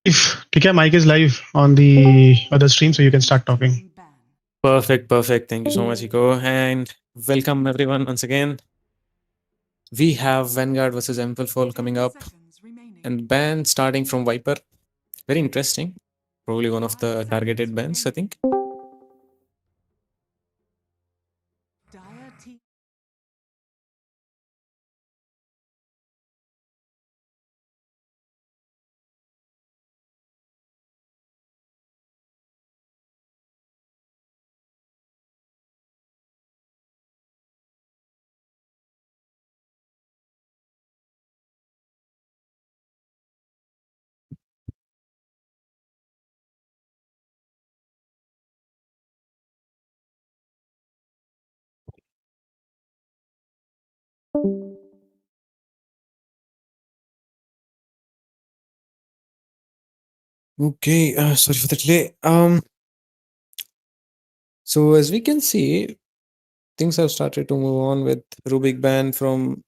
ठीक है, mic is live on the other stream, so you can start talking. Perfect, perfect. Thank you so much, Iko. And welcome everyone once again. We have Vanguard versus Fall coming up, and ban starting from Viper. Very interesting. Probably one of the targeted bans, I think. Okay, sorry for the delay. So as we can see, things have started to move on with Rubik ban from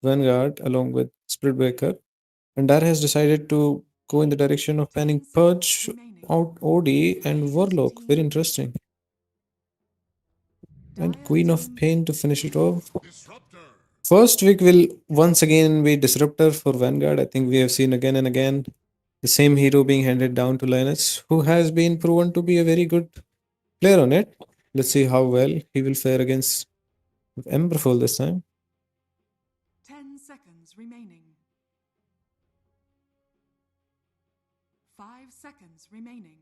Vanguard along with Split Breaker, and Dar has decided to go in the direction of banning Purge out OD and Warlock. Very interesting. And Queen of Pain to finish it off. First week will once again be Disruptor for Vanguard. I think we have seen again and again the same hero being handed down to Linus, who has been proven to be a very good player on it. Let's see how well he will fare against Emberfall this time. 10 seconds remaining. 5 seconds remaining.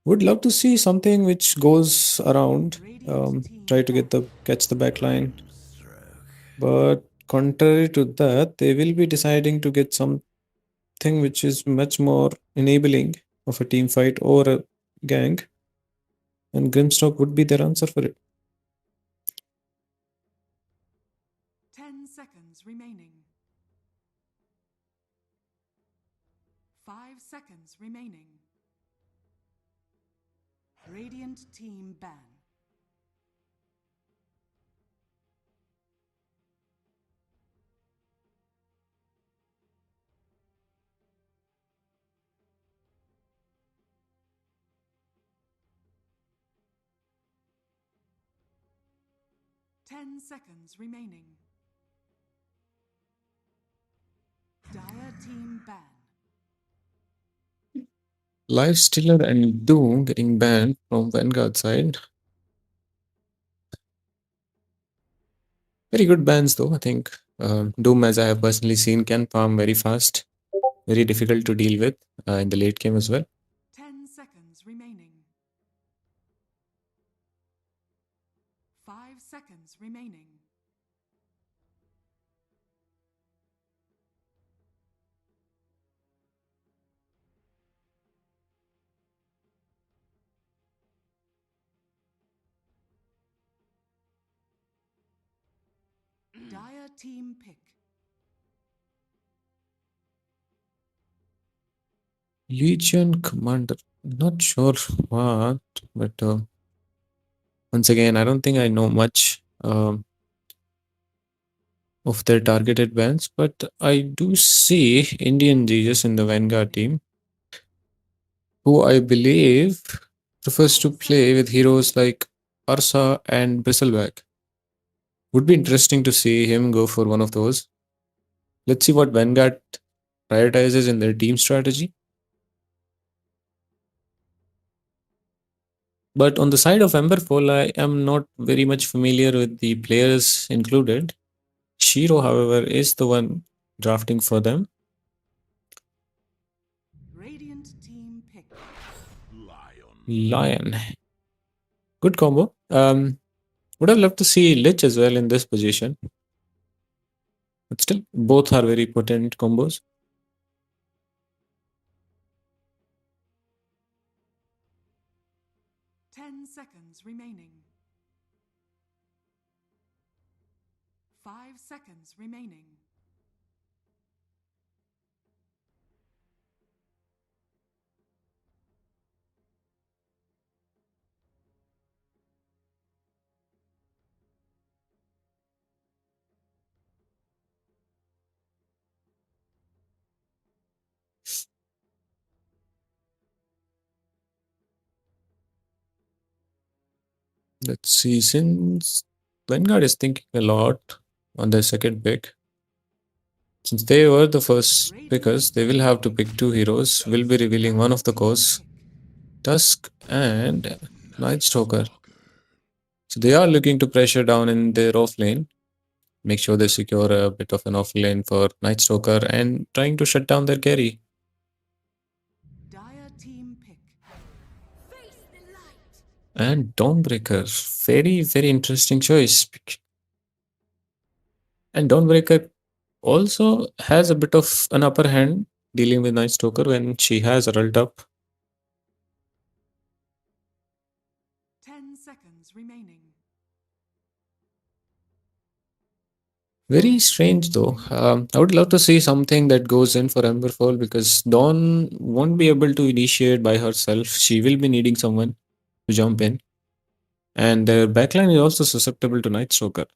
Would love to see something which goes around, try to catch the back line. But contrary to that, they will be deciding to get something which is much more enabling of a team fight or a gang, and Grimstock would be their answer for it. 10 seconds remaining. 5 seconds remaining. Radiant team ban. Ten seconds remaining. Dire team ban. Lifestealer and Doom getting banned from Vanguard side. Very good bans though, I think. Doom, as I have personally seen, can farm very fast. Very difficult to deal with in the late game as well. 10 seconds remaining. 5 seconds remaining. Dire team pick. Legion Commander. Not sure what, but once again, I don't think I know much of their targeted bans, but I do see Indian Jesus in the Vanguard team, who I believe prefers to play with heroes like Ursa and Bristleback. Would be interesting to see him go for one of those. Let's see what Vanguard prioritizes in their team strategy. But on the side of Emberfall, I am not very much familiar with the players included. Shiro, however, is the one drafting for them. Radiant team pick. Lion. Good combo. Would have loved to see Lich as well in this position. But still, both are very potent combos. Ten seconds remaining. 5 seconds remaining. Let's see. Since Vanguard is thinking a lot on their second pick, since they were the first pickers, they will have to pick two heroes. Will be revealing one of the cores, Tusk and Night Stalker. So they are looking to pressure down in their off lane, make sure they secure a bit of an off lane for Night Stalker and trying to shut down their carry. Dire team pick. And Dawnbreaker, very, very interesting choice. And Dawnbreaker also has a bit of an upper hand dealing with Night Stalker when she has rolled up. 10 seconds remaining. Very strange though. I would love to see something that goes in for Emberfall because Dawn won't be able to initiate by herself. She will be needing someone to jump in. And their backline is also susceptible to Night Stalker.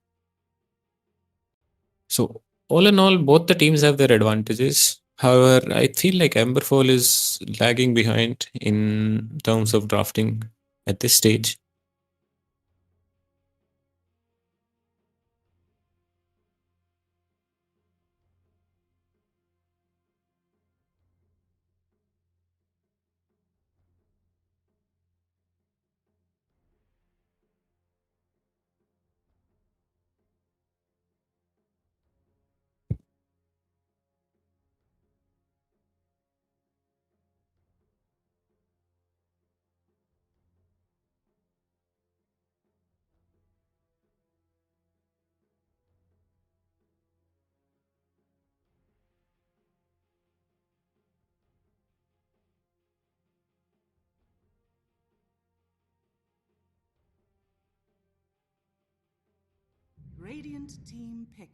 So, all in all, both the teams have their advantages. However, I feel like Emberfall is lagging behind in terms of drafting at this stage. Radiant team pick.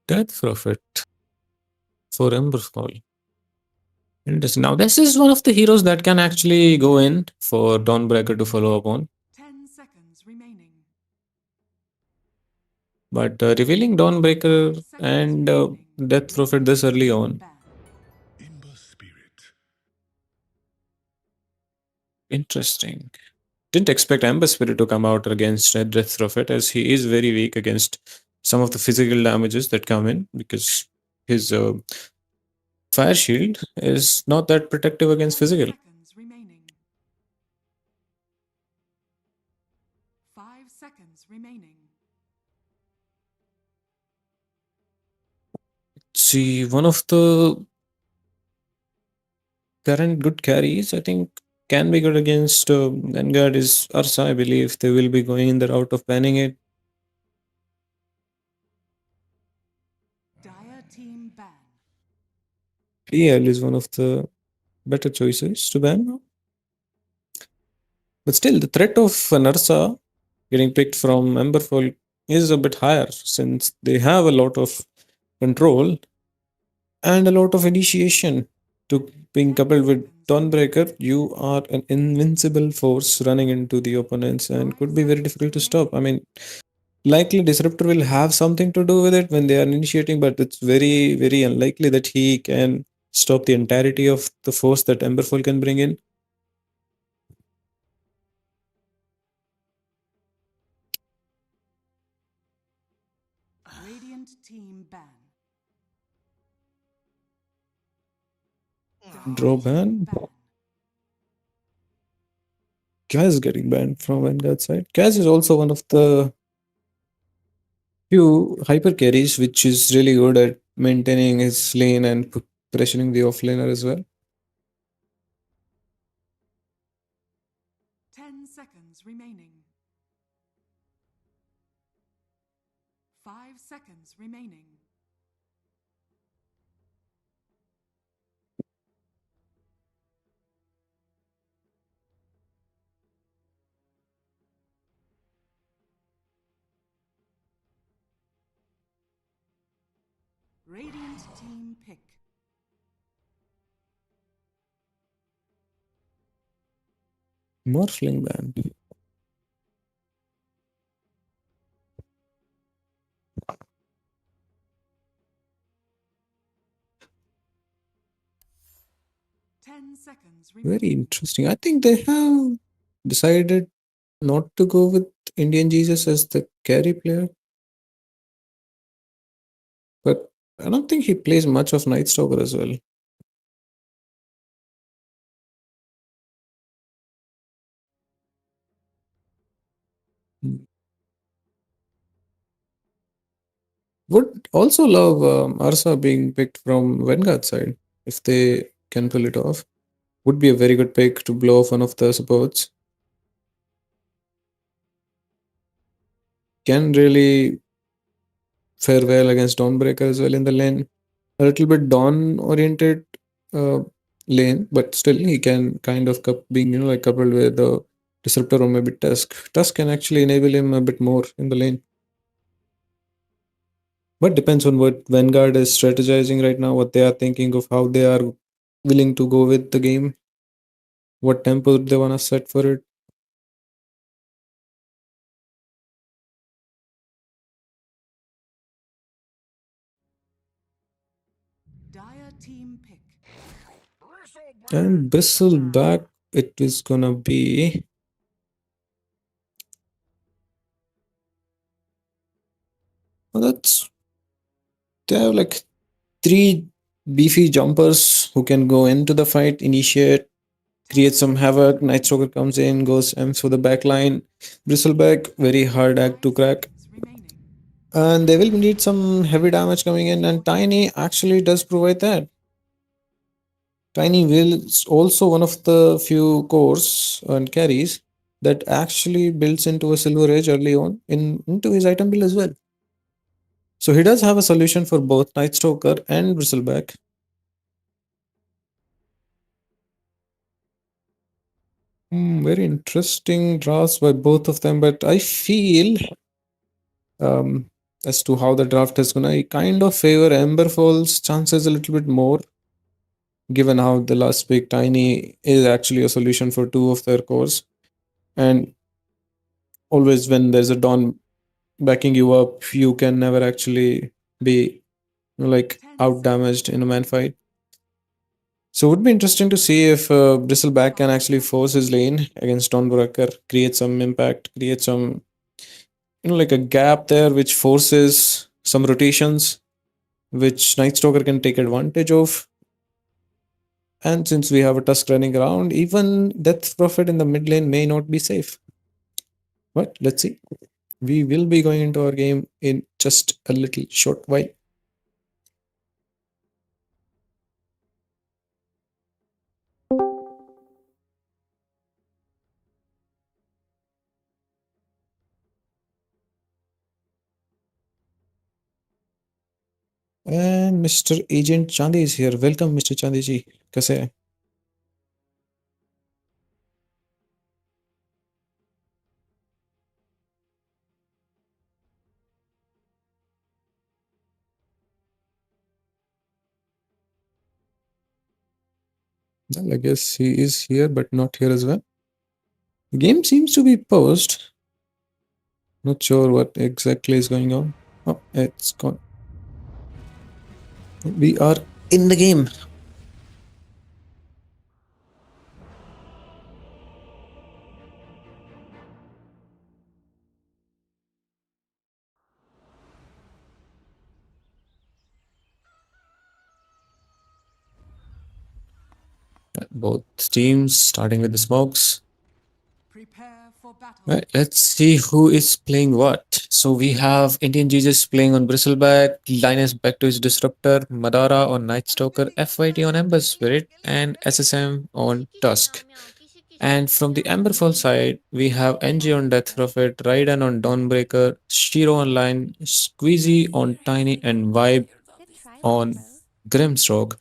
Death Prophet for Emberfall. Interesting. Now, this is one of the heroes that can actually go in for Dawnbreaker to follow up on. 10 seconds remaining. But revealing Dawnbreaker 5 seconds and remaining. Death Prophet this early on, Ban. interesting. Didn't expect Amber Spirit to come out against Death Prophet as he is very weak against some of the physical damages that come in because his fire shield is not that protective against 10 physical. seconds remaining. 5 seconds remaining. See, one of the current good carries, I think, can be good against Vanguard is Ursa. I believe they will be going in the route of banning it. Dire team ban. PL is one of the better choices to ban. But still, the threat of an Ursa getting picked from Emberfall is a bit higher since they have a lot of control and a lot of initiation. To being coupled with Dawnbreaker, you are an invincible force running into the opponents and could be very difficult to stop. I mean, likely Disruptor will have something to do with it when they are initiating, but it's very, very unlikely that he can stop the entirety of the force that Emberfall can bring in. Radiant team ban. Draw Dire team ban. ban. Kaz is getting banned from Vanguard side. Kaz is also one of the few hyper carries which is really good at maintaining his lane and pressuring the offlaner as well. 10 seconds remaining. 5 seconds remaining. Radiant team pick. Morphling ban. 10 seconds Very remaining. interesting. I think they have decided not to go with Indian Jesus as the carry player. But I don't think he plays much of Night Stalker as well. Would also love Arsa being picked from Vanguard side if they can pull it off. Would be a very good pick to blow off one of the supports. Can really fare well against Dawnbreaker as well in the lane. A little bit Dawn oriented uh, lane, but still he can kind of being like coupled with the Disruptor or maybe Tusk. Tusk can actually enable him a bit more in the lane. But depends on what Vanguard is strategizing right now, what they are thinking of, how they are willing to go with the game, what tempo they want to set for it. Dire team pick. And Bristleback, it is gonna be. Well, they have like three beefy jumpers who can go into the fight, initiate, create some havoc. Night Stalker comes in, goes M's for the back line. Bristleback, very hard act to crack. Remaining. And they will need some heavy damage coming in, and Tiny actually does provide that. Tiny will is also one of the few cores and carries that actually builds into a Silver Age early on into his item build as well. So he does have a solution for both Night Stalker and Bristleback. Very interesting drafts by both of them, but I feel um, as to how the draft is gonna kind of favor Emberfall's chances a little bit more, given how the last pick Tiny is actually a solution for two of their cores. And always when there's a Dawn backing you up, you can never actually be like out damaged in a man fight. So it would be interesting to see if Bristleback can actually force his lane against Dawnbreaker, create some impact, create some like a gap there which forces some rotations which Night Stalker can take advantage of. And since we have a Tusk running around, even Death Prophet in the mid lane may not be safe. But let's see. We will be going into our game in just a little short while. And Mr. Agent Chandi is here. Welcome, Mr. Chandi ji. कैसे हैं? Well, I guess he is here, but not here as well. The game seems to be paused. Not sure what exactly is going on. Oh, it's gone. We are in the game. Both teams starting with the smokes. Prepare for battle. Right, let's see who is playing what. So we have Indian Jesus playing on Bristleback, Linus back to his Disruptor, Madara on Night Stalker, FYT on Ember Spirit, and SSM on Tusk. And from the Emberfall side, we have NG on Death Prophet, Raiden on Dawnbreaker, Shiro on Line, Squeezy on Tiny, and Vibe on Grimstroke.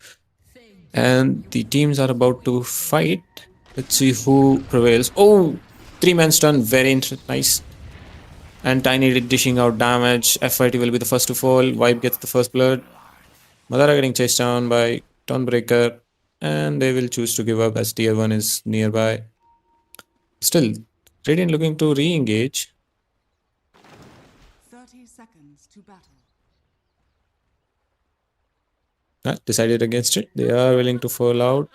And the teams are about to fight. Let's see who prevails. Oh, three-man stun, very nice. And Tiny dishing out damage. FIT will be the first to fall. Vibe gets the first blood. Madara getting chased down by Dawnbreaker. And they will choose to give up as tier 1 is nearby. Still, Radiant looking to re-engage. 30 seconds to battle. Decided against it. They are willing to fall out.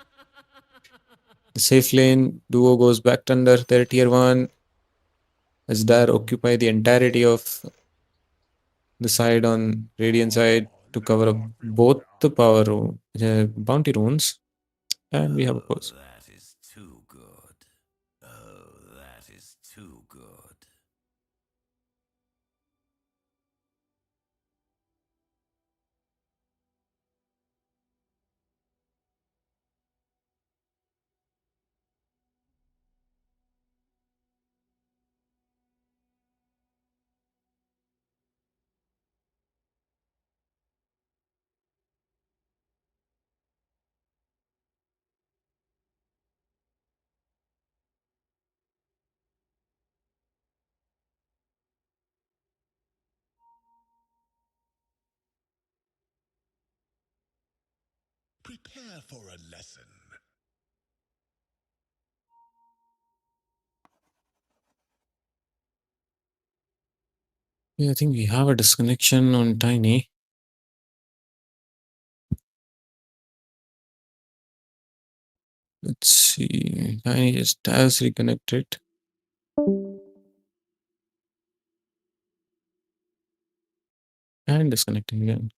The safe lane duo goes back under their tier 1 as Dire occupy the entirety of the side on Radiant side to cover up both the bounty runes. And we have a pose. That is too good. Oh, that is too good. Prepare for a lesson. Yeah, I think we have a disconnection on Tiny. Let's see. Tiny just has reconnected. And disconnecting again.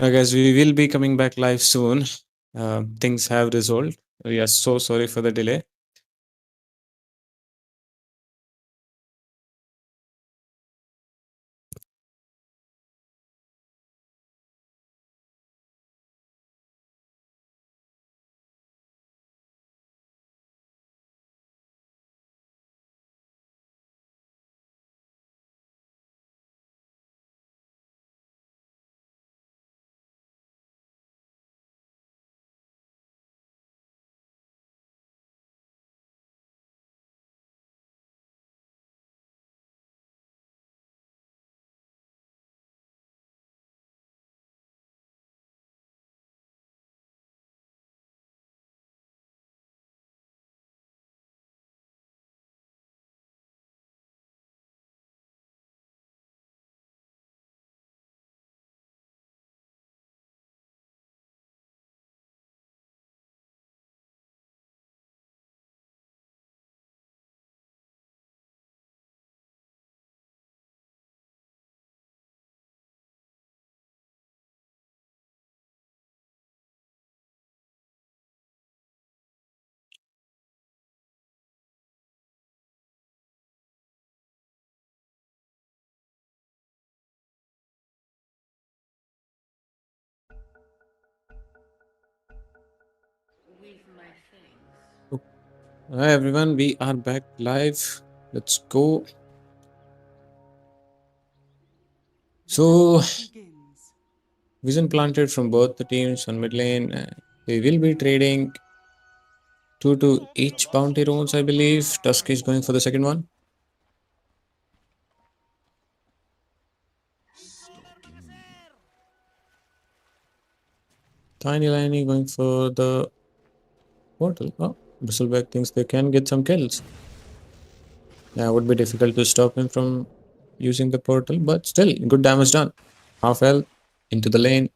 Guys, we will be coming back live soon. Things have resolved. We are so sorry for the delay. Hi everyone, we are back live. Let's go. The So, battle begins. vision planted from both the teams on mid lane. We will be trading 2 to each bounty rounds, I believe. Tusk is going for the second one. Tiny Liney going for the portal. Oh, Bristleback thinks they can get some kills. Yeah, it would be difficult to stop him from using the portal, but still, good damage done. Half health into the lane.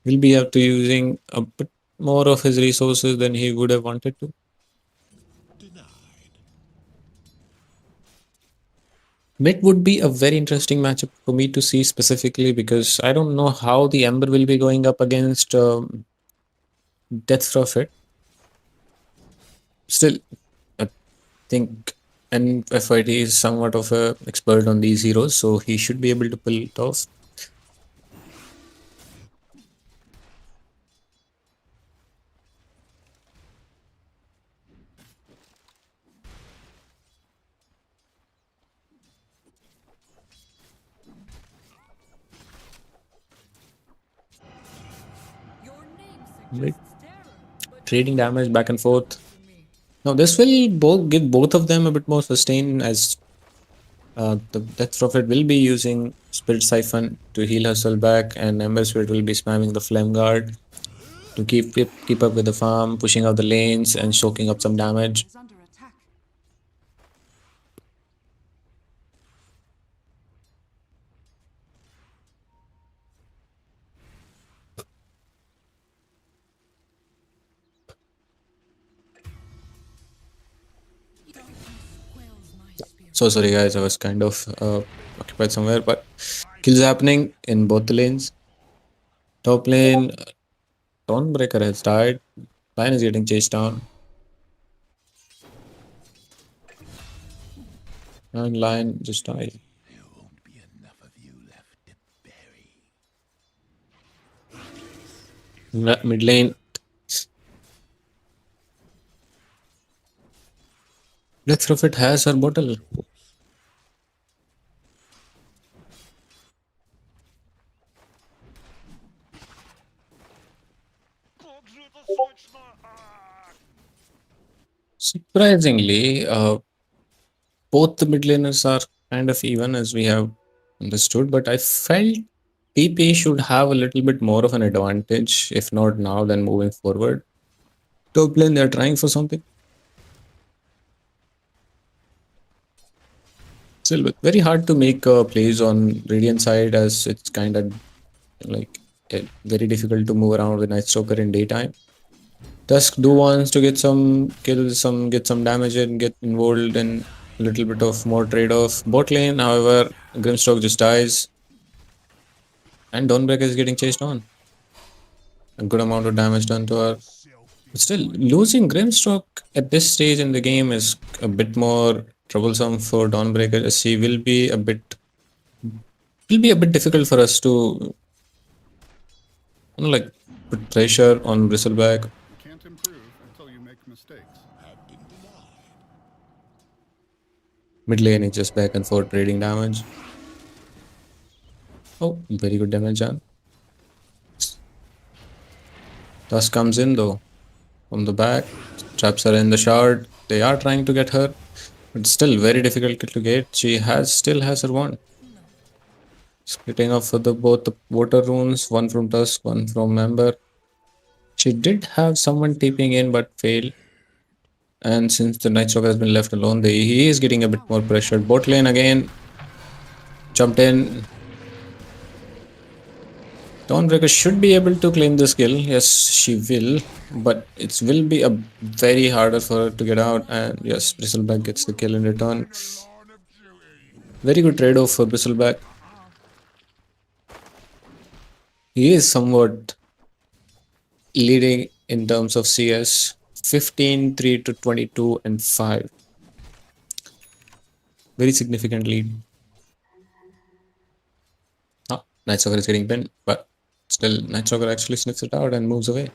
Will be up to using a bit more of his resources than he would have wanted to. Mid would be a very interesting matchup for me to see specifically because I don't know how the Ember will be going up against Death Prophet. Still, I think NFIT is somewhat of a expert on these heroes, so he should be able to pull it off. Mid trading damage back and forth. Now this will both give both of them a bit more sustain as The Death Prophet will be using Spirit Siphon to heal herself back, and Ember Spirit will be spamming the Flame Guard to keep up with the farm, pushing out the lanes and soaking up some damage. Is under attack. So sorry guys, I was kind of occupied somewhere, but kills happening in both the lanes. Top lane, Dawnbreaker has died. Lion is getting chased down. And Lion just died. There won't be enough of you left to bury. Mid lane. Death Prophet has her bottle. Surprisingly, both the mid laners are kind of even as we have understood, but I felt PP should have a little bit more of an advantage, if not now, then moving forward. Top lane, they're trying for something. Still, but very hard to make plays on Radiant side, as it's kind of like very difficult to move around with Night Stalker in daytime. Dusk do wants to get some kills, get some damage and get involved in a little bit of more trade-off. Bot lane, however, Grimstroke just dies. And Dawnbreaker is getting chased on. A good amount of damage done to her. But still, losing Grimstroke at this stage in the game is a bit more troublesome for Dawnbreaker, as she will be a bit difficult for us to like put pressure on Bristleback. You can't improve until you make mistakes. Mid lane is just back and forth trading damage. Oh, very good damage done. Dusk comes in though from the back, traps her in the shard. They are trying to get her, but still very difficult to get. She still has her wand. Splitting off for both the water runes, one from Dusk, one from Ember. She did have someone TPing in but failed. And since the Night Stalker has been left alone, he is getting a bit more pressured. Bot lane again. Jumped in. Dawnbreaker should be able to claim this kill. Yes, she will. But it will be a very harder for her to get out. And yes, Bristleback gets the kill in return. Very good trade-off for Bristleback. He is somewhat leading in terms of CS. 15, 3 to 22 and 5. Very significant lead. Night Stalker is getting pinned, but still Night Stalker actually sniffs it out and moves away.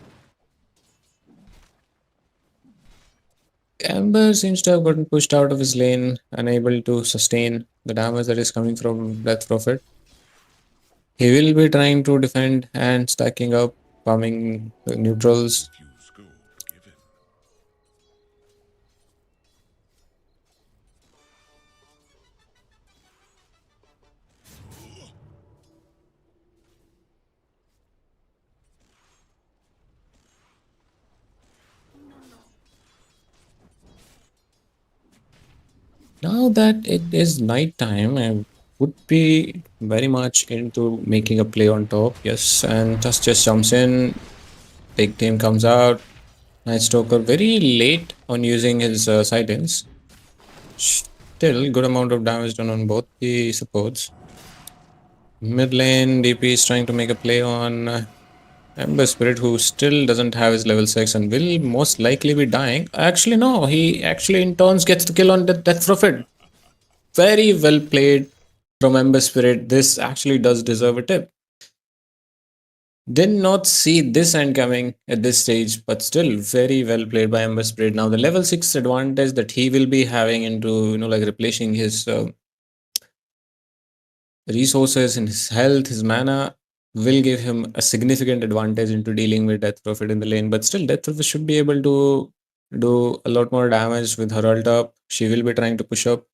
Ember seems to have gotten pushed out of his lane, unable to sustain the damage that is coming from Death Prophet. He will be trying to defend and stacking up, farming the neutrals. Now that it is night time, I would be very much into making a play on top. Yes, and just jumps in. Big team comes out. Night Stalker very late on using his sightings. Still, good amount of damage done on both the supports. Mid lane, DP is trying to make a play on Ember Spirit, who still doesn't have his level 6 and will most likely be dying. Actually, no, he actually in turns gets the kill on the Death Prophet. Very well played from Ember Spirit. This actually does deserve a tip. Did not see this end coming at this stage, but still very well played by Ember Spirit. Now the level 6 advantage that he will be having into, like replacing his resources in his health, his mana, will give him a significant advantage into dealing with Death Prophet in the lane. But still, Death Prophet should be able to do a lot more damage with her ult up. She will be trying to push up.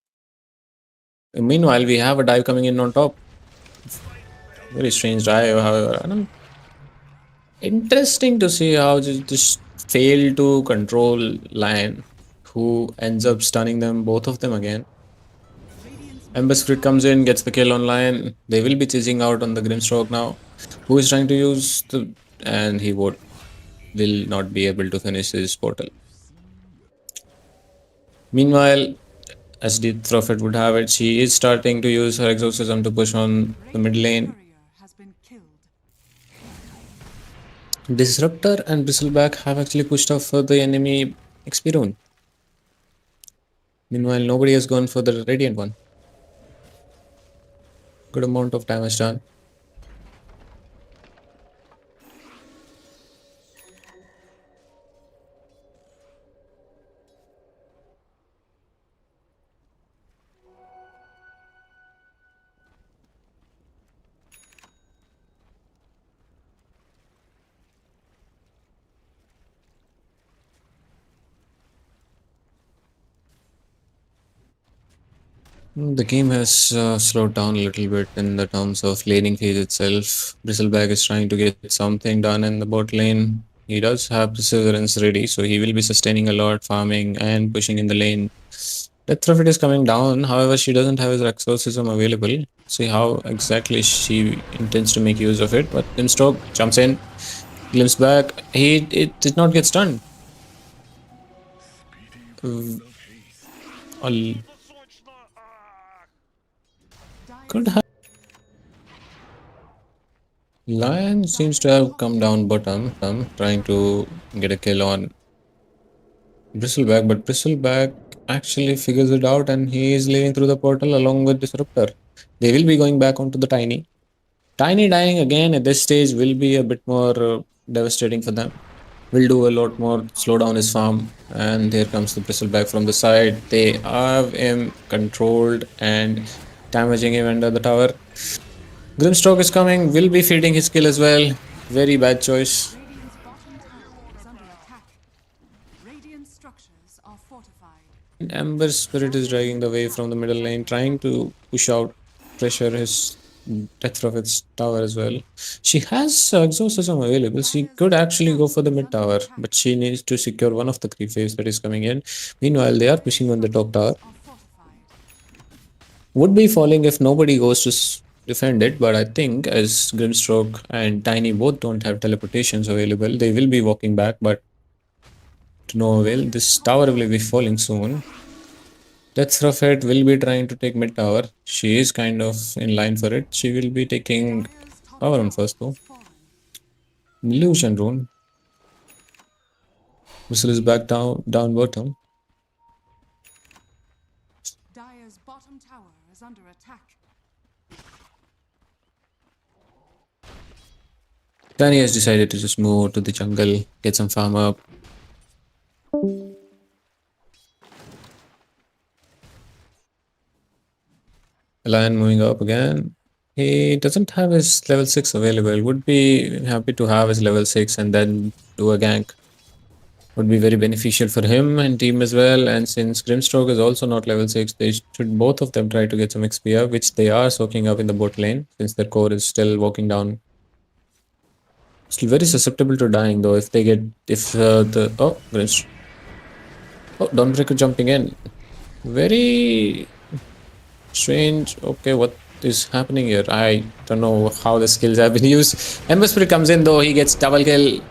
Meanwhile, we have a dive coming in on top. Very strange dive, however. Interesting to see how just failed to control Lion, who ends up stunning them, both of them again. Ember Spirit comes in, gets the kill on Lion. They will be chasing out on the Grimstroke now, who is trying to use the... and he will not be able to finish his portal. Meanwhile, as the Prophet would have it, she is starting to use her exorcism to push on the mid lane. Warrior has been killed. Disruptor and Bristleback have actually pushed off for the enemy XP rune. Meanwhile, nobody has gone for the Radiant one. Good amount of damage done. The game has slowed down a little bit in the terms of laning phase itself. Bristleback is trying to get something done in the bot lane. He does have Perseverance ready, so he will be sustaining a lot, farming and pushing in the lane. Death Prophet is coming down, however, she doesn't have his exorcism available. See how exactly she intends to make use of it. But Grimstroke jumps in, glimpse back. It did not get stunned. Could have. Lion seems to have come down bottom, trying to get a kill on Bristleback, but Bristleback actually figures it out and he is leaving through the portal along with Disruptor. They will be going back onto the Tiny. Tiny dying again at this stage will be a bit more devastating for them. Will do a lot more, slow down his farm, and here comes the Bristleback from the side. They have him controlled and damaging him under the tower. Grimstroke is coming, will be feeding his kill as well. Very bad choice. Radiant's bottom tower is under attack. Radiant structures are fortified. Ember Spirit is dragging the way from the middle lane, trying to push out, pressure his Death Prophet's tower as well. She has Exorcism available. She could actually go for the mid tower, but she needs to secure one of the creep waves that is coming in. Meanwhile, they are pushing on the top tower. Are fortified. Would be falling if nobody goes to defend it, but I think as Grimstroke and Tiny both don't have teleportations available, they will be walking back, but to no avail. This tower will be falling soon. Death Prophet will be trying to take mid tower. She is kind of in line for it. She will be taking Dire's top power on tower first though. has fallen. Illusion rune. Whistle is back down bottom. Dire's bottom tower is under attack. Danny has decided to just move to the jungle, get some farm up. Lion moving up again. He doesn't have his level 6 available. Would be happy to have his level 6 and then do a gank. Would be very beneficial for him and team as well. And since Grimstroke is also not level 6, they should both of them try to get some XP up, which they are soaking up in the bot lane since their core is still walking down. Still very susceptible to dying though if they get Grimstroke. Oh, Dawnbreaker jumping in. Very strange. Okay, what is happening here? I don't know how the skills have been used. Ember Spirit comes in though, he gets double kill.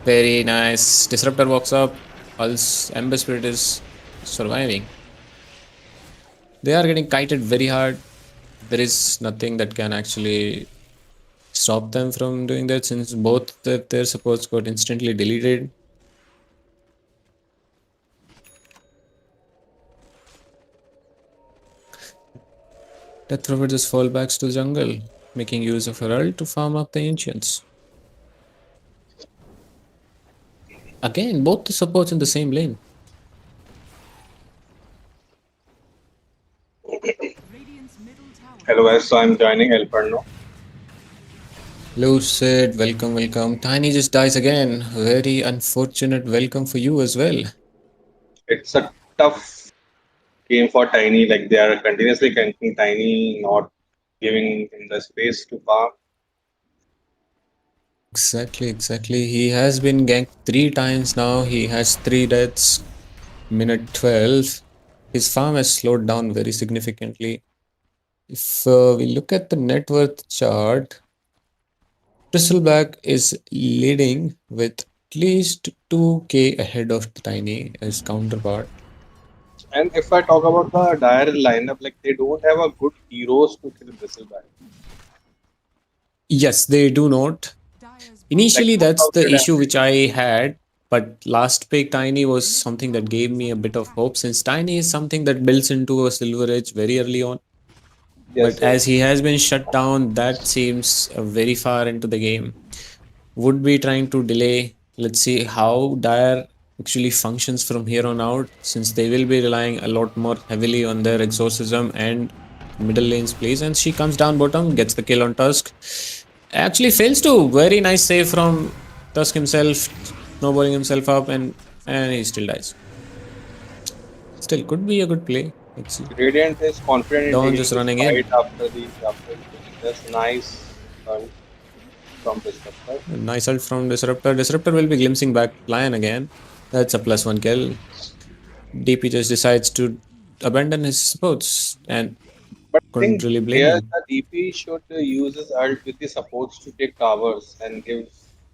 Very nice. Disruptor walks up. Else Ember Spirit is surviving. They are getting kited very hard. There is nothing that can actually stop them from doing that since both their supports got instantly deleted. Death Prophet just fall back to the jungle, making use of her ult to farm up the ancients. Again, both the supports in the same lane. Radiant's middle tower. Hello guys, so I'm joining Helper now. Lucid, welcome, welcome. Tiny just dies again. Very unfortunate welcome for you as well. It's a tough game for Tiny. Like they are continuously ganking Tiny, not giving him the space to farm. Exactly, exactly. He has been ganked 3 times now. He has 3 deaths. Minute 12. His farm has slowed down very significantly. If we look at the net worth chart, Bristleback is leading with at least 2k ahead of Tiny as counterpart. And if I talk about the dire lineup, like they don't have a good heroes to kill Bristleback. Yes, they do not. Dire's Like Initially, no that's the counter issue damage. which I had, but last pick Tiny was something that gave me a bit of hope since Tiny is something that builds into a Silver Edge very early on. Yes, But as yes. he has been shut down, that seems very far into the game. Would be trying to delay. Let's see how Dire actually functions from here on out, since they will be relying a lot more heavily on their exorcism and middle lanes plays. And she comes down bottom, gets the kill on Tusk. Actually fails to. Very nice save from Tusk himself, snowballing himself up, and he still dies. Still could be a good play. Let's see. Radiant is confident in Dawn taking just this running fight in. after this nice from Disruptor. Nice ult from Disruptor. Disruptor will be glimpsing back Lion again. That's a +1 kill. DP just decides to abandon his supports and But I couldn't think really blame here him. the DP should use his ult with the supports to take towers and give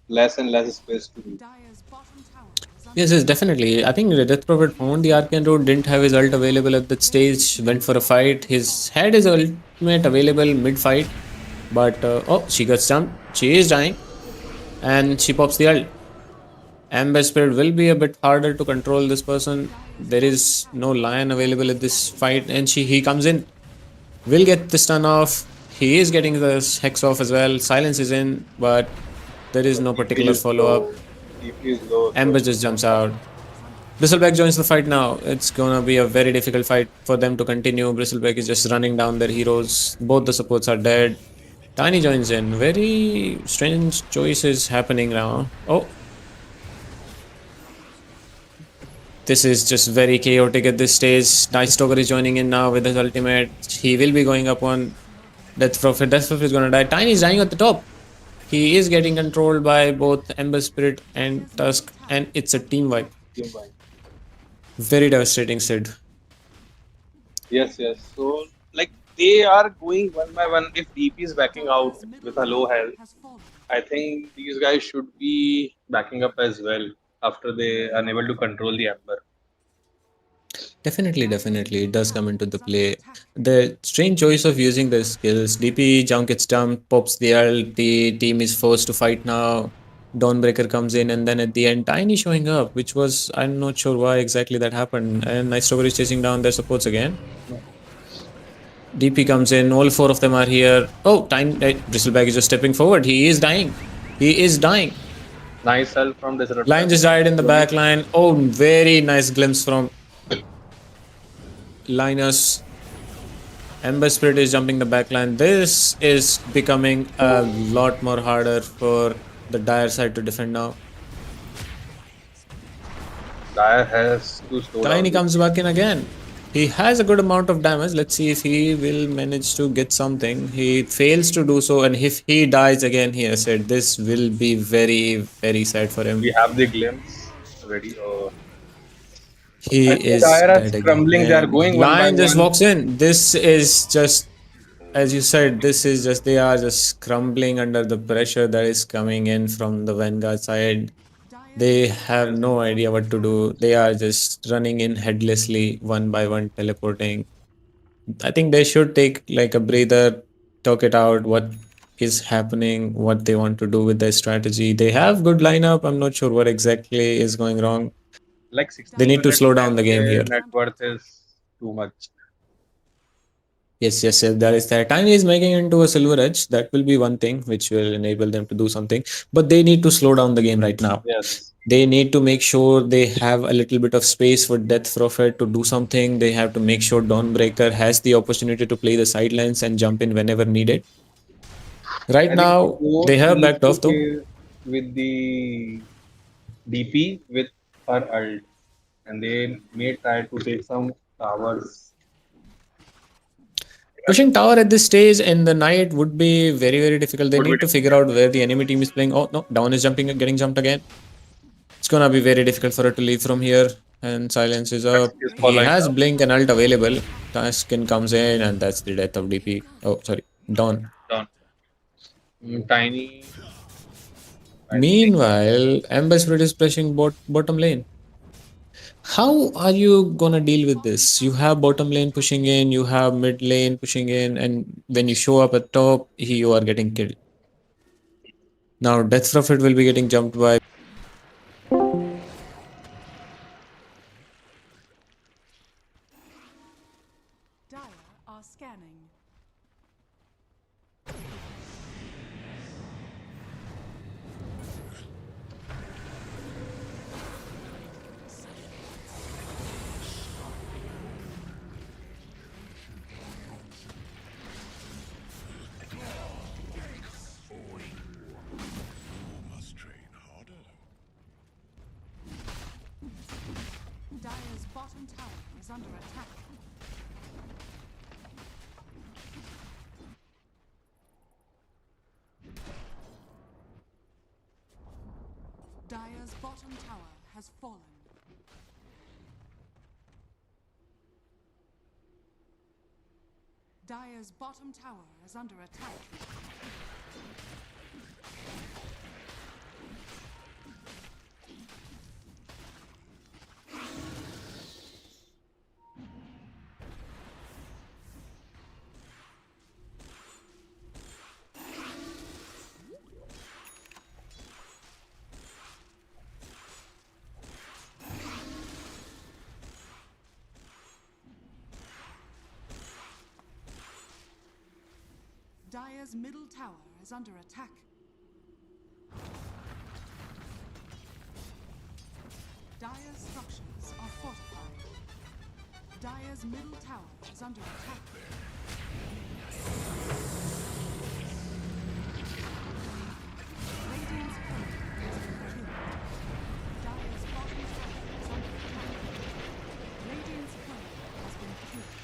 less and less space to do. Dire's bottom tower is under Yes, yes, definitely. I think the Death Prophet found the Arcane Root, didn't have his ult available at that stage, went for a fight. His had his ultimate available mid fight, but oh, she gets jumped. She is dying, and she pops the ult. Amber Spirit will be a bit harder to control this person. There is no Lion available at this fight, and he comes in. Will get the stun off. He is getting the hex off as well. Silence is in, but there is So no DP particular is follow up. low. DP is low. Amber just jumps out. Bristleback joins the fight now. It's gonna be a very difficult fight for them to continue. Bristleback is just running down their heroes. Both the supports are dead. Tiny joins in. Very strange choices happening now. Oh, this is just very chaotic at this stage. Night Stalker is joining in now with his ultimate. He will be going up on Death Prophet. Death Prophet is gonna die. Tiny is dying at the top. He is getting controlled by both Ember Spirit and Tusk, and it's a team wipe. Team wide. Very devastating, Sid. Yes, yes. So like they are going one by one. If DP is backing out with a low health, has fallen. I think these guys should be backing up as well after they are unable to control the Amber. Definitely, definitely, it does come into the play. The strange choice of using the skills. DP jump gets dumped, pops the ult, the team is forced to fight now. Dawnbreaker comes in, and then at the end, Tiny showing up, which was, I'm not sure why exactly that happened. And Night Stalker is chasing down their supports again. DP comes in, all 4 of them are here. Oh, Tiny, Bristleback is just stepping forward. He is dying. He is dying. Nice help from Disruptor. Lion just died in the back line. Oh, very nice glimpse from Linus. Ember Spirit is jumping the backline. This is becoming a lot more harder for the Dire side to defend now. Dire has to slow Tiny down. comes back in again. He has a good amount of damage. Let's see if he will manage to get something. He fails to do so, and if he dies again, he has said this will be very, very sad for him. We have the glimpse ready. He I think is Dire are dead scrambling. They are again. going one by Lion just one. walks in. This is just, as you said, this is just, they are just crumbling under the pressure that is coming in from the Vanguard side. They have no idea what to do. They are just running in headlessly, one by one, teleporting. I think they should take like a breather, talk it out, what is happening, what they want to do with their strategy. They have good lineup. I'm not sure what exactly is going wrong. Like They 60 need to minutes slow down the and game their here. net worth is too much. Yes, yes, yes, that is that. Tiny is making into a Silver Edge. That will be one thing which will enable them to do something. But they need to slow down the game right now. Yes. They need to make sure they have a little bit of space for Death Prophet to do something. They have to make sure Dawnbreaker has the opportunity to play the sidelines and jump in whenever needed. Right I think now, both they have need backed to off though. play with the DP with her ult, and they may try to take some Towers. Pushing tower at this stage in the night would be very, very difficult. They Would be need to figure out where the enemy team is playing. Oh no, down is jumping, getting jumped again. It's gonna be very difficult for her to leave from here. And silence is up. Is He following has up. blink and ult available. Taskin comes in, and that's the death of DP. Oh, sorry, Dawn. Down. Tiny. Meanwhile, Ember Spirit is pushing bottom lane. How are you gonna deal with this? You have bottom lane pushing in, you have mid lane pushing in, and when you show up at top, you are getting killed. Now, Death Prophet will be getting jumped by. Dire are scanning. Must train harder. Dire's bottom tower is under attack. Dire's bottom tower has fallen. Dire's bottom tower is under attack. Dire's middle tower is under attack. Dire's structures are fortified. Dire's middle tower is under attack. Radiant's courier has been killed. Dire's bottom tower is under attack. Radiant's courier has been killed.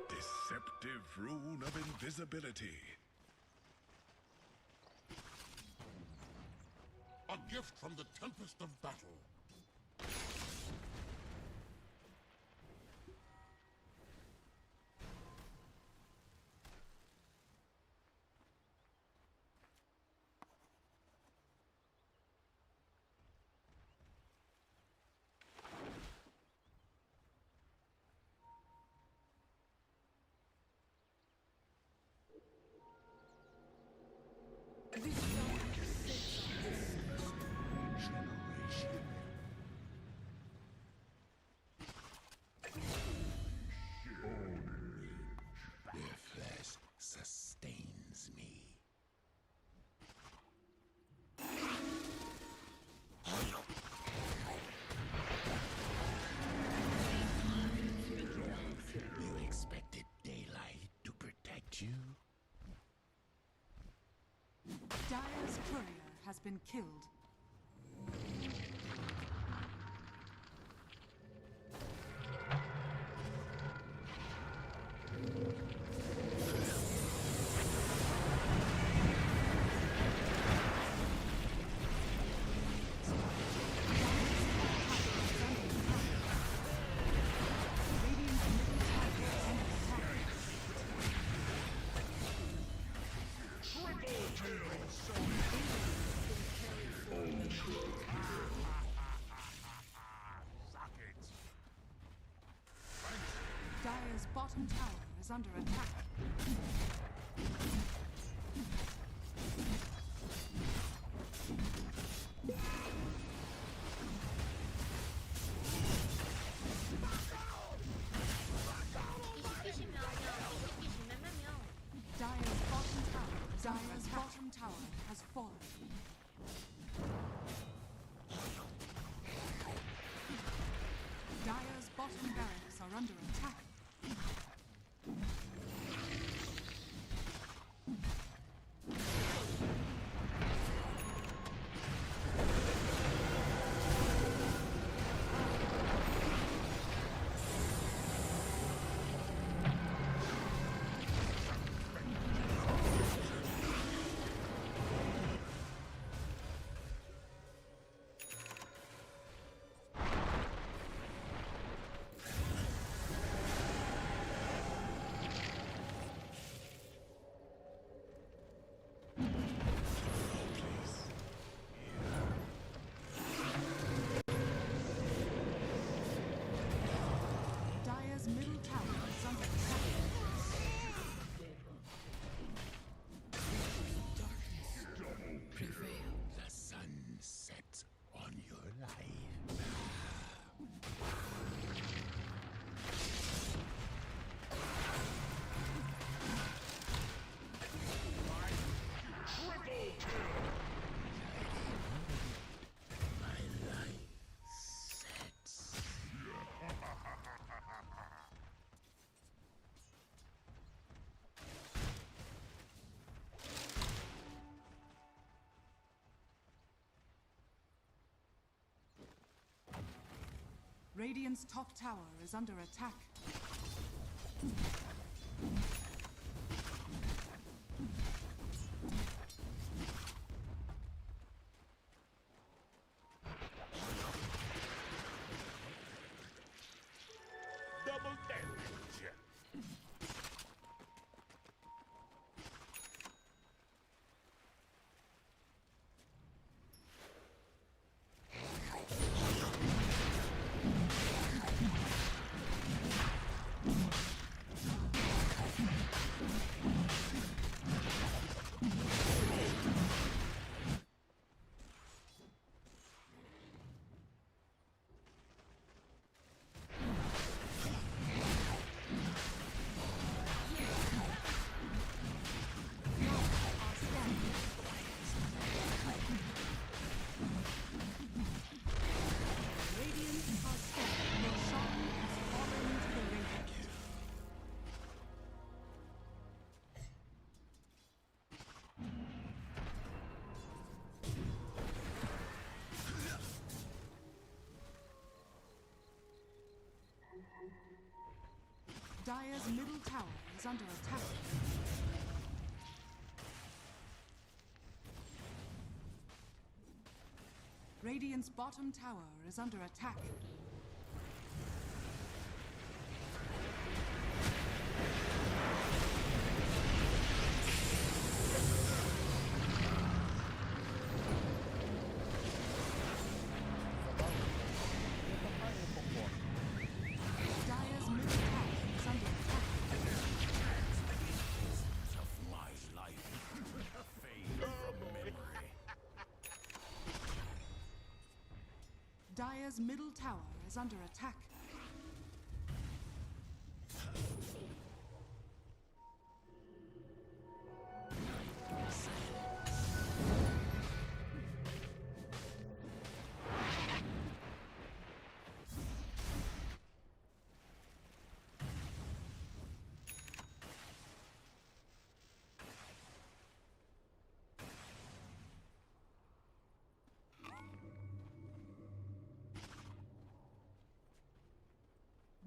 Deceptive rune of invisibility. A gift from the tempest of battle. Their flesh sustains me. You expected daylight to protect you? Dire's courier has been killed. bottom tower is under attack. Dire's bottom tower has fallen. Dire's bottom barracks are under attack. Dire's middle tower is under attack. Prevail. The sun sets on your life. My life sets. Radiant's top tower is under attack. Double damage. Radiant are standing. Roshan has fallen to the Radiant. Dire's middle tower is under attack. Radiant's bottom tower is under attack. Dire's middle tower is under attack. Of my life. Fade from memory. Dire's middle tower is under attack.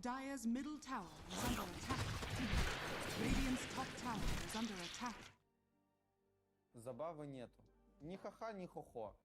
Dire's middle tower is under attack. Radiant's top tower is under attack. Забавы нету. Ни ха-ха, ни хо-хо.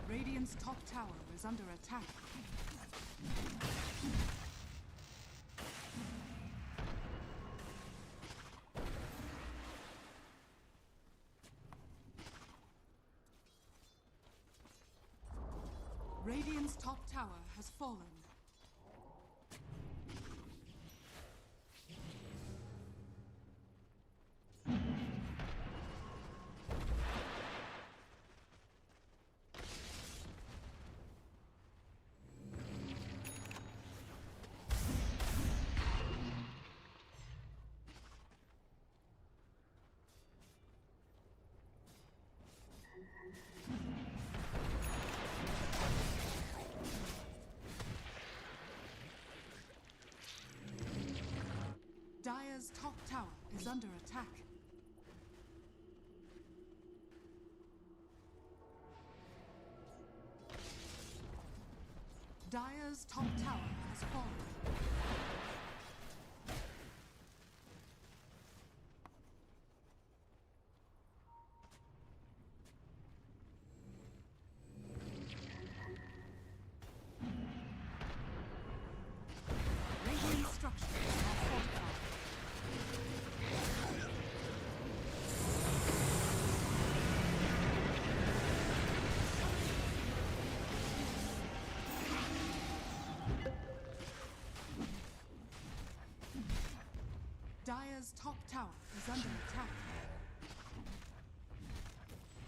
Radiant's top tower is under attack. Radiant's top tower has fallen. Dire's top tower is under attack. Dire's top tower has fallen. Radiant structures are fortified. Dire's top tower is under attack.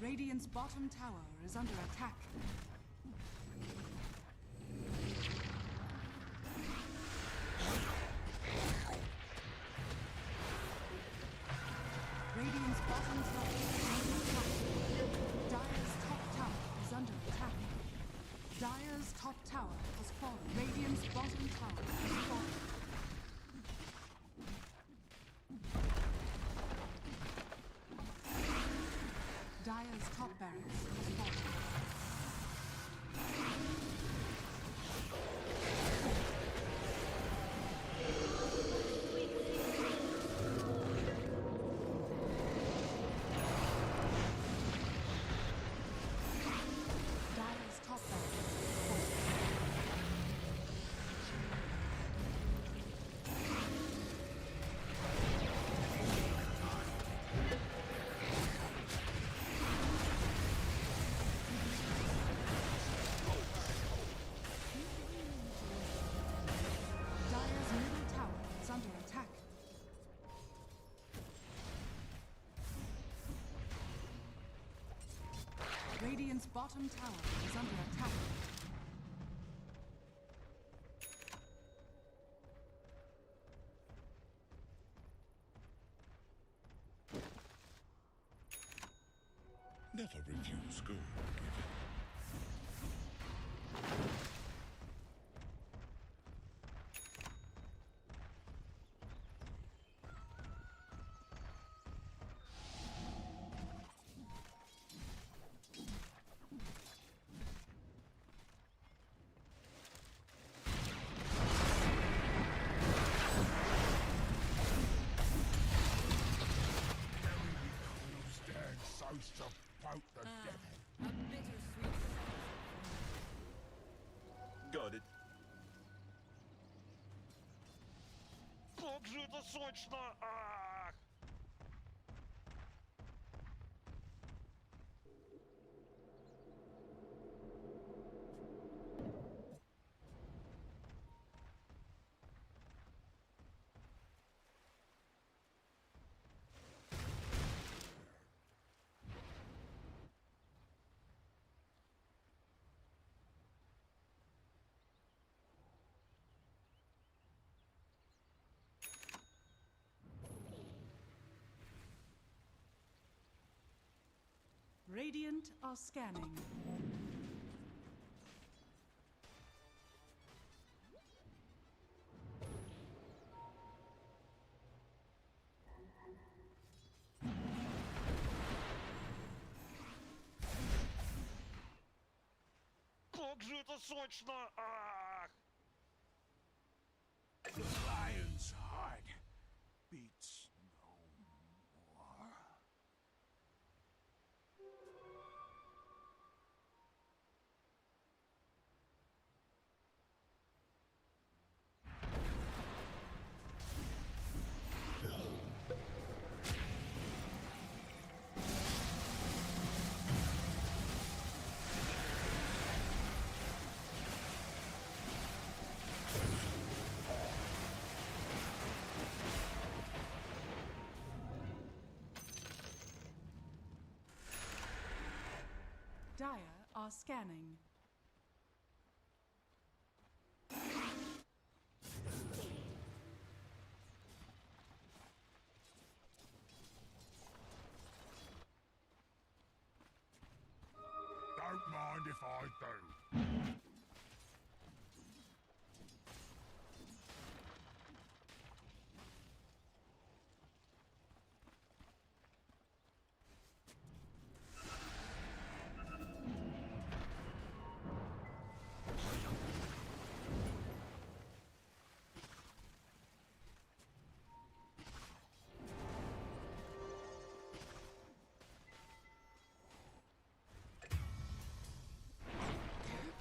Radiant's bottom tower is under attack. Radiant's bottom tower is under attack. Dire's top tower is under attack. Dire's top tower has fallen. Radiant's bottom tower has fallen. Dire's top barracks has fallen. Dire's top barracks has fallen. Dire's middle tower is under attack. Radiant's bottom tower is under attack. Never refuse good given. Stand so about the devil. A bittersweet. Got it. Как же это сочно! Ах! Radiant are scanning. The lion's hide beats no more. Dire are scanning. Don't mind if I do.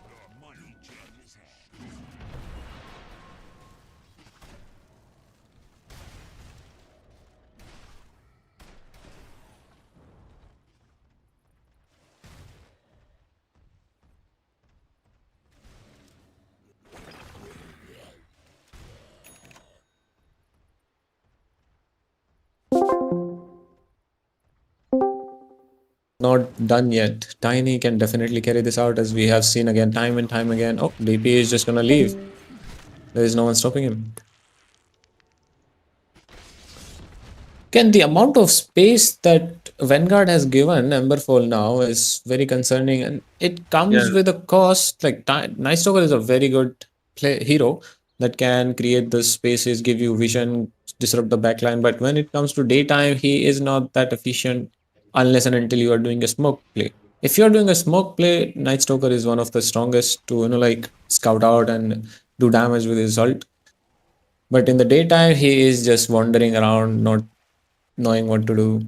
The money changes hands. Not done yet. Tiny can definitely carry this out, as we have seen again, time and time again. Oh, DP is just gonna leave. There is no one stopping him. Again, the amount of space that Vanguard has given Emberfall now is very concerning, and it comes Yeah. with a cost. Like Night Stalker is a very good hero that can create the spaces, give you vision, disrupt the backline. But when it comes to daytime, he is not that efficient unless and until you are doing a smoke play. If you're doing a smoke play, Night Stalker is one of the strongest to like scout out and do damage with his ult. But in the daytime, he is just wandering around, not knowing what to do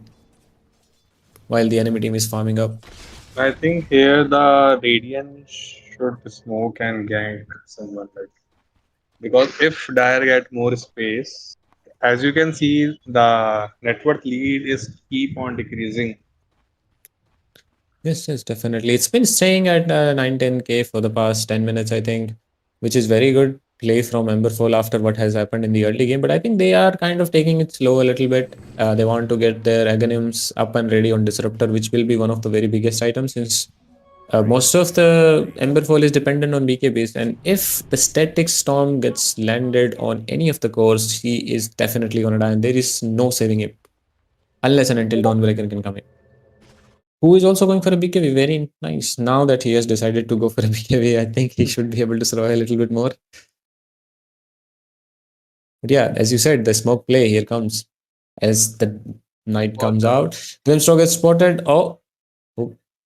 while the enemy team is farming up. I think here the Radiant should smoke and gank someone like, because if Dire get more space, as you can see, the net worth lead is keep on decreasing. Yes, definitely. It's been staying at 9-10K for the past 10 minutes, I think, which is very good play from Emberfall after what has happened in the early game. But I think they are kind of taking it slow a little bit. They want to get their Aghanims up and ready on Disruptor, which will be one of the very biggest items, since most of the Emberfall is dependent on BKBs. And if the Static Storm gets landed on any of the cores, he is definitely going to die. And there is no saving him unless and until Dawnbreaker can come in. Who is also going for a BKB. Very nice. Now that he has decided to go for a BKB, I think he should be able to survive a little bit more. But yeah, as you said, the smoke play here comes as the night comes out. Grimstroke gets spotted. Oh,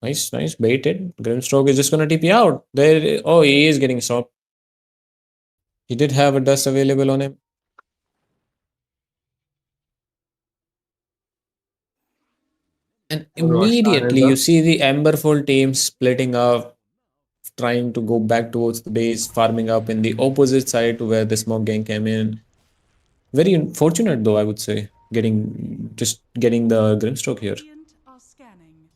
nice, baited. Grimstroke is just gonna TP out. There. Oh, he is getting stopped. He did have a dust available on him. And immediately you see the Emberfall team splitting up, trying to go back towards the base, farming up in the opposite side to where the smoke gang came in. Very unfortunate though, I would say, getting the Grimstroke here. Radiant are scanning.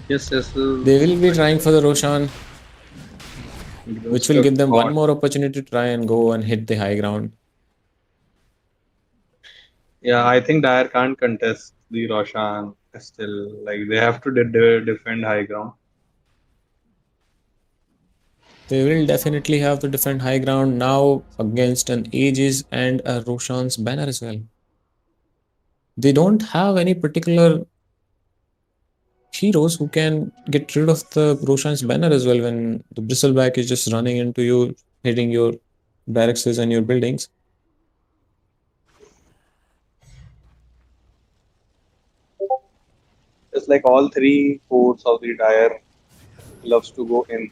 Yes. They will be trying for the Roshan, which will give them one more opportunity to try and go and hit the high ground. Yeah, I think Dire can't contest the Roshan still. Like they have to defend high ground. They will definitely have to defend high ground now against an Aegis and a Roshan's banner as well. They don't have any particular heroes who can get rid of the Roshan's banner as well when the Bristleback is just running into you, hitting your barracks and your buildings. Just like all three cores of the Dire loves to go in.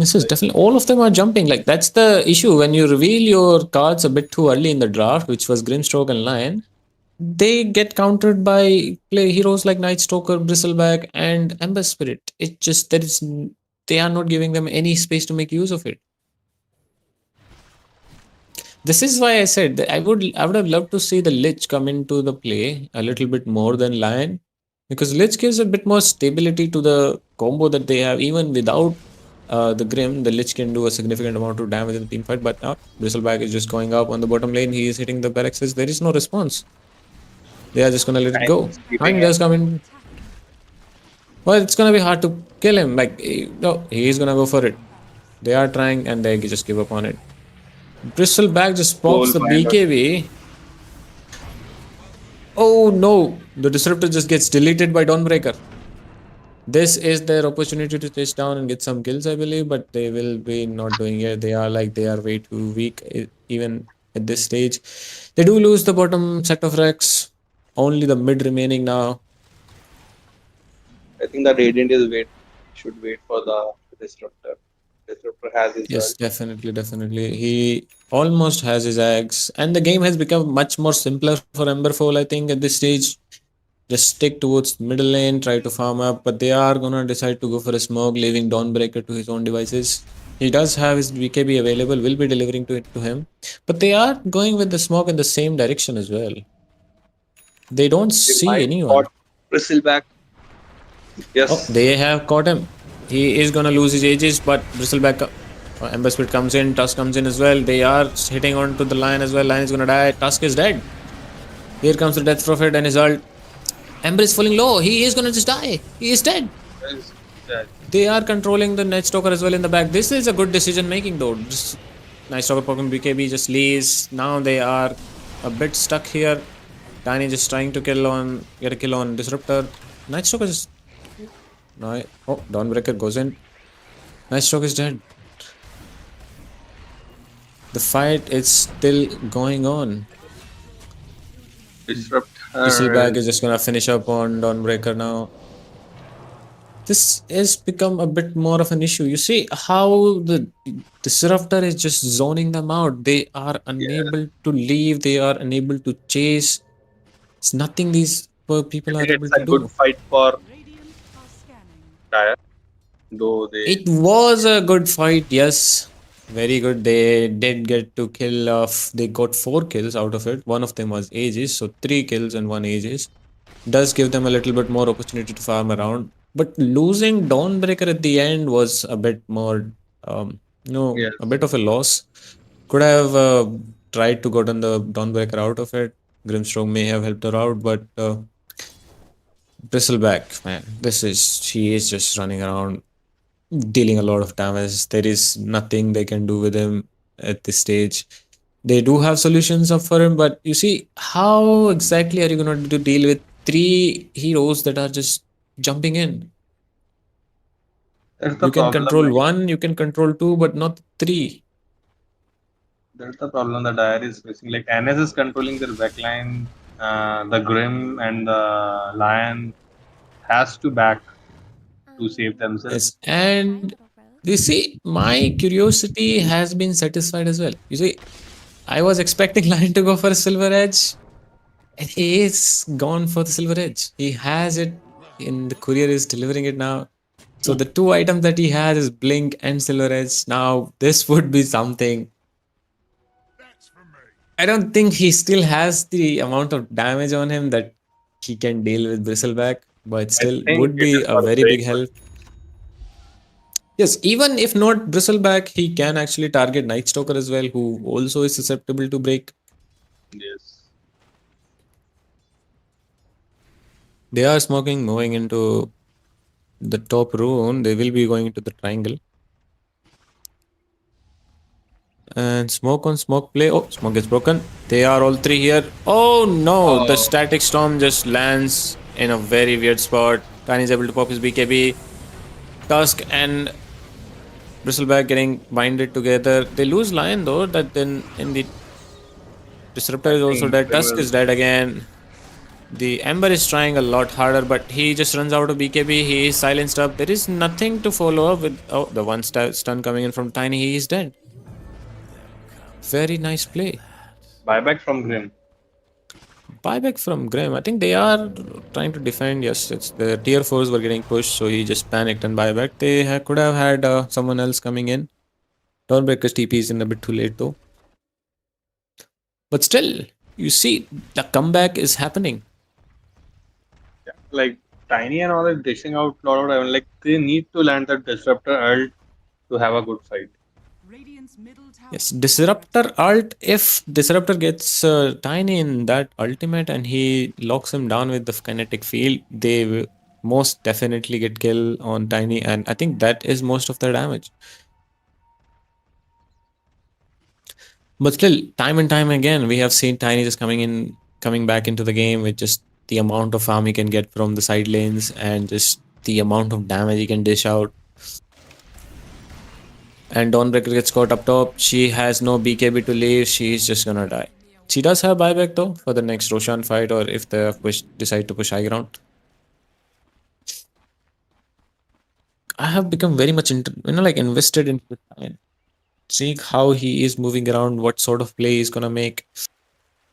This is definitely all of them are jumping. Like that's the issue when you reveal your cards a bit too early in the draft, which was Grimstroke and Lion. They get countered by play heroes like Night Stalker, Bristleback, and Ember Spirit. It just they are not giving them any space to make use of it. This is why I said that I would have loved to see the Lich come into the play a little bit more than Lion, because Lich gives a bit more stability to the combo that they have. Even without the Grim, the Lich can do a significant amount of damage in the team fight. But now Bristleback is just going up on the bottom lane. He is hitting the barracks. There is no response. They are just gonna let it go. Tiny does come in. Well, it's gonna be hard to kill him. Like, no, he's gonna go for it. They are trying and they just give up on it. Bristleback just pops the BKB. Oh no! The Disruptor just gets deleted by Dawnbreaker. This is their opportunity to chase down and get some kills, I believe, but they will be not doing it. They are way too weak, even at this stage. They do lose the bottom set of Rex. Only the mid remaining now. I think the Radiant should wait for the Disruptor. Disruptor has his Yes, definitely. He almost has his eggs, and the game has become much more simpler for Emberfall, I think, at this stage. Just stick towards middle lane, try to farm up, but they are gonna decide to go for a smoke, leaving Dawnbreaker to his own devices. He does have his BKB available, will be delivering to him, but they are going with the smoke in the same direction as well. They don't see anyone. Bristleback. Yes. Oh, they have caught him. He is gonna lose his ages, but Bristleback, Ember Spirit comes in, Tusk comes in as well. They are hitting onto the Lion as well. Lion is gonna die. Tusk is dead. Here comes the Death Prophet and his ult. Ember is falling low. He is gonna just die. He is dead. They are controlling the Night Stalker as well in the back. This is a good decision making though. Just Night Stalker poking BKB just leaves. Now they are a bit stuck here. Tiny just trying to get a kill on Disruptor. Night Stalker just... No, oh, Dawnbreaker goes in. Night Stalker is dead. The fight is still going on. Bristleback is just gonna finish up on Dawnbreaker now. This has become a bit more of an issue. You see how the Disruptor is just zoning them out. They are unable to leave. They are unable to chase. It's nothing these people are able to do. Good fight for Radiant are scanning. Dire. Though they... It was a good fight, yes. Very good. They did get to kill off. They got 4 kills out of it. One of them was Aegis, so 3 kills and 1 Aegis. Does give them a little bit more opportunity to farm around. But losing Dawnbreaker at the end was a bit more, Yes. a bit of a loss. Could have tried to gotten the Dawnbreaker out of it. Grimstroke may have helped her out, but Bristleback, man, she is just running around, dealing a lot of damage. There is nothing they can do with him at this stage. They do have solutions up for him, but you see, how exactly are you going to deal with 3 heroes that are just jumping in? That's the You can problem. control 1, you can control 2, but not 3. That's the problem the Dire is facing. Like NS is controlling their backline. The Grim and the Lion has to back to save themselves. Yes, and you see, my curiosity has been satisfied as well. You see, I was expecting Lion to go for a Silver Edge, and he is gone for the Silver Edge. He has it, and the courier is delivering it now. So the 2 items that he has is Blink and Silver Edge. Now, this would be something. I don't think he still has the amount of damage on him that he can deal with Bristleback, but still would be a very big help. Yes, even if not Bristleback, he can actually target Night Stalker as well, who also is susceptible to break. Yes. They are smoking, moving into the top rune. They will be going into the triangle. And smoke on smoke play. Oh, smoke gets broken. They are all 3 here. Oh no, the static storm just lands in a very weird spot. Tiny is able to pop his BKB. Tusk and Bristleback getting binded together. They lose Lion though. That then in the Disruptor is also dead. Tusk is dead again. The Ember is trying a lot harder, but he just runs out of BKB. He is silenced up. There is nothing to follow up with. Oh, the one stun coming in from Tiny. He is dead. Very nice play. Buyback from Grim. Buyback from Grim. I think they are trying to defend. Yes, it's the tier 4s were getting pushed, so he just panicked and buyback. They could have had someone else coming in. Dawnbreaker's TP is in a bit too late though. But still, you see, the comeback is happening. Yeah, like Tiny and all is dishing out a lot of damage. Like they need to land that disruptor ult to have a good fight. Radiant's middle tower. Yes, Disruptor ult. If Disruptor gets Tiny in that ultimate and he locks him down with the kinetic field, they will most definitely get kill on Tiny, and I think that is most of the damage. But still, time and time again, we have seen Tiny just coming back into the game with just the amount of farm he can get from the side lanes and just the amount of damage he can dish out. And Dawnbreaker gets caught up top. She has no BKB to leave. She's just gonna die. She does have buyback though for the next Roshan fight, or if they decide to push high ground. I have become very much invested into the Tiny. Seeing how he is moving around, what sort of play he's gonna make.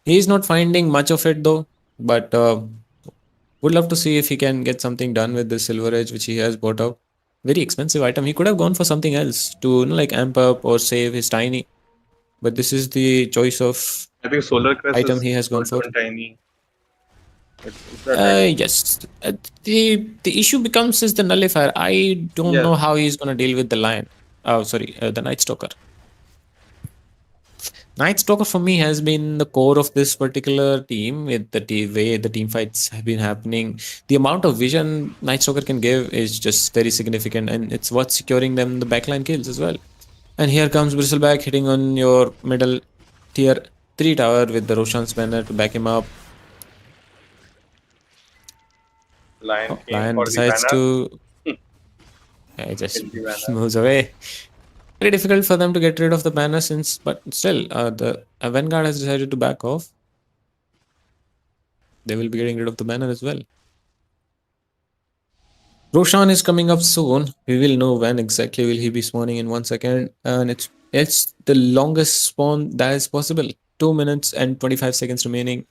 He's not finding much of it though, but would love to see if he can get something done with the Silver Edge which he has bought up. Very expensive item. He could have gone for something else to amp up or save his Tiny, but this is the choice of I think Solar Crest item is he has gone for. Tiny. It's that Yes. The issue becomes is the nullifier. I don't Yeah. know how he's gonna deal with the lion. Oh, sorry, the Night Stalker. Night Stalker for me has been the core of this particular team with the way the team fights have been happening. The amount of vision Night Stalker can give is just very significant, and it's what's securing them the backline kills as well. And here comes Bristleback hitting on your middle tier 3 tower with the Roshan's banner to back him up. Lion came Lion for the decides banner. to just Kill the banner. moves away. Very difficult for them to get rid of the banner but still, the Vanguard has decided to back off. They will be getting rid of the banner as well. Roshan is coming up soon. We will know when exactly will he be spawning in 1 second, and it's the longest spawn that is possible. 2 minutes and 25 seconds remaining.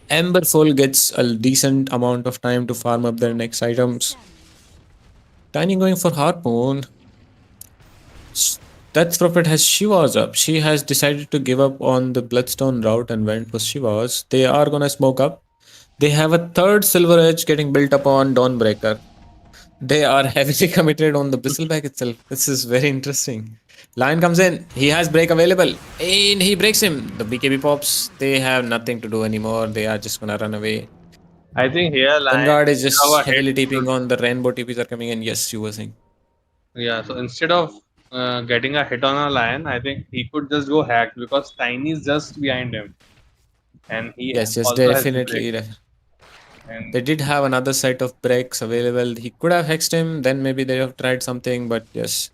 Emberfall gets a decent amount of time to farm up their next items. Tiny going for Harpoon. Death Prophet has Shiva's up. She has decided to give up on the Bloodstone route and went for Shiva's. They are gonna smoke up. They have a third Silver Edge getting built up on Dawnbreaker. They are heavily committed on the Bristleback itself. This is very interesting. Lion comes in. He has break available. And he breaks him. The BKB pops. They have nothing to do anymore. They are just gonna run away. I think here Lion Vanguard is just have a heavily hit. TPing on the rainbow TPs are coming in. Yes, you were saying. Yeah, so instead of getting a hit on a Lion, I think he could just go hack because Tiny is just behind him, and he Yes, also has the definitely. break. And They did have another set of breaks available. He could have hexed him, then maybe they have tried something, but yes.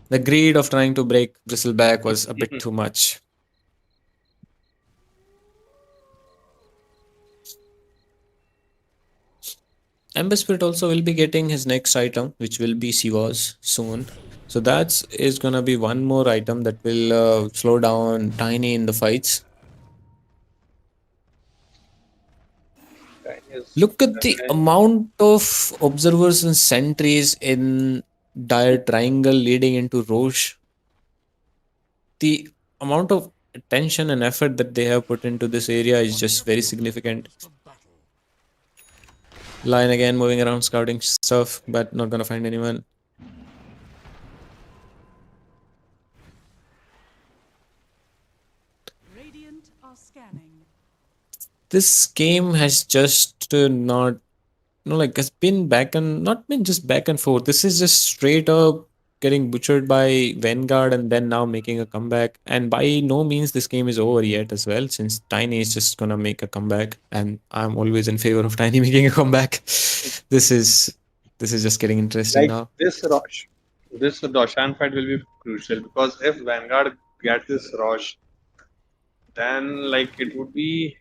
The greed of trying to break Bristleback was a bit too much. Ember Spirit also will be getting his next item, which will be Siva's soon. So that is gonna be one more item that will slow down Tiny in the fights. Tiny is Look at the amount of observers and sentries in Dire Triangle leading into Roche. The amount of attention and effort that they have put into this area is just very significant. Lion again moving around scouting stuff, but not gonna find anyone. Radiant are scanning. This game has just not, has been not been just back and forth. This is just straight up getting butchered by Vanguard and then now making a comeback. And by no means this game is over yet as well, since Tiny is just gonna make a comeback, and I'm always in favor of Tiny making a comeback. This is just getting interesting like now. this Roshan fight will be crucial because if Vanguard gets this Rosh, then like it would be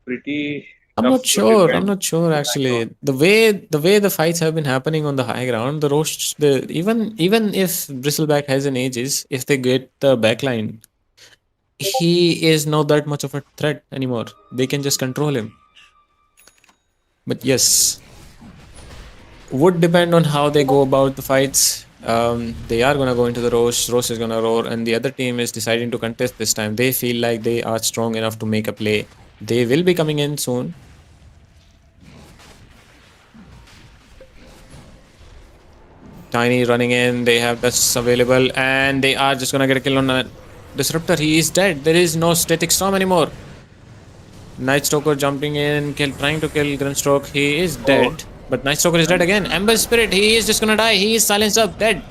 pretty I'm tough not to sure. I'm defend. not sure actually. The way the fights have been happening on the high ground, the roast the even if Bristleback has an aegis, if they get the backline, he is not that much of a threat anymore. They can just control him. But yes, would depend on how they go about the fights. They are gonna go into the roast. Roast is gonna roar, and the other team is deciding to contest this time. They feel like they are strong enough to make a play. They will be coming in soon. Tiny running in. They have dusts available, and they are just gonna get a kill on a disruptor. He is dead. There is no static storm anymore. Night Stalker jumping in, trying to kill Grinstroke. He is dead. But Night Stalker is dead again. Ember Spirit, he is just gonna die. He is silenced up, dead.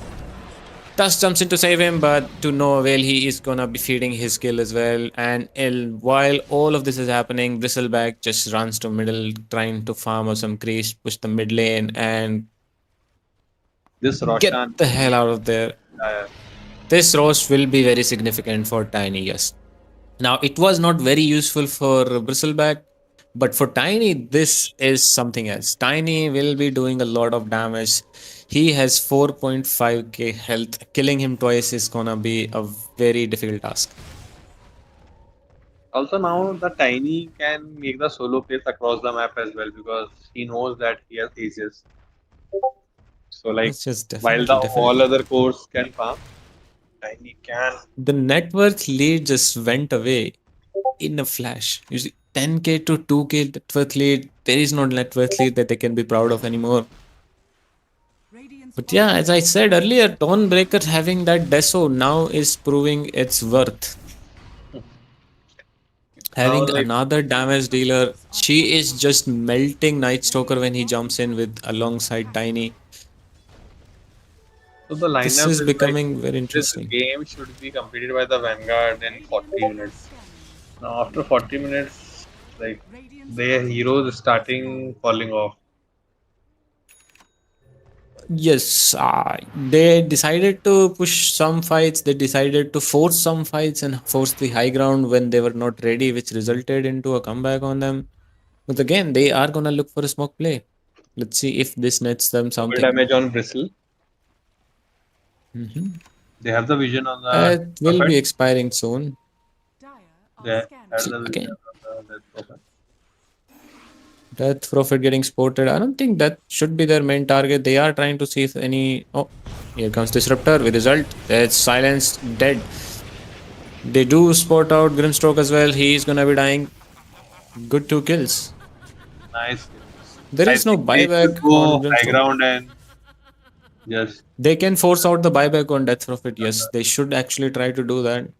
Dust jumps in to save him, but to no avail. He is gonna be feeding his kill as well. And while all of this is happening, Bristleback just runs to middle, trying to farm or some creeps, push the mid lane, and This get Roshan, the hell out of there. This roast will be very significant for Tiny, yes. Now, it was not very useful for Bristleback, but for Tiny, this is something else. Tiny will be doing a lot of damage. He has 4.5k health. Killing him twice is gonna be a very difficult task. also now the Tiny can make the solo plays across the map as well because he knows that he has aces. So like It's just while the definitely, all definitely. other cores can farm, Tiny can. The net worth lead just went away in a flash. You see, 10k to 2k net worth lead. There is no net worth lead that they can be proud of anymore. Radiant's But yeah, as I said earlier, Dawnbreaker having that Deso now is proving its worth. Now Having like another damage dealer, she is just melting Night Stalker when he jumps in with alongside Tiny. so the This lineup is is like becoming very this interesting. game should be completed by the Vanguard in 40 minutes. Now after 40 minutes, like their heroes is starting falling off. Yes, they decided to push some fights. They decided to force some fights and force the high ground when they were not ready, which resulted into a comeback on them. But again, they are gonna look for a smoke play. Let's see if this nets them Double something. damage on Bristle. Mhm. They have the vision on the It will prophet. be expiring soon. Dire They are have scanning. the vision Again, on the prophet. Death Prophet getting spotted. I don't think that should be their main target. They are trying to see if any. Oh, here comes Disruptor with result. That's silenced, dead. They do spot out Grimstroke as well. He is gonna be dying. Good 2 kills. Nice. There I is no think they should buyback on go high Grimstroke. ground and just They can force out the buyback on Death Prophet. Yes, they should actually try to do that.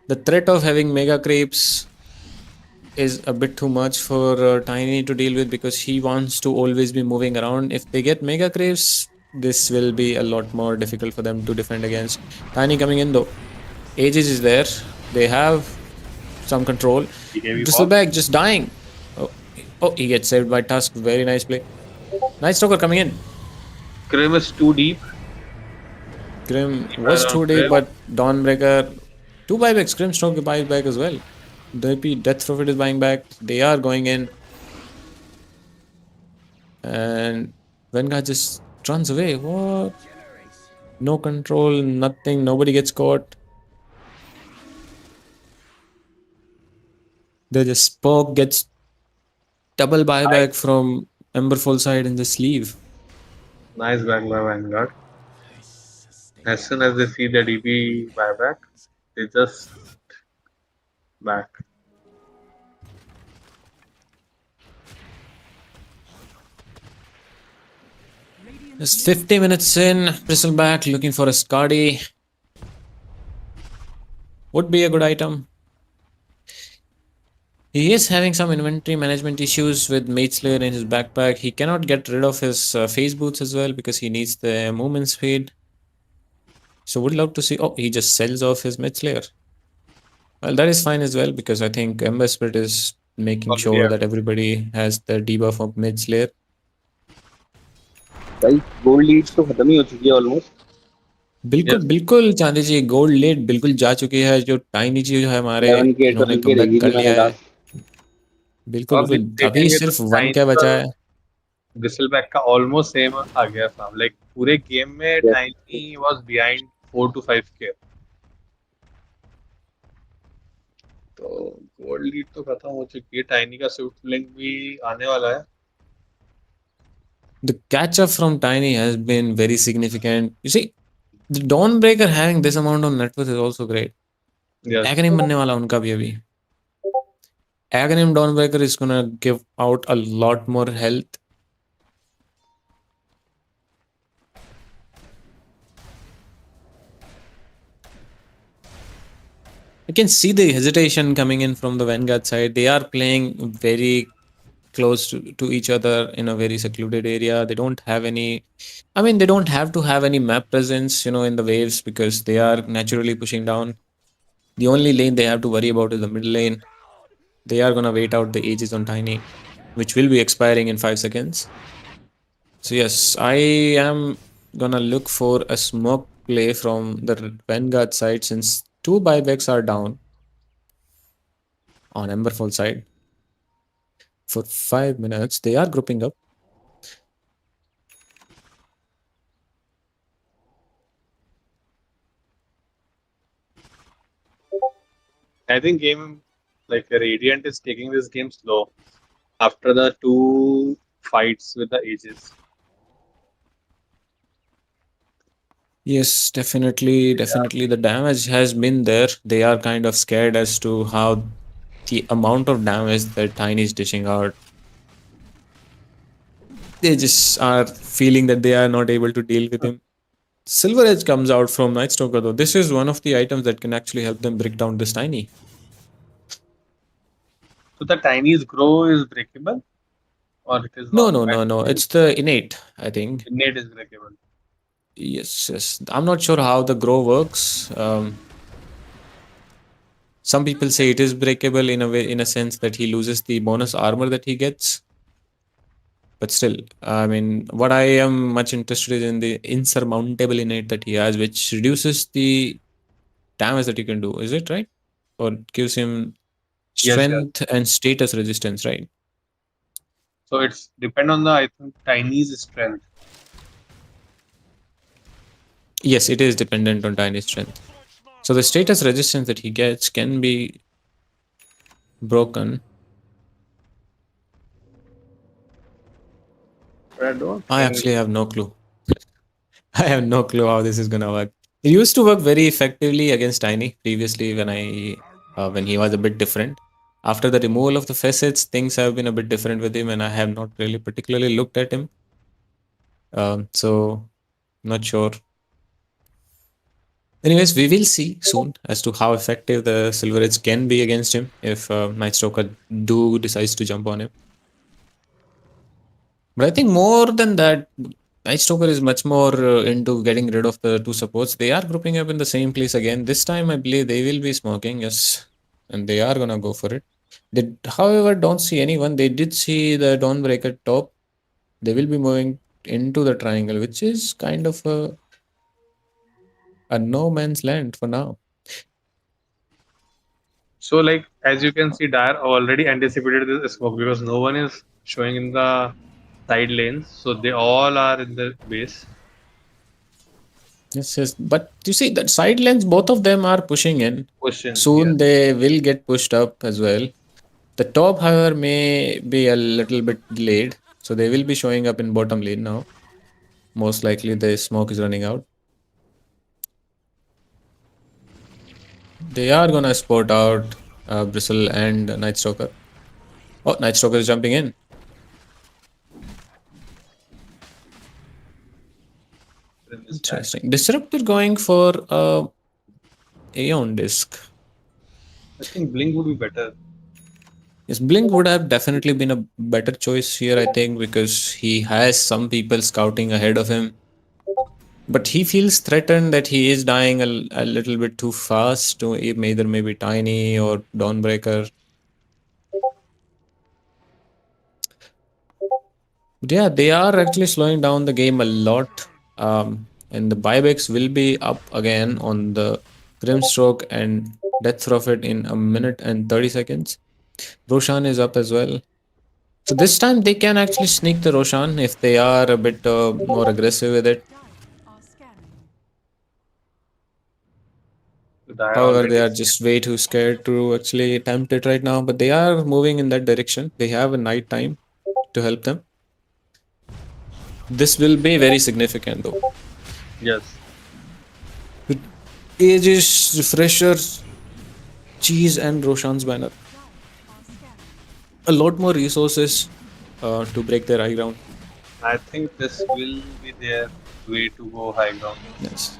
The threat of having mega creeps is a bit too much for Tiny to deal with because he wants to always be moving around. If they get mega creeps, this will be a lot more difficult for them to defend against. Tiny coming in though. Aegis is there. They have some control. BKB pop. Bristleback just dying. Oh, he gets saved by Tusk. Very nice play. Night Stalker coming in. Grim is too deep. Grim was too deep, but Dawnbreaker. 2 buybacks. Grim Stroke buys back as well. DP Death Prophet is buying back. They are going in. And Vanguard just runs away. What? No control, nothing. Nobody gets caught. They just Spoke gets double buyback from Emberfall side and just leave. Nice back by Vanguard. As soon as they see the DP buyback, they just back. Just 50 minutes in, Bristleback looking for a Skadi. Would be a good item. He is having some inventory management issues with Mage Slayer in his backpack. He cannot get rid of his phase boots as well because he needs the movement speed. So would love to see. Oh, he just sells off his Mage Slayer. Well, that is fine as well because I think Ember Spirit is making sure that everybody has the debuff of Mage Slayer. भाई gold lead तो खत्म ही हो चुकी है almost. बिल्कुल बिल्कुल चांदी जी gold late बिल्कुल जा चुकी है. जो टाइनी जी जो है हमारे 11K इन्होंने 12K कमबैक रहेगी कर लिया है. बिल्कुल अब बिल्कुल अभी देखेंगे तो सिर्फ 1 क्या टाइनी बचा का है. ब्रिसलबैक का ऑलमोस्ट सेम आ गया फॉर्म, लाइक पूरे गेम में Yes. Tiny was behind 4 to 5 के। तो गोल्ड लीड तो खत्म हो चुकी है, टाइनी का स्विफ्ट ब्लिंक भी आने वाला है। The catch up from Tiny has been very significant. You see, the Dawnbreaker having this amount of net worth is also great. Yes. Aghanim बनने वाला उनका भी अभी. Aghanim Dawnbreaker is gonna give out a lot more health. I can see the hesitation coming in from the Vanguard side. They are playing very close to each other in a very secluded area. They don't have any, I mean, they don't have to have any map presence, in the waves because they are naturally pushing down. The only lane they have to worry about is the middle lane. They are gonna wait out the ages on Tiny, which will be expiring in 5 seconds. So yes, I am gonna look for a smoke play from the Vanguard side since 2 buybacks are down on Emberfall side. For 5 minutes, they are grouping up. I think game like Radiant is taking this game slow after the 2 fights with the ages. Yes, definitely the damage has been there. They are kind of scared as to how the amount of damage that Tiny is dishing out. They just are feeling that they are not able to deal with him. Silver Edge comes out from Night Stalker though. This is one of the items that can actually help them break down this Tiny. So the Tiny's grow is breakable, or it is No, not? no, no, no. It's the innate, I think. Innate is breakable. Yes, yes. I'm not sure how the grow works. Some people say it is breakable in a way, in a sense that he loses the bonus armor that he gets. But still, I mean, what I am much interested is in the insurmountable innate that he has, which reduces the damage that you can do. Is it right? Or gives him Yes, yes. strength and status resistance, right? So it's depend on the, I think, Tiny's strength. Yes, it is dependent on Tiny's strength. So the status resistance that he gets can be broken. But I don't I think actually have no clue. I have no clue how this is gonna work. It used to work very effectively against Tiny previously when he was a bit different. After the removal of the facets, things have been a bit different with him, and I have not really particularly looked at him. So not sure. Anyways, we will see soon as to how effective the Silver Edge can be against him if Night Stalker do decides to jump on him. But I think more than that, Night Stalker is much more into getting rid of the 2 supports. They are grouping up in the same place again. This time, I believe they will be smoking, yes. And they are gonna go for it. They, however, don't see anyone. They did see the Dawnbreaker top. They will be moving into the triangle, which is kind of a no man's land for now. so. Like as you can see, Dire already anticipated this smoke because no one is showing in the side lanes, so they all are in the base. Yes, yes. But you see that side lanes, both of them are pushing in. Question. Soon Yeah. they will get pushed up as well. The top, however, may be a little bit delayed. So they will be showing up in bottom lane now. Most likely the smoke is running out. They are gonna sport out Bristle and Night Stalker. Oh, Night Stalker is jumping in. Interesting. Disruptor going for Aeon disc. I think Blink would be better. Yes, Blink would have definitely been a better choice here, I think, because he has some people scouting ahead of him. But he feels threatened that he is dying a little bit too fast to either maybe Tiny or Dawnbreaker. But yeah, they are actually slowing down the game a lot. And the buybacks will be up again on the Grimstroke and Death Prophet in a minute and 30 seconds. Roshan is up as well. So this time they can actually sneak the Roshan if they are a bit more aggressive with it. Dire are scanning. Dyer However, they already are just way too scared to actually attempt it right now. But they are moving in that direction. They have a night time to help them. This will be very significant though. yes. With Aegis, Refresher, Cheese, and Roshan's banner. Dire are scanning. A lot more resources to break their high ground. I think this will be their way to go high ground. Yes.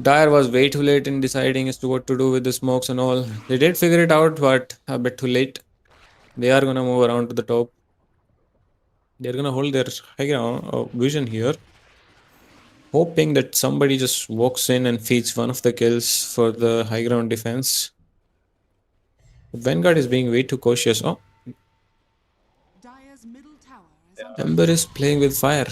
Dyer was way too late in deciding as to what to do with the smokes and all. They did figure it out, but a bit too late. They are gonna move around to the top. They're gonna hold their high ground vision here, hoping that somebody just walks in and feeds one of the kills for the high ground defense. But Vanguard is being way too cautious. Oh, Dire's middle tower is under Ember is playing with fire.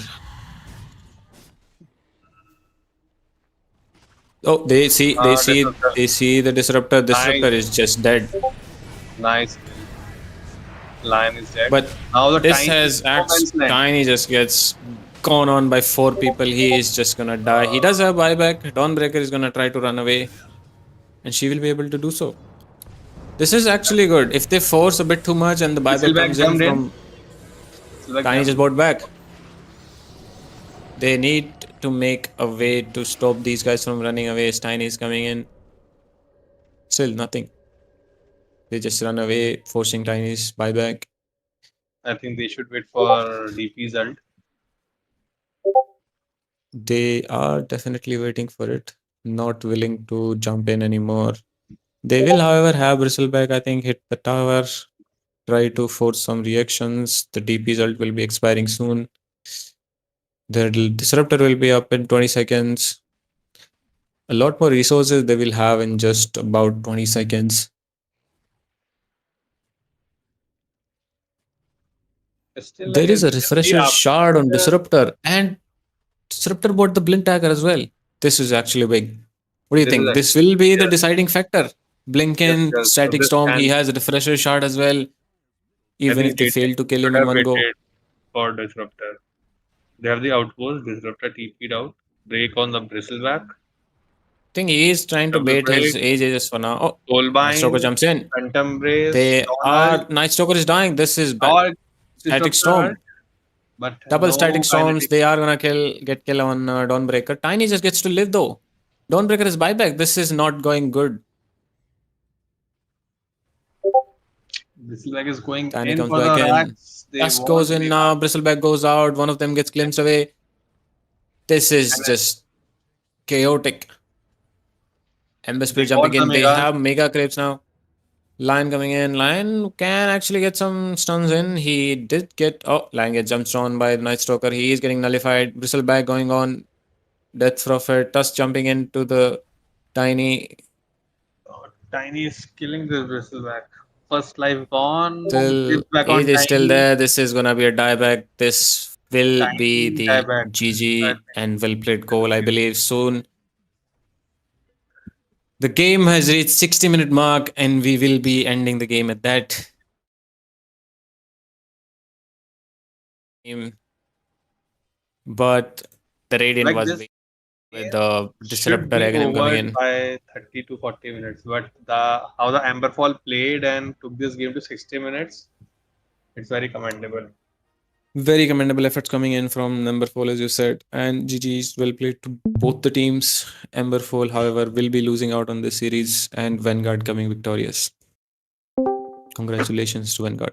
Oh, they see Disruptor. the disruptor. Disruptor Nice. is just dead. Nice. Lion is dead. But Now the this Tiny has is no man's land. Tiny just gets gone on by 4 people. He is just gonna die. He does have buyback. Dawnbreaker is gonna try to run away, and she will be able to do so. This is actually good. If they force a bit too much and the buyback Silverback comes in jumped in. from Silverback Tiny jumped. just bought back. They need to make a way to stop these guys from running away as Tiny is coming in. Still nothing. They just run away, forcing Tiny's buyback. I think they should wait for DP's ult. They are definitely waiting for it, not willing to jump in anymore. They will, however, have Bristleback, I think, hit the tower, try to force some reactions. The DP result will be expiring soon. The disruptor will be up in 20 seconds. A lot more resources they will have in just about 20 seconds. Still, There is a if the refresher shard on Disruptor, and Disruptor bought the Blink Dagger as well. This is actually big. What do you This is think? a- This will be the yes. deciding factor. Blinken, Yes. Static This Storm, he can- has a refresher shard as well. I Even think if they fail to kill should him in have one go. waited for Disruptor. They have the outpost. Disruptor TP'd out. Break on the Bristleback. I think he is trying to Double bait his break. ages for now. Oh, Soulbind. Nightstalker jumps in. Phantom Brace. They Dawn are. Ult, Nightstalker is dying. This is bad. or Static Disruptor Storm. ult, but Double no Static Storms. kinetic. They are gonna get kill on Dawnbreaker. Tiny just gets to live though. Dawnbreaker is buyback. This is not going good. Bristleback is going Tiny in comes for back the in. racks. They Dusk want goes to in be now. Bristleback goes out. One of them gets glimpsed away. This is just chaotic. Ember Spirit They got jumping in. the They Mega. have Mega Crepes now. Lion coming in. Lion can actually get some stuns in. He did get. Oh, Lion gets jumped on by Nightstalker. He is getting nullified. Bristleback going on. Death Prophet. Tusk jumping into the Tiny. Tiny is killing this Bristleback. First life gone. Still, Gives back Age on is still Tiny. there. This is gonna be a dieback. This will be Tiny the dieback. I GG think. and well played goal, I believe, soon. The game has reached 60-minute mark and we will be ending the game at that. But the Radiant Like was this with the should Disruptor be again coming over in. by 30 to 40 minutes. But how the Amberfall played and took this game to 60 minutes, it's very commendable. Very commendable efforts coming in from Emberfall, as you said, and GG's well played to both the teams. Emberfall, however, will be losing out on this series, and Vanguard coming victorious. Congratulations to Vanguard.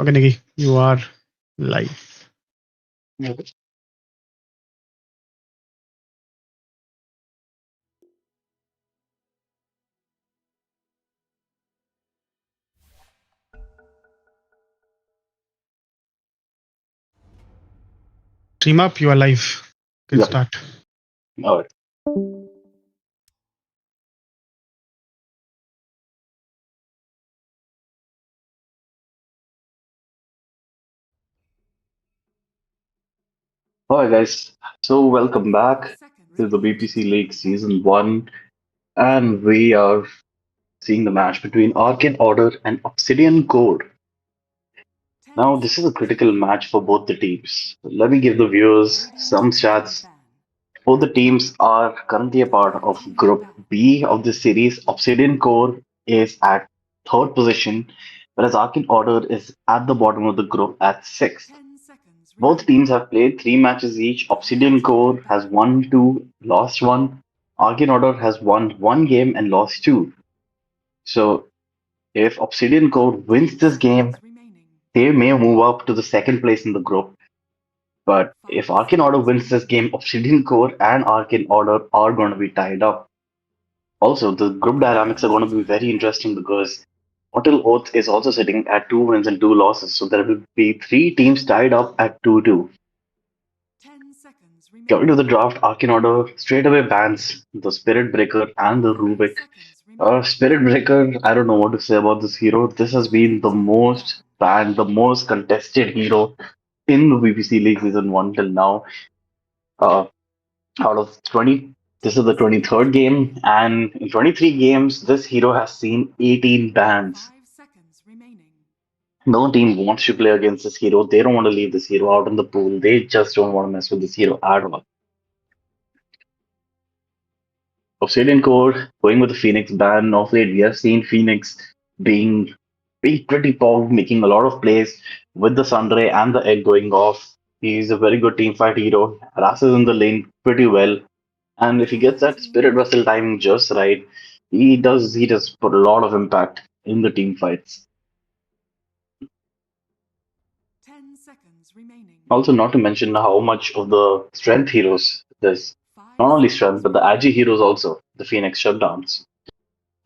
Okay, Nikki, you are live. Team up, you are live. Good Yeah. start. All right. All right, guys. So welcome back to the BPC League Season 1. And we are seeing the match between Arcane Order and Obsidian Core. Now, this is a critical match for both the teams. Let me give the viewers some stats. Both the teams are currently a part of Group B of the series. Obsidian Core is at third position, whereas Arcane Order is at the bottom of the group at sixth. Both teams have played three matches each. Obsidian Core has won two, lost one. Arcane Order has won one game and lost two. So, if Obsidian Core wins this game, they may move up to the second place in the group. But if Arcane Order wins this game, Obsidian Core and Arcane Order are going to be tied up. Also, the group dynamics are going to be very interesting because Mortal Oath is also sitting at 2 wins and 2 losses. So there will be three teams tied up at 2-2. Going to the draft, Arcane Order straight away bans the Spirit Breaker and the Rubik. Spirit Breaker, I don't know what to say about this hero. This has been the most banned, the most contested hero in the BPC League Season 1 till now. Uh, out of 20, this is the 23rd game, and in 23 games, this hero has seen 18 bans. No team wants to play against this hero. They don't want to leave this hero out in the pool. They just don't want to mess with this hero at all. Obsidian Core going with the Phoenix ban. Of late, we have seen Phoenix being pretty pog, making a lot of plays with the Sunray and the Egg going off. He's a very good team fight hero. Harasses in the lane pretty well. And if he gets that Spirit Vessel timing just right, he does put a lot of impact in the team fights. Also, not to mention how much of the strength heroes there's not only strength, but the agi heroes also, the Phoenix shutdowns.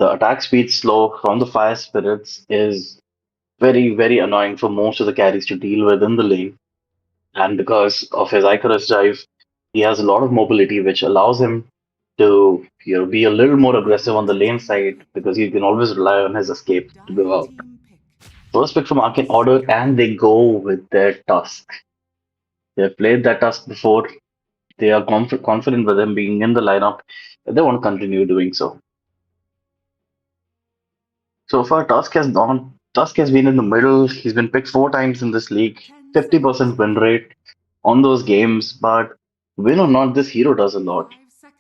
The attack speed slow from the fire spirits is very, very annoying for most of the carries to deal with in the lane. And because of his Icarus dive, he has a lot of mobility, which allows him to be a little more aggressive on the lane side because you can always rely on his escape to go out. First pick from Arcane Order, and they go with their Tusk. They've played that Tusk before. They are confident with him being in the lineup. They want to continue doing so. So far, Tusk has been in the middle. He's been picked 4 times in this league, 50% win rate on those games. But win or not, this hero does a lot.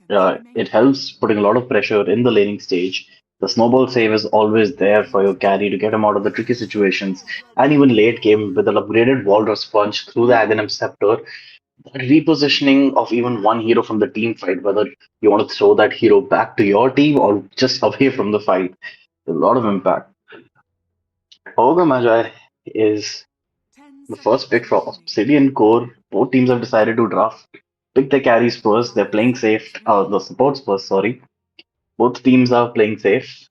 It helps putting a lot of pressure in the laning stage. The snowball save is always there for your carry to get him out of the tricky situations. And even late game with an upgraded Walrus Punch through the Aghanim Scepter, that repositioning of even one hero from the team fight, whether you want to throw that hero back to your team or just away from the fight, a lot of impact. Ogre Magi is the first pick for Obsidian Core. Both teams have decided to pick their carries first. They're playing safe. The supports first, sorry. Both teams are playing safe.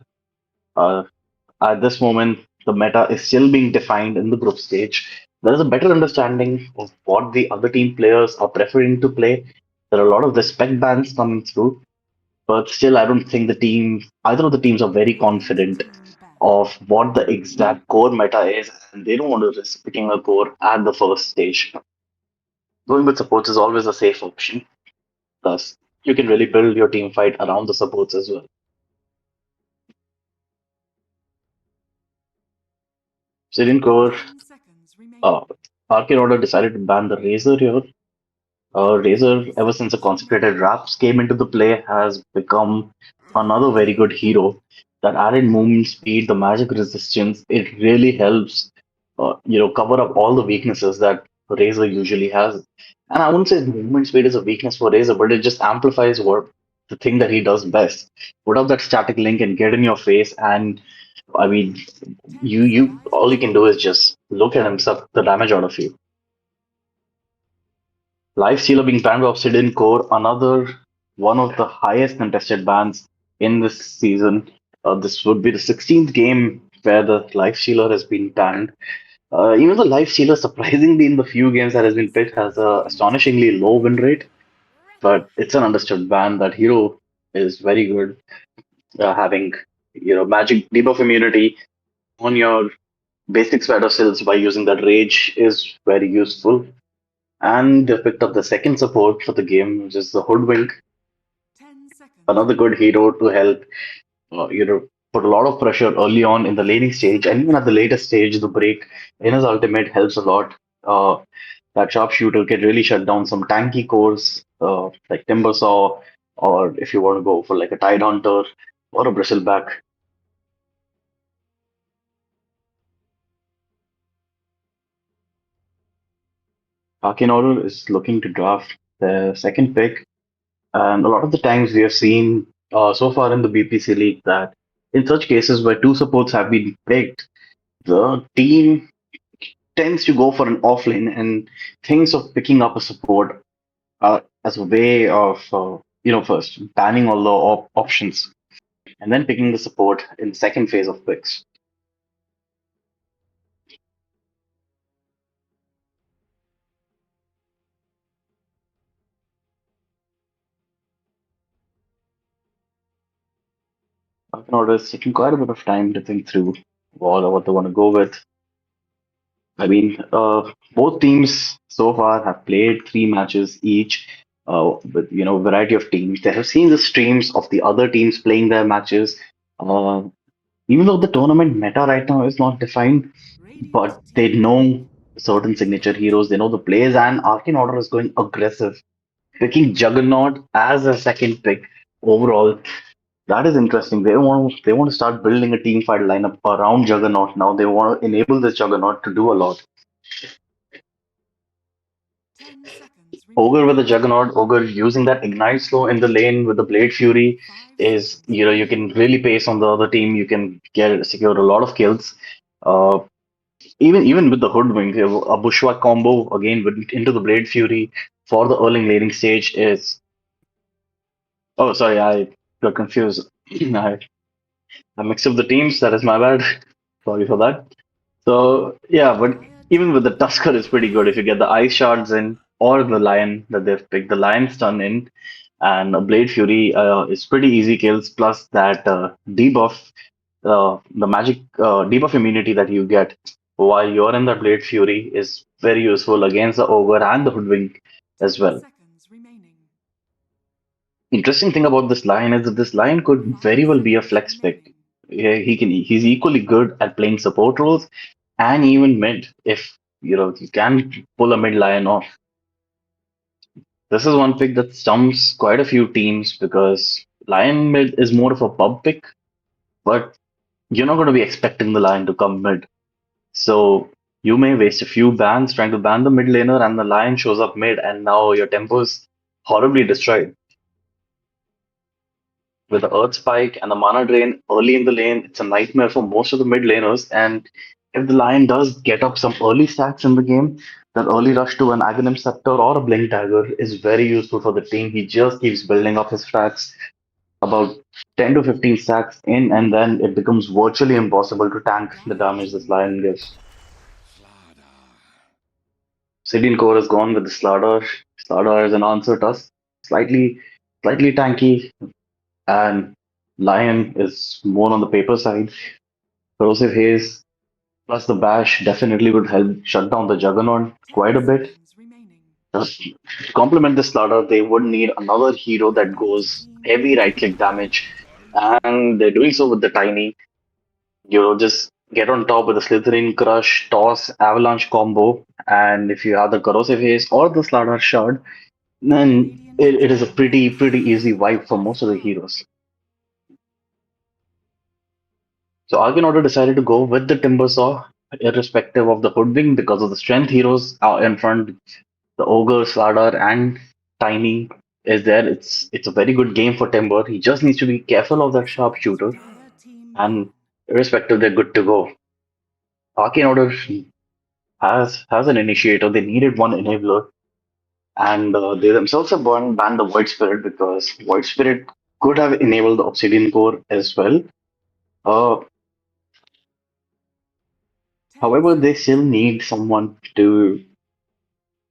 At this moment, the meta is still being defined in the group stage. There is a better understanding of what the other team players are preferring to play. There are a lot of respect bans coming through, but still, I don't think either of the teams are very confident of what the exact core meta is, and they don't want to risk picking a core at the first stage. Going with supports is always a safe option. Thus, you can really build your team fight around the supports as well. Syrian Core, Arcane Order decided to ban the Razor here. Razor, ever since the consecrated wraps came into the play, has become another very good hero. That added movement speed, the magic resistance, it really helps, cover up all the weaknesses that Razor usually has. And I wouldn't say movement speed is a weakness for Razor, but it just amplifies what the thing that he does best. Put up that static link and get in your face and I mean, you all you can do is just look at him suck the damage out of you. Life Stealer being banned by Obsidian Core, another one of the highest contested bans in this season. This would be the 16th game where the Life Stealer has been banned. Even the Life Stealer, surprisingly, in the few games that has been picked, has a astonishingly low win rate. But it's an understood ban. That hero is very good, having magic debuff immunity on your basic spread of skills by using that rage is very useful. And they picked up the second support for the game, which is the Hoodwink, 10 seconds another good remaining. hero to help, put a lot of pressure early on in the laning stage, and even at the later stage, the break in his ultimate helps a lot. Uh, that sharpshooter can really shut down some tanky cores like Timbersaw, or if you want to go for like a Tide Hunter or a Bristleback. Akinoro is looking to draft the second pick. And a lot of the times we have seen so far in the BPC League that in such cases where two supports have been picked, the team tends to go for an offlane and thinks of picking up a support as a way of, first banning all the options and then picking the support in the second phase of picks. Akinoro is taking quite a bit of time to think through what they want to go with. I mean, both teams so far have played 3 matches each, with variety of teams. They have seen the streams of the other teams playing their matches. Uh, Even though the tournament meta right now is not defined, Radiant but they team know certain signature heroes. They know the plays, and Arcane Order is going aggressive, picking Juggernaut as a second pick overall. That is interesting. They want to start building a team fight lineup around Juggernaut now. They want to enable this Juggernaut to do a lot. 10 seconds Ogre with remaining. the Juggernaut, Ogre using that Ignite slow in the lane with the Blade Fury 5 is, seconds you remaining. can really pace on the other team. You can secure a lot of kills. Uh, even with the Hoodwink, a Bushwhack combo again into the Blade Fury for the early laning stage is. Oh, sorry, I got confused. I mixed up the teams. That is my bad. Sorry for that. So yeah, but Dire even with team the Tusker, it's pretty good if you get the Ice Shards in or the Lion that they've picked. The Lion Stun in and a Blade Fury is pretty easy kills. Plus that debuff, the magic debuff immunity that you get while you're in the Blade Fury is very useful against the Ogre and the Hoodwink as 10 well. seconds remaining. Interesting thing about this Lion is that this Lion could 5 very well be a seconds flex pick. remaining. Yeah, he's equally good at playing support roles and even mid if you can pull a mid Lion off. This is one pick that stumps quite a few teams because Lion mid is more of a pub pick, but you're not going to be expecting the Lion to come mid. So you may waste a few bans trying to ban the mid laner, and the Lion shows up mid, and now your tempo is horribly destroyed. With the Earth Spike and the Mana Drain early in the lane, it's a nightmare for most of the mid laners. And if the Lion does get up some early stacks in the game, that early rush to an Aghanim Scepter or a Blink Dagger is very useful for the team. He just keeps building up his stacks, about 10 to 15 stacks in, and then it becomes virtually impossible to tank the Dire damage this team Lion win. gives. Obsidian Core has gone with the Slardar. Slardar is an answer to us. Slightly tanky, and Lion is more on the paper side. Corrosive Haze plus the Bash definitely would help shut down the Juggernaut 10 quite a bit. seconds remaining. Just to complement the Slaughter, they would need another hero that Red goes team heavy win. right click damage, and they're doing so with the Tiny. Just get on top with the Slithering Crush, Toss, Avalanche combo, and if you have the Corrosive Haze or the Slaughter Shard, then Radiant it is a team pretty win. easy wipe for most of the Double heroes. So Argonaut decided to go with the Timbersaw, irrespective of the Hoodwink, because of the strength heroes out in front. The Ogre, Slardar, and Tiny is there. It's a very good game for Timber. He just needs to be careful of that sharpshooter, Dire team and win. Irrespective, they're good to go. Arcane Order has an initiator. They needed one enabler, and they themselves have banned the Void Spirit because Void Spirit could have enabled the Obsidian Core as well. Uh, 10 However, they seconds still need remaining. someone to.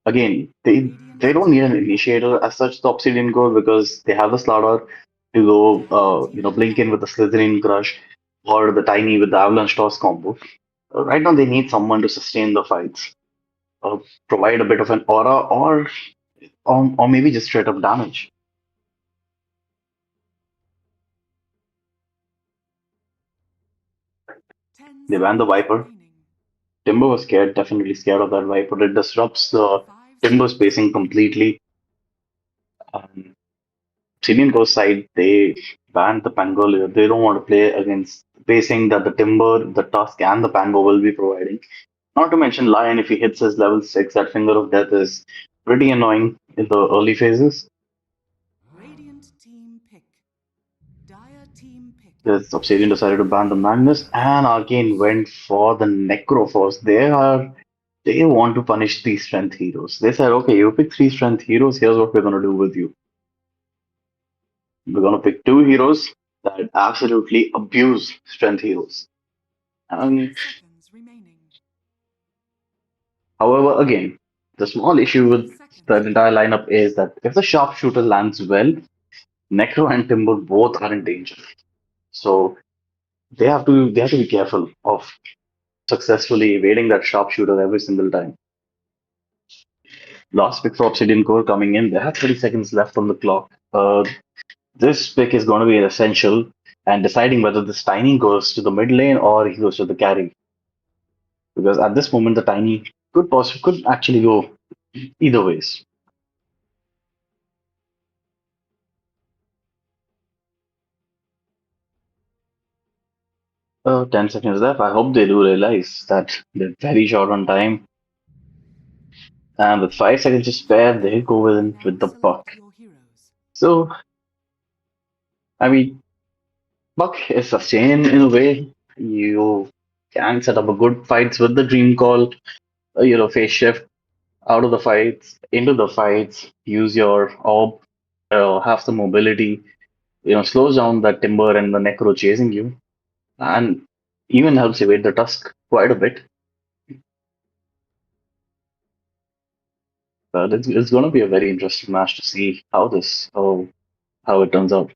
Again, they don't need an initiator as such, the Obsidian Core, because they have the Slardar to go, blink in with the Slytherin Crush or the Tiny with the Avalanche Toss combo. Right now, they need someone to sustain the fights, uh, provide a bit of an aura, or maybe just straight up damage. 10 They banned the seconds Viper. remaining. Timber was scared, definitely scared of that Viper. It disrupts the 5 Timber seconds spacing remaining. completely. Obsidian Coast side, they banned the Pangolier. They don't want to play against spacing that the Timber, the Tusk, and the Pango will be providing. Not to mention Lion, if he hits his level 6, that Finger of Death is pretty annoying in the early phases. Radiant team pick. Dire team pick. This Obsidian decided to ban the Magnus, and Arcane went for the Necroforce. They want to punish these strength heroes. They said, okay, you pick 3 strength heroes, here's what we're gonna do with you. We're gonna pick 2 heroes that absolutely abuse strength heroes. 10 seconds remaining. However, again, the small issue 5 with the seconds entire remaining. lineup is that if the sharpshooter lands well, Necro and Timber both are in danger. So they have to be careful of successfully evading that sharpshooter every single time. Last pick for Obsidian Core coming in. They have 30 seconds left on the clock. This pick is going to be essential and deciding whether this Tiny goes to the mid lane or he goes to the carry. Because at this moment, the Tiny could actually go either ways. 10 seconds left. I hope they do realize that they're very short on time. And with 5 seconds to spare, they go in Now with the select Puck. your heroes. So, I mean, Puck is sustained in a way. You can set up a good fights with the Dream Call, phase shift out of the fights, into the fights, use your orb, have some mobility, slows down that Timber and the Necro chasing you, and even helps evade the Tusk quite a bit. But it's going to be a very interesting match to see how it turns out.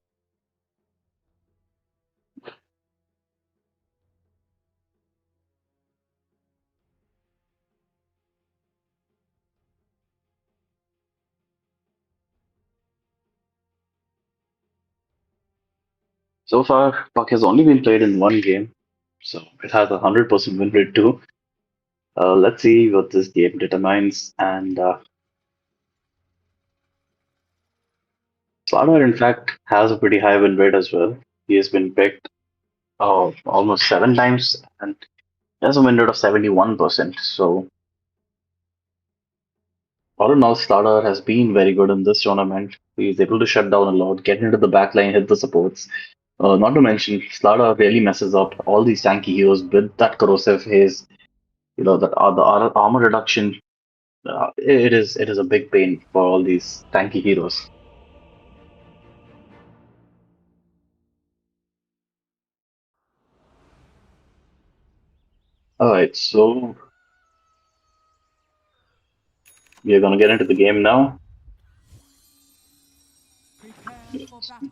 So far, Puck has only been played in one game, so it has a 100% win rate too. Let's see what this game determines. And Slaughter, in fact, has a pretty high win rate as well. He has been picked almost 7 times and has a win rate of 71%. So, all in all, Slaughter has been very good in this tournament. He's able to shut down a lot, get into the back line, hit the supports. Not to mention, Slaughter really messes up all these tanky heroes with that corrosive haze. That the armor reduction. It is a big pain for all these tanky heroes. All right, so we are gonna get into the game now. Prepare for battle.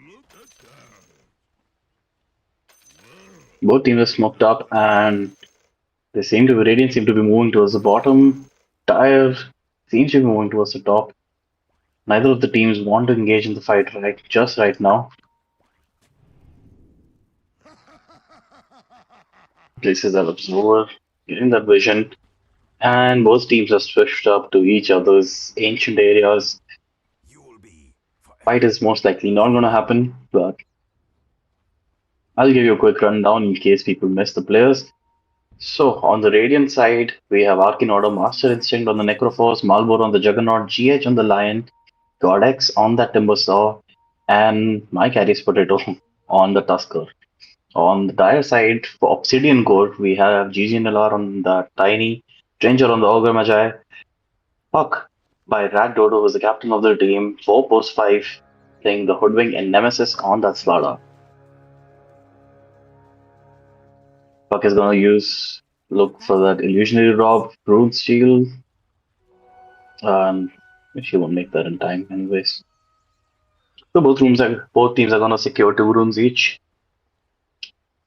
Look at that. Both teams are smoked up, and Radiant seem to be moving towards the bottom. Dire seems to be moving towards the top. Neither of the teams want to engage in the fight right now. Places that observer, getting that vision, and both teams are switched up to each other's ancient areas. You'll be Fight is most likely not going to happen, but I'll give you a quick rundown in case people miss the players. So on the Radiant side, we have Arkinauta, Master Instinct on the Necroforce, Malboro on the Juggernaut, GH on the Lion, Godex on that Timbersaw, and my carries Potato on the Tusker. On the Dire side, for Obsidian Core, we have GG on the Tiny, Stranger on the Ogre Magi, Puck by Rad Dodo, who's the captain of the team, 4 post 5, playing the Hoodwink and Nemesis on that Slada. Puck is gonna look for that Illusionary Rob, Rune Steel, and she won't make that in time anyways. So both teams are gonna secure 2 runes each,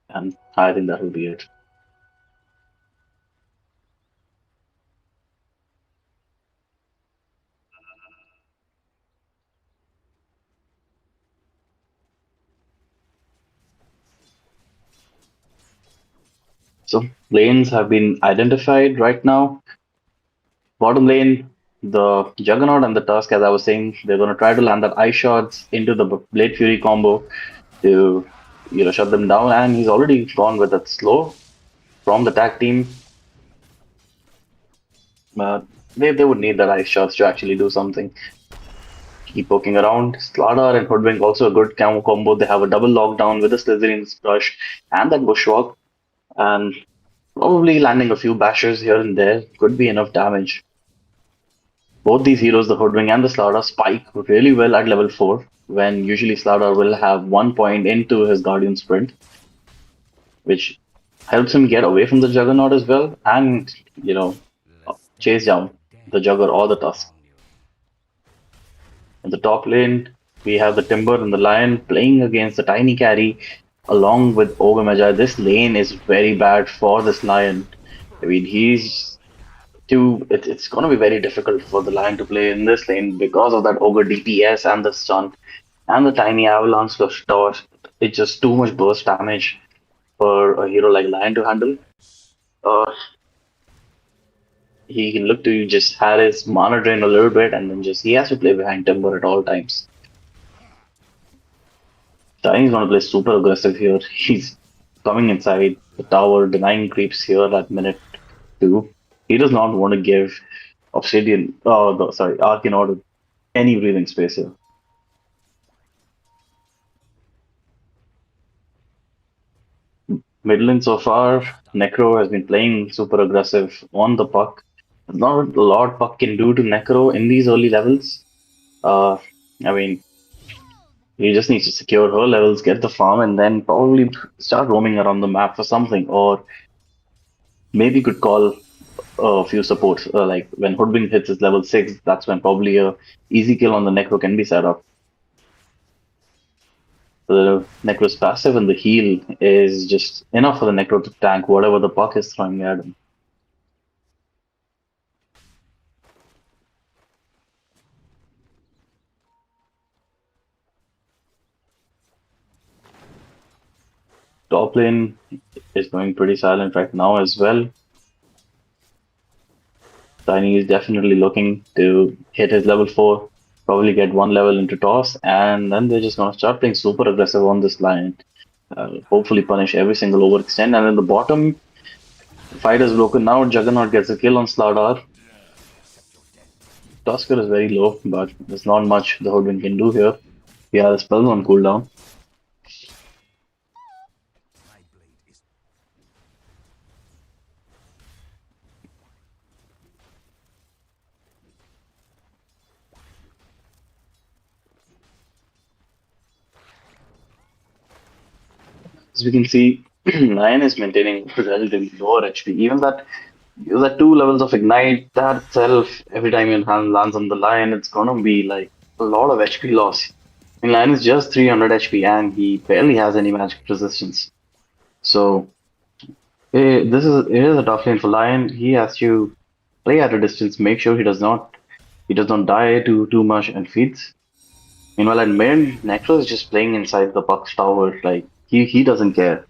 and I think that will be it. So lanes have been identified right now. Bottom lane, the Juggernaut and the Tusk, as I was saying, they're gonna try to land that Ice Shots into the Blade Fury combo to shut them down, and he's already gone with that slow from the tag team. They would need that Ice Shots to actually do something. Keep poking around. Slardar and Hoodwink also a good combo. They have a double lockdown with a Slytherin's Crush and that Bushwalk, and probably landing a few bashers here and there could be enough damage. Both these heroes, the Hoodwink and the Slardar, spike really well at level 4, when usually Slardar will have 1 point into his Guardian Sprint, which helps him get away from the Juggernaut as well, and, chase down the Jugger or the Tusk. In the top lane, we have the Timber and the Lion playing against the Tiny Carry along with Ogre Magi. This lane is very bad for this Lion. I mean, it's going to be very difficult for the Lion to play in this lane because of that Ogre DPS and the stun and the Tiny Avalanche Toss. It's just too much burst damage for a hero like Lion to handle. He can look to just have his mana drain a little bit, and then he has to play behind Timber at all times. Tiny's gonna play super aggressive here. He's coming inside the tower, denying creeps here at minute 2. He does not want to give Arkinauta any breathing space here. Mid lane so far, Necro has been playing super aggressive on the Puck. There's not a lot Puck can do to Necro in these early levels. I mean, he just needs to secure her levels, get the farm, and then probably start roaming around the map for something. Or maybe could call a few supports. Like when Hoodwink hits his level 6, that's when probably a easy kill on the Necro can be set up. The Necro's passive and the heal is just enough for the Necro to tank whatever the Puck is throwing at him. Top lane is going pretty silent right now as well. Tiny is definitely looking to hit his level 4, probably get 1 level into toss, and then they're just going to start playing super aggressive on this line. Hopefully punish every single overextend. And in the bottom, the fight is broken now. Juggernaut gets a kill on Slardar. Tusker is very low, but there's not much the Hoodwink can do here. He has spells on cooldown. As we can see, Lion is maintaining relatively lower HP. Even that 2 levels of Ignite, that itself, every time your hand lands on the Lion, it's gonna be like a lot of HP loss. I mean, Lion is just 300 HP and he barely has any magic resistance. So, it is a tough lane for Lion. He has to play at a distance, make sure he does not die too much and feeds. Meanwhile, at mid, Necro is just playing inside the Puck's tower. Like, he doesn't care.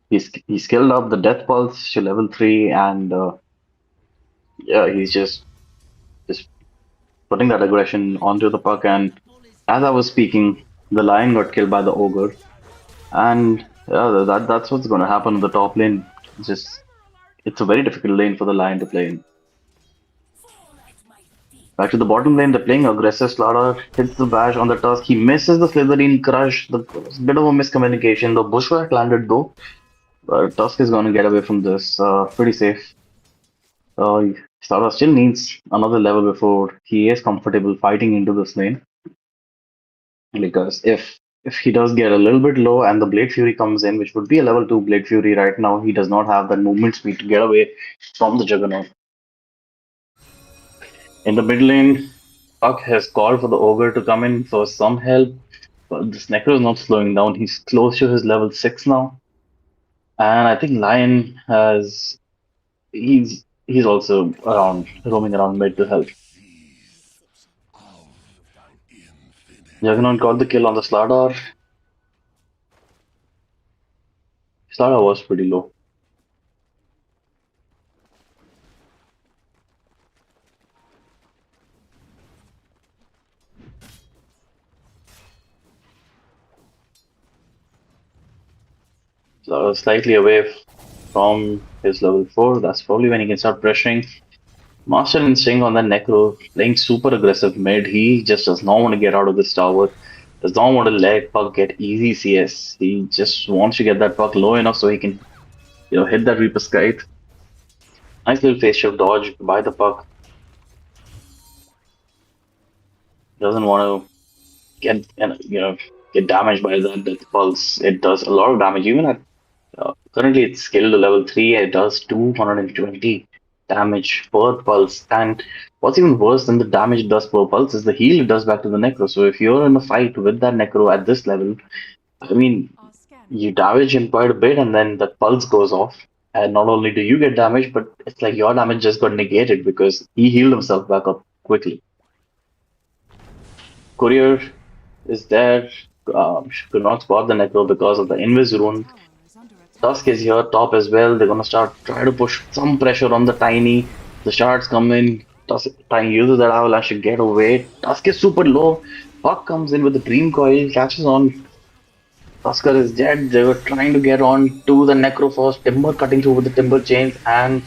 He skilled up the Death Pulse to level 3, and he's just putting that aggression onto the Puck. And as I was speaking, the Lion got killed by the Ogre, and that's what's going to happen in the top lane. It's a very difficult lane for the Lion to play in. Back to the bottom lane, they're playing aggressive. Slaughter hits the bash on the Tusk. He misses the Slytherin crush. The bit of a miscommunication. The bushwhack landed though. But Tusk is going to get away from this pretty safe. Slaughter still needs another level before he is comfortable fighting into this lane. Because if he does get a little bit low and the Blade Fury comes in, which would be a level 2 Blade Fury right now, he does not have that movement speed to get away from the Juggernaut. In the mid lane, Puck has called for the Ogre to come in for some help, but this Necro is not slowing down. He's close to his level 6 now. And I think Lion has he's also around roaming around mid to help. Juggernaut got the kill on the Slardar. Slardar was pretty low. Slightly away from his level 4. That's probably when he can start pressuring. Master Instinct on that Necro, playing super aggressive mid. He just does not want to get out of this tower. Does not want to let Puck get easy CS. He just wants to get that Puck low enough so he can, hit that Reaper Scythe. Nice little face shift dodge by the Puck. Doesn't want to get damaged by that pulse. It does a lot of damage. Even at currently it's scaled to level 3. It does 220 damage per pulse. And what's even worse than the damage it does per pulse is the heal it does back to the Necro. So if you're in a fight with that Necro at this level, I mean, you damage him quite a bit and then the pulse goes off. And not only do you get damage, but it's like your damage just got negated because he healed himself back up quickly. Courier is there. Could not spot the Necro because of the Invis rune. Tusk is here, top as well. They're gonna try to push some pressure on the Tiny. The shards come in. Tiny uses that avalanche to get away. Tusk is super low. Puck comes in with the Dream Coil, catches on. Tusker is dead. They were trying to get on to the Necro first. Timber cutting through with the Timber chains, and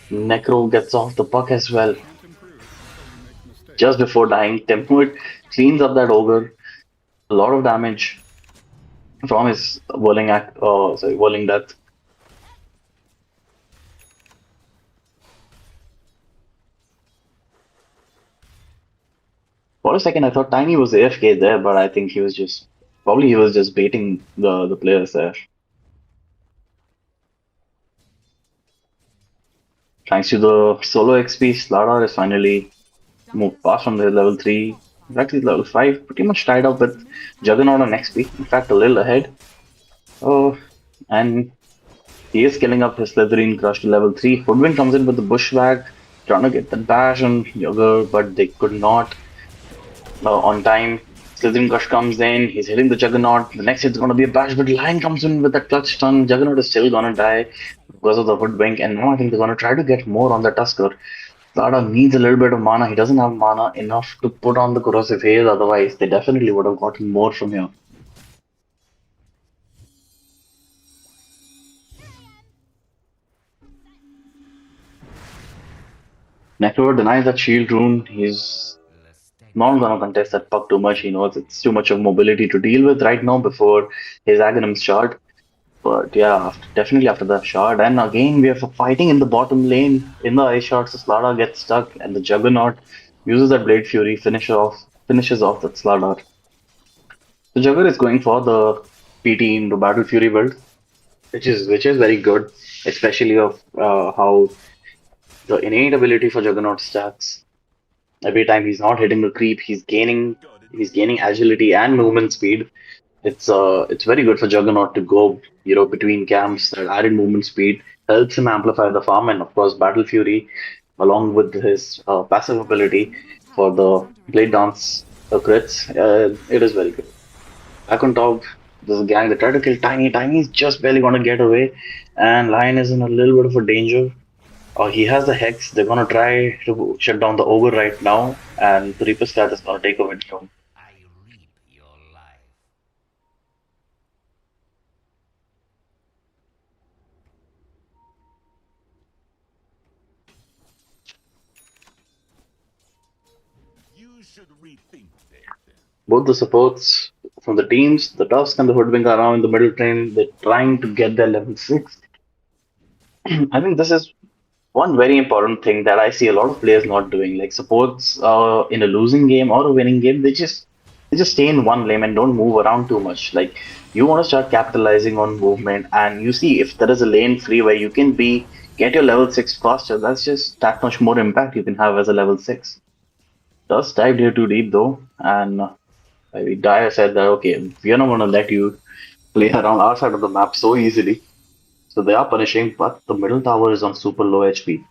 Necro gets off the Puck as well. Just before dying, Timber cleans up that Ogre. A lot of damage from his whirling death. For a second, I thought Tiny was AFK there, but I think he was just baiting the players there. Thanks to the solo XP, Slardar is finally moved past from the level 3. In fact, he's level 5, pretty much tied up with Juggernaut on XP. In fact, a little ahead. Oh, and he is scaling up his Slytherin crush to level 3. Hoodwink comes in with the bushwhack, trying to get the bash on Jugger, but they could not. On time, Slytherin crush comes in, he's hitting the Juggernaut. The next hit's going to be a bash, but Lion comes in with that clutch stun. Juggernaut is still going to die because of the Hoodwink, and now I think they're going to try to get more on the Tusker. Zada needs a little bit of mana. He doesn't have mana enough to put on the corrosive haze, otherwise they definitely would have gotten more from here. Necro denies that shield rune. He's not gonna contest that Puck too much. He knows it's too much of mobility to deal with right now before his Aghanim's shard. But yeah, definitely after that shard. And again, we are fighting in the bottom lane. In the ice shard, so Slardar gets stuck, and the Juggernaut uses that Blade Fury, finishes off that Slardar. The Jugger is going for the PT into Battle Fury build, which is very good, especially of how the innate ability for Juggernaut stacks. Every time he's not hitting the creep, he's gaining agility and movement speed. It's very good for Juggernaut to go between camps. That added movement speed helps him amplify the farm, and of course Battle Fury, along with his passive ability for the Blade Dance crits, it is very good. Back on top, there's a gang that try to kill Tiny. Tiny's just barely gonna get away, and Lion is in a little bit of a danger. He has the Hex. They're gonna try to shut down the Ogre right now, and the Reaper Scythe is gonna take over the throne. I reap your life. should rethink that. Both the supports from the teams, the Tusk and the Hoodwink are now in the middle train. They're trying to get their level 6. I think this is one very important thing that I see a lot of players not doing. Like supports in a losing game or a winning game, they just stay in one lane and don't move around too much. Like you want to start capitalizing on movement, and you see if there is a lane free where you can be get your level 6 faster. That's just that much more impact you can have as a level 6. Does dived here too deep though, and Dyer said that okay, we are not going to let you play around our side of the map so easily. So they are punishing, but the middle tower is on super low HP.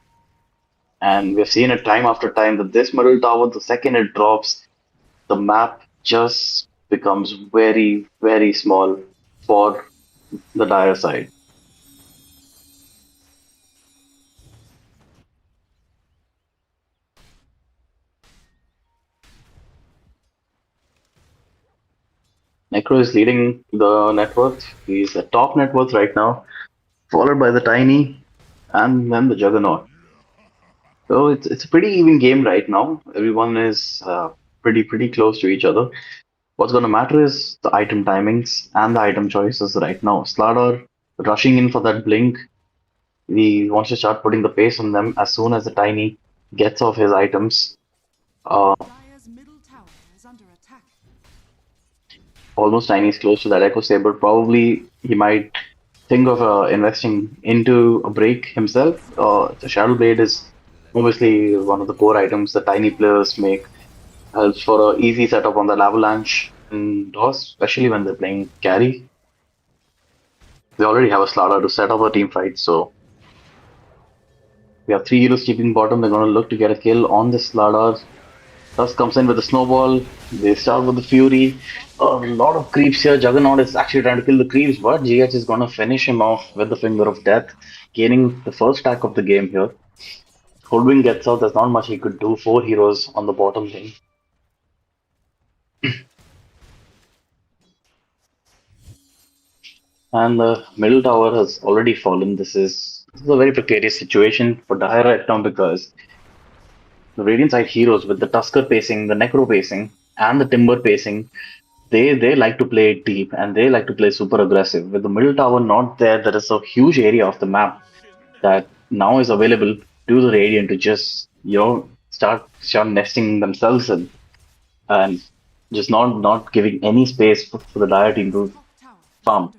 And we've seen it time after time that this middle tower, the second it drops, the map just becomes very, very small for the dire side. Necro is leading the net worth. He's at top net worth right now, followed by the Tiny and then the Juggernaut. So it's a pretty even game right now. Everyone is pretty close to each other. What's going to matter is the item timings and the item choices right now. Slardar rushing in for that blink. He wants to start putting the pace on them as soon as the Tiny gets off his items. Dire's middle tower is under attack. Almost Tiny is close to that Echo Saber. Probably he might think of investing into a break himself. The Shadow Blade is obviously one of the core items that Tiny players make. Helps for an easy setup on the Avalanche and DOS, especially when they're playing carry. They already have a Slardar to set up a team fight, so we have 3 heroes keeping bottom. They're going to look to get a kill on this Slardar. Tusk comes in with a snowball. They start with the Fury. A lot of creeps here. Juggernaut is actually trying to kill the creeps, but GH is going to finish him off with the Finger of Death, gaining the first stack of the game here. Holdwing gets out. There's not much he could do. 4 heroes on the bottom lane. And the middle tower has already fallen. This is a very precarious situation for Dire right now because the Radiant side heroes with the Tusker pacing, the Necro pacing, and the Timber pacing, they like to play deep and they like to play super aggressive. With the middle tower not there, there is a huge area of the map that now is available to the Radiant to just start nesting themselves in and just not giving any space for the Dire team to farm.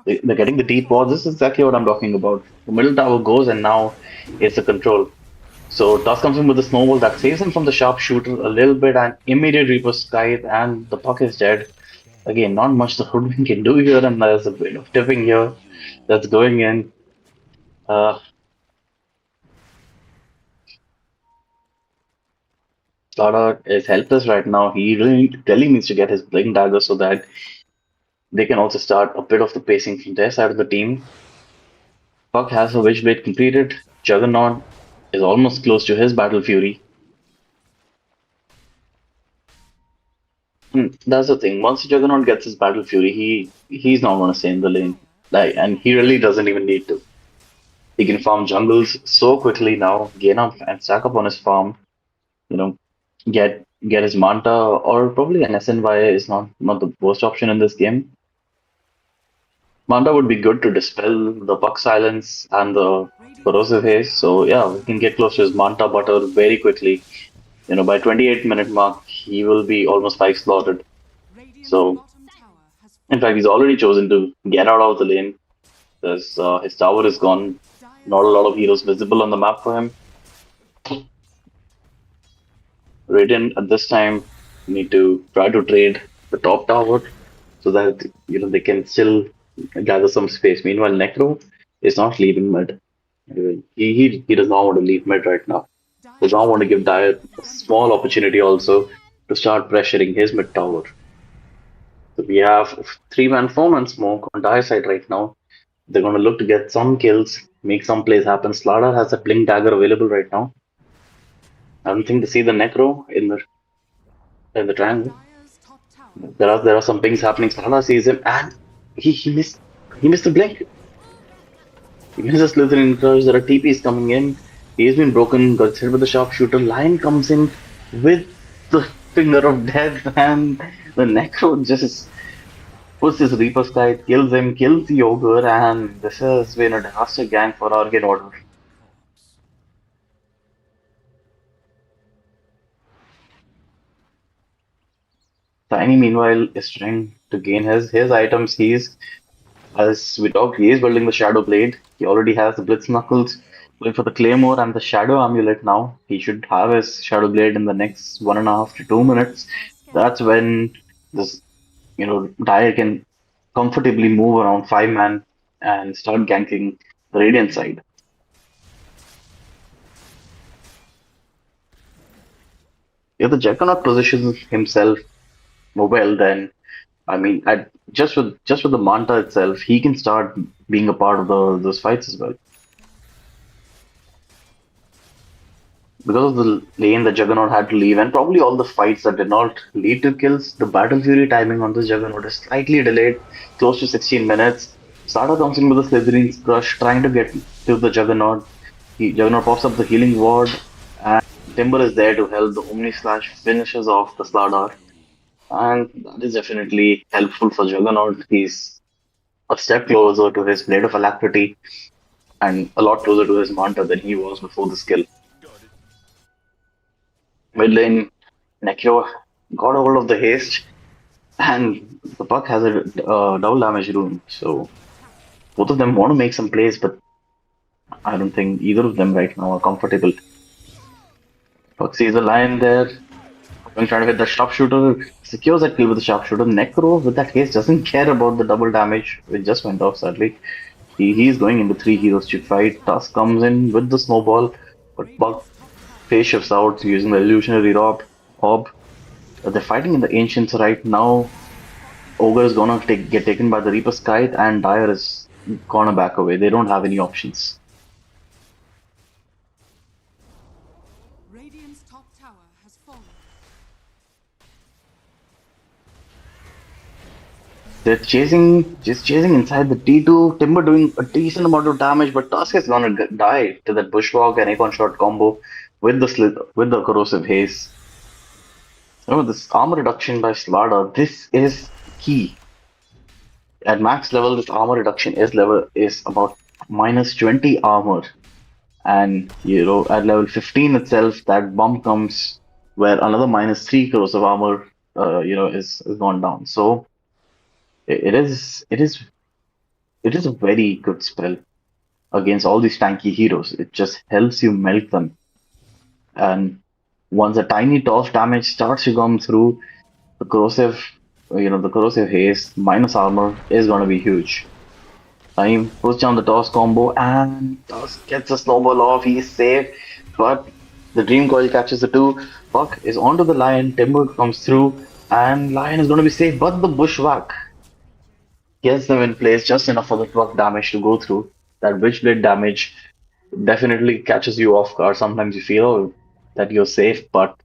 They're getting the deep wards. This is exactly what I'm talking about. The middle tower goes and now it's a control. So Tusk comes in with the snowball that saves him from the sharpshooter a little bit and immediate Reaper Scythe and the puck is dead. Again, not much the Hoodwink can do here and there's a bit of tipping here that's going in. Slardar is helpless right now. He really needs to get his Blink Dagger so that they can also start a bit of the pacing from their side of the team. Puck has a Witchblade completed. Juggernaut is almost close to his Battle Fury. That's the thing. Once Juggernaut gets his Battle Fury, he's not going to stay in the lane. And he really doesn't even need to. He can farm jungles so quickly now, gain up and stack up on his farm. Get his Manta or probably an SNY is not the worst option in this game. Manta would be good to dispel the Puck Silence and the Corrosive Haze. So yeah, we can get close to his Manta Butter very quickly. By 28-minute mark, he will be almost 5 slotted. So, in fact, he's already chosen to get out of the lane. His tower is gone. Not a lot of heroes visible on the map for him. Radiant at this time need to try to trade the top tower so that they can still gather some space. Meanwhile, Necro is not leaving mid. He does not want to leave mid right now. Does not want to give Dire a small opportunity also to start pressuring his mid tower. So we have 3-man, 4-man smoke on Dire side right now. They're going to look to get some kills, make some plays happen. Slardar has a Blink Dagger available right now. I don't think they see the Necro in the triangle. There are some pings happening. Slardar sees him and he missed the blink. He misses Slytherin Crush. There are TPs coming in. He's been broken, got hit with the sharpshooter. Lion comes in with the finger of death, and the Necro just puts his Reaper's Kite, kills him, kills the Ogre, and this has been a disaster gang for Arcane Order. Tiny, meanwhile, is trying to gain his items. As we talked, he is building the Shadow Blade. He already has the Blitz Knuckles, going for the Claymore and the Shadow Amulet now. He should have his Shadow Blade in the next 1.5 to 2 minutes. That's when this, Dyer can comfortably move around 5 man and start ganking the Radiant side. If the Juggernaut positions himself well, then I mean, just with the Manta itself, he can start being a part of those fights as well. Because of the lane, the Juggernaut had to leave, and probably all the fights that did not lead to kills. The Battle Fury timing on the Juggernaut is slightly delayed, close to 16 minutes. Starter comes in with a Slytherin's Crush, trying to get to the Juggernaut. Juggernaut pops up the Healing Ward, and Timber is there to help. The Omni Slash finishes off the Slardar. And that is definitely helpful for Juggernaut. He's a step closer to his Blade of Alacrity and a lot closer to his Manta than he was before the skill. Mid lane, Nekio got a hold of the haste, and the Puck has a double damage rune. So both of them want to make some plays, but I don't think either of them right now are comfortable. Puck sees the Lion there. Trying to hit the sharpshooter, secures that kill with the sharpshooter. Necro with that haste doesn't care about the double damage, which just went off sadly. He's going into 3 heroes to fight. Tusk comes in with the snowball, but Buck phase shifts out using the illusionary orb. They're fighting in the ancients right now. Ogre is gonna get taken by the Reaper's Kite, and Dyer is gonna back away. They don't have any options. Radiant's top tower has fallen. They're just chasing inside the T2. Timber doing a decent amount of damage, but Tusk is gonna die to that Bushwalk and Acorn Shot combo with the Corrosive Haze. This armor reduction by Slardar, this is key. At max level, this armor reduction is about -20 armor, and at level 15 itself, that bump comes where another -3 corrosive armor, is gone down. So it is a very good spell against all these tanky heroes. It just helps you melt them, and once a tiny toss damage starts to come through, the corrosive haze minus armor is going to be huge. Time puts down the toss combo, and Toss gets a snowball off. He's safe, but the Dream Coil catches the 2. Puck is onto the Lion. Timber comes through, and Lion is going to be safe, but the Bushwhack gets them in place just enough for the Puck damage to go through. That Witchblade damage definitely catches you off guard. Sometimes you feel that you're safe, but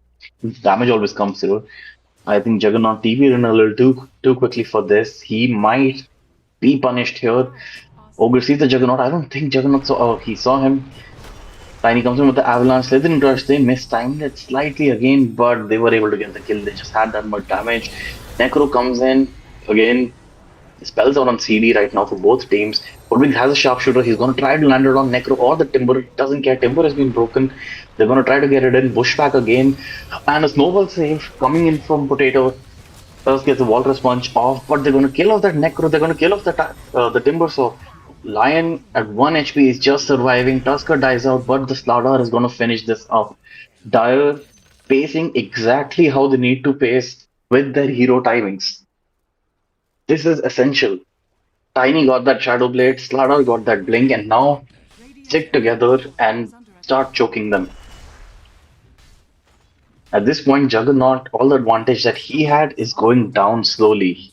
damage always comes through. I think Juggernaut TP'd in a little too quickly for this. He might be punished here. Ogre sees the Juggernaut. I don't think Juggernaut saw. Oh, he saw him. Tiny comes in with the Avalanche. Slytherin Crush. They mistimed it slightly again, but they were able to get the kill. They just had that much damage. Necro comes in again. Spells out on CD right now for both teams. Woodwing has a sharpshooter. He's going to try to land it on Necro or the Timber. Doesn't care. Timber has been broken. They're going to try to get it in. Bushback again. And a snowball save coming in from Potato. First gets the Walrus Punch off, but they're going to kill off that Necro. They're going to kill off the Timber. So Lion at 1 HP is just surviving. Tusker dies out, but the Slardar is going to finish this up. Dyer pacing exactly how they need to pace with their hero timings. This is essential. Tiny got that Shadow Blade, Slardar got that Blink, and now stick together and start choking them. At this point, Juggernaut, all the advantage that he had is going down slowly.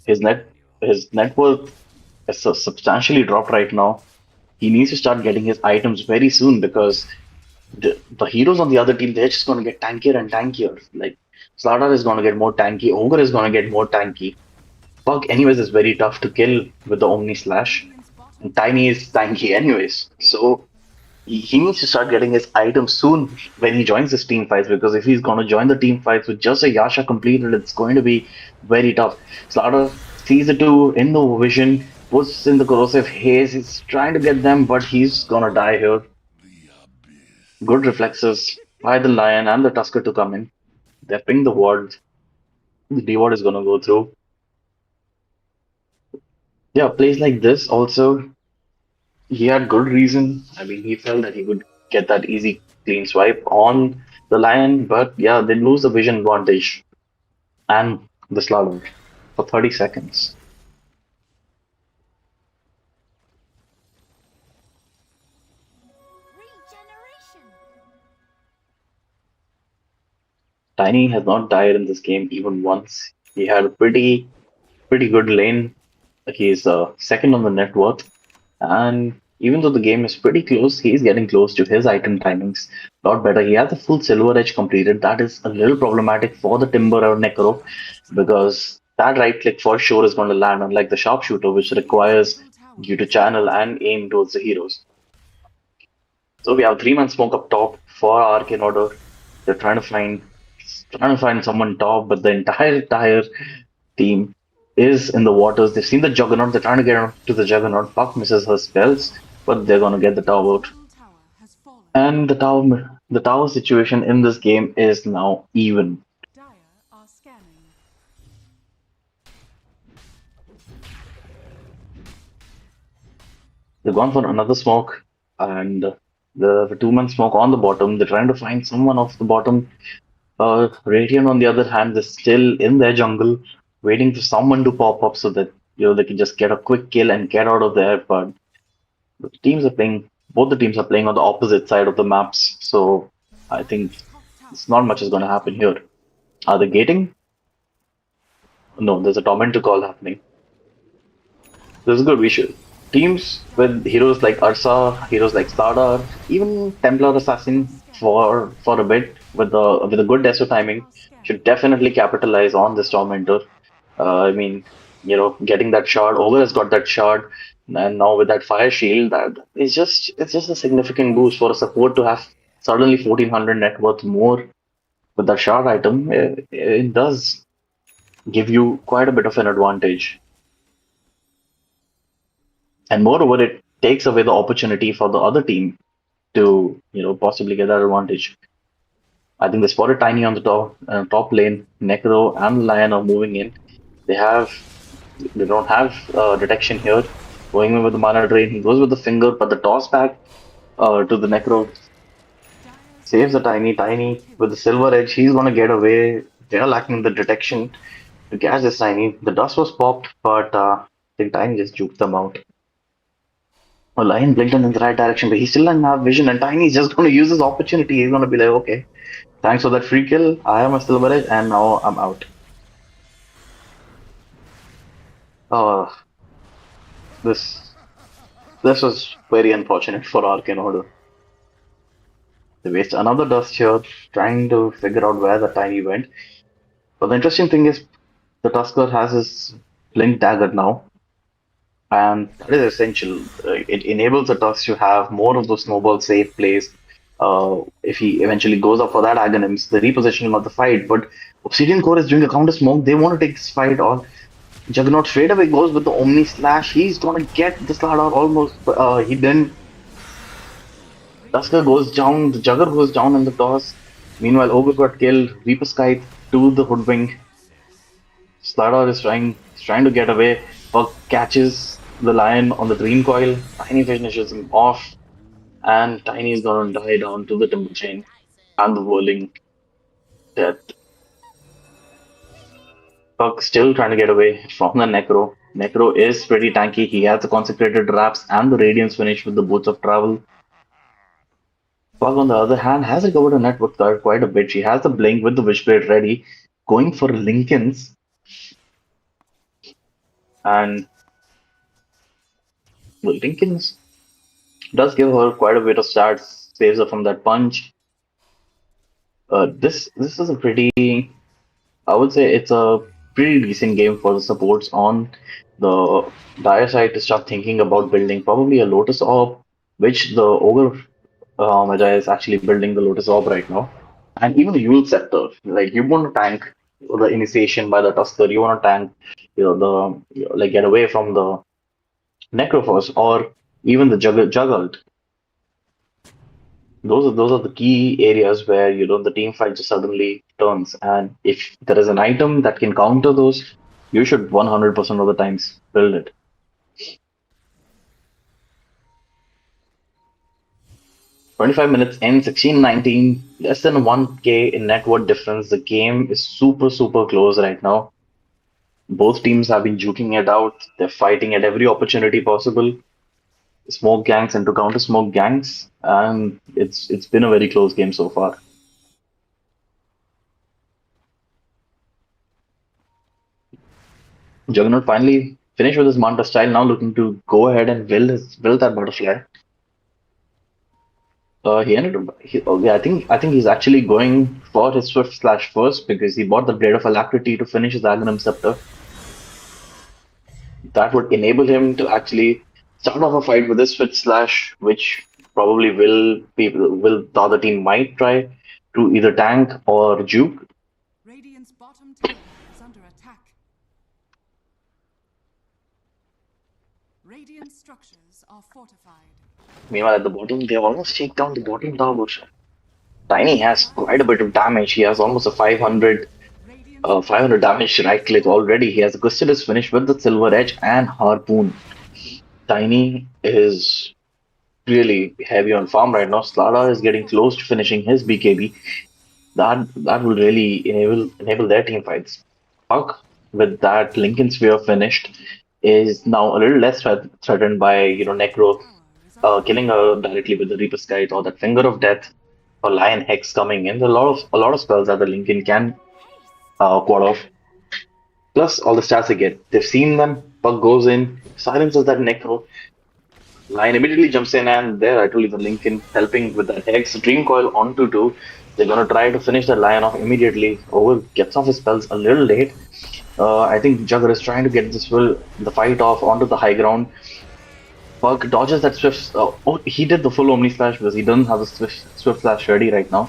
His net worth is substantially dropped right now. He needs to start getting his items very soon because the heroes on the other team, they're just going to get tankier and tankier. Like, Slardar is going to get more tanky, Ogre is going to get more tanky. Bug anyways is very tough to kill with the Omni Slash. Tiny is tanky anyways. So he needs to start getting his items soon when he joins his team fights, because if he's going to join the team fights with just a Yasha completed, it's going to be very tough. Slaughter sees the two in the vision, puts in the corrosive haze. He's trying to get them, but he's going to die here. Good reflexes by the Lion and the Tusker to come in. They ping the ward. The D ward is going to go through. Yeah, plays like this also, he had good reason. I mean, he felt that he would get that easy clean swipe on the Lion, but yeah, they lose the vision advantage and the slalom for 30 seconds. Tiny has not died in this game even once. He had a pretty good lane. He's second on the net worth, and even though the game is pretty close, he's getting close to his item timings. A lot better. He has a full silver edge completed. That is a little problematic for the Timber or Necro, because that right click for sure is going to land, unlike the sharpshooter, which requires you to channel and aim towards the heroes. So we have 3-man smoke up top for Arcane Order. They're trying to find someone top, but the entire team is in the waters. They've seen the Juggernaut. They're trying to get to the Juggernaut. Puck misses her spells, but they're gonna get the tower out. And the tower situation in this game is now even. Dire are scanning. They've gone for another smoke, and the 2-man smoke on the bottom. They're trying to find someone off the bottom. Radiant, on the other hand, is still in their jungle, waiting for someone to pop up so that they can just get a quick kill and get out of there. But both the teams are playing on the opposite side of the maps, so I think it's not much is going to happen here. Are they gating? No, there's a tormentor call happening. This is good. We should teams with heroes like Ursa, heroes like Stardar, even Templar Assassin for a bit with a good Deso timing should definitely capitalize on this tormentor. I mean, getting that shard. Over has got that shard, and now with that fire shield, that is just a significant boost for a support to have suddenly 1400 net worth more with that shard item. It does give you quite a bit of an advantage. And moreover, it takes away the opportunity for the other team to, possibly get that advantage. I think they spotted Tiny on the top lane. Necro and Lion are moving in. They don't have detection here. Going in with the mana drain, he goes with the finger, but the toss back to the Necro saves the Tiny. Tiny with the silver edge, he's gonna get away. They're lacking the detection to catch this Tiny. The dust was popped, but I think Tiny just juked them out. Well, Lion blinked in the right direction, but he still doesn't have vision, and Tiny's just going to use this opportunity. He's going to be like, okay, thanks for that free kill. I have a silver edge, and now I'm out. This was very unfortunate for Arcane Order. They waste another dust here, trying to figure out where the Tiny went. But the interesting thing is, the Tusker has his Blink Dagger now. And that is essential. It enables the Tux to have more of those snowball safe plays. If he eventually goes up for that Aghanims, the repositioning of the fight. But Obsidian Core is doing a counter smoke. They want to take this fight on. Juggernaut straight away goes with the Omni Slash. He's gonna get the Slardar almost. He didn't. Tusker goes down. The Jugger goes down in the toss. Meanwhile, Ogre got killed. Reaper Scythe to the Hoodwink. Slardar is trying to get away. Puck catches the Lion on the Dream Coil. Tiny finishes him off, and Tiny is gonna die down to the Timber Chain and the Whirling Death. Puck still trying to get away from the Necro. Necro is pretty tanky. He has the Consecrated Wraps and the Radiance finish with the Boots of Travel. Puck, on the other hand, has recovered a network card quite a bit. She has the Blink with the Wishblade ready, going for Lincoln's. And well, Lincoln's does give her quite a bit of stats, saves her from that punch. This is a pretty, I would say it's a pretty decent game for the supports on the dire side to start thinking about building probably a Lotus Orb, which the Ogre Magi is actually building the Lotus Orb right now. And even the Yule Scepter, like you want to tank the initiation by the Tusker, you want to tank, like get away from the Necrophos or even the Juggled. Those are the key areas where the team fight just suddenly turns. And if there is an item that can counter those, you should 100% of the times build it. 25 minutes in, 16-19, less than 1k in net worth difference. The game is super, super close right now. Both teams have been juking it out. They're fighting at every opportunity possible. Smoke gangs and to counter smoke gangs, and it's been a very close game so far. Juggernaut finally finished with his Manta style, now looking to go ahead and build that butterfly. I think he's actually going for his Swift Slash first because he bought the Blade of Alacrity to finish his Aghanim Scepter. That would enable him to actually start off a fight with this Swift Slash, which probably the other team might try to either tank or juke. Radiant's bottom tower is under attack. Radiant structures are fortified. Meanwhile, at the bottom, they almost take down the bottom tower. Tiny has quite a bit of damage. He has almost a 500 damage right click already. He has a Custodes finish with the Silver Edge and Harpoon. Tiny is really heavy on farm right now. Slada is getting close to finishing his BKB. That will really enable their team fights. Puck, with that Lincoln Sphere finished, is now a little less threatened by Necro killing her directly with the Reaper Scythe or that Finger of Death or Lion Hex coming in. There are a lot of spells that the Lincoln can quad off. Plus all the stats they get. They've seen them. Puck goes in, silences that Necro. Lion immediately jumps in, and there I told you the Lincoln helping with that Hex. Dream Coil onto 2. They're gonna try to finish the Lion off immediately. Over gets off his spells a little late. I think Jugger is trying to get the fight off onto the high ground. Puck dodges that Swift. He did the full Omni Slash because he doesn't have a Swift Slash ready right now.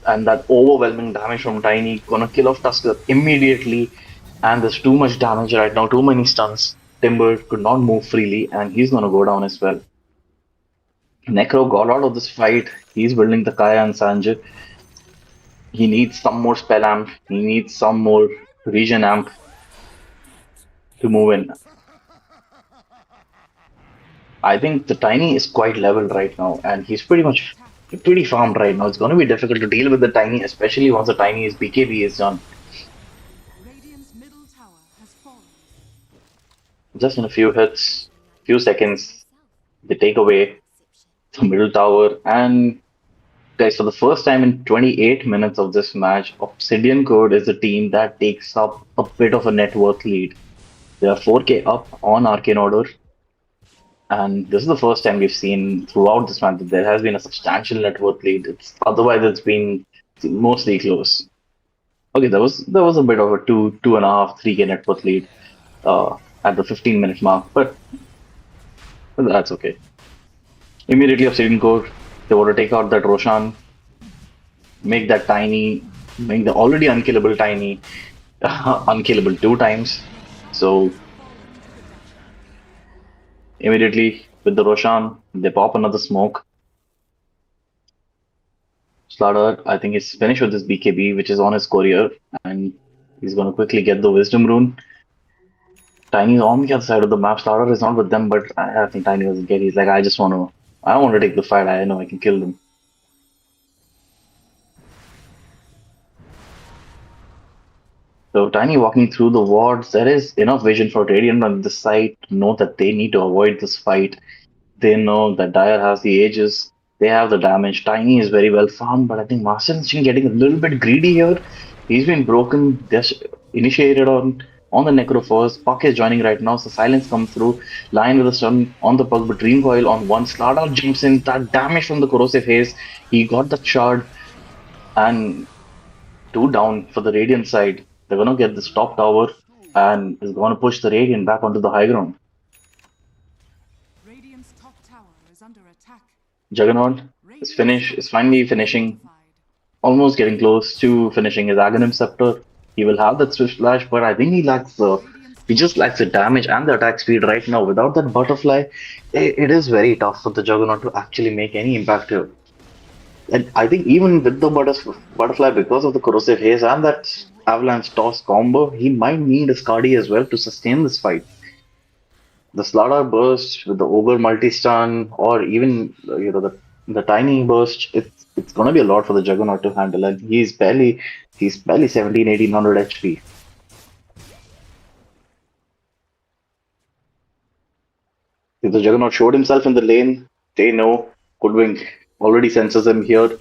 And that overwhelming damage from Tiny gonna kill off Tusker immediately. And there's too much damage right now, too many stuns. Timber could not move freely, and he's gonna go down as well. Necro got out of this fight. He's building the Kaya and Sanjay. He needs some more spell amp. He needs some more region amp to move in. I think the Tiny is quite leveled right now, and he's pretty farmed right now. It's going to be difficult to deal with the Tiny, especially once the Tiny's BKB is done. Radiant's middle tower has fallen. Just in a few hits, few seconds, they take away the middle tower. And guys, for the first time in 28 minutes of this match, Obsidian Code is the team that takes up a bit of a net worth lead. They are 4k up on Arcane Order. And this is the first time we've seen throughout this match that there has been a substantial net worth lead. Otherwise it's been mostly close. Okay, there was a bit of a 2.5, 3k net worth lead at the 15-minute mark, but that's okay. Immediately Obsidian Core, they want to take out that Roshan, make that Tiny, make the already unkillable Tiny unkillable 2 times. So immediately with the Roshan, they pop another smoke. Slaughter, I think, is finished with his BKB, which is on his courier, and he's going to quickly get the Wisdom Rune. Tiny's on the other side of the map. Slaughter is not with them, but I think Tiny doesn't get it. He's like, I don't want to take the fight. I know I can kill them. So Tiny walking through the wards, there is enough vision for Radiant on this side to know that they need to avoid this fight. They know that Dire has the Aegis, they have the damage. Tiny is very well farmed, but I think Master Instinct getting a little bit greedy here. He's been broken, just initiated on the Necrophos. Puck is joining right now, so silence comes through. Lion with a stun on the Puck, but Dream Coil on one. Slada jumps in, that damage from the Corrosive Haze. He got the shard, and 2 down for the Radiant side. They're gonna get this top tower and is gonna push the Radiant back onto the high ground. Radiant's top tower is under attack. Juggernaut is finally finishing, almost getting close to finishing his Aghanim Scepter. He will have that Swift Slash, but I think he just lacks the damage and the attack speed right now. Without that butterfly, it is very tough for the Juggernaut to actually make any impact here. And I think even with the butterfly, because of the corrosive haze and that avalanche toss combo, he might need a Skadi as well to sustain this fight. The Slardar burst with the ogre multi-stun, or even the tiny burst, it's gonna be a lot for the Juggernaut to handle, and he's barely 1700-1800 HP. If the Juggernaut showed himself in the lane, they know Hoodwink already senses him here.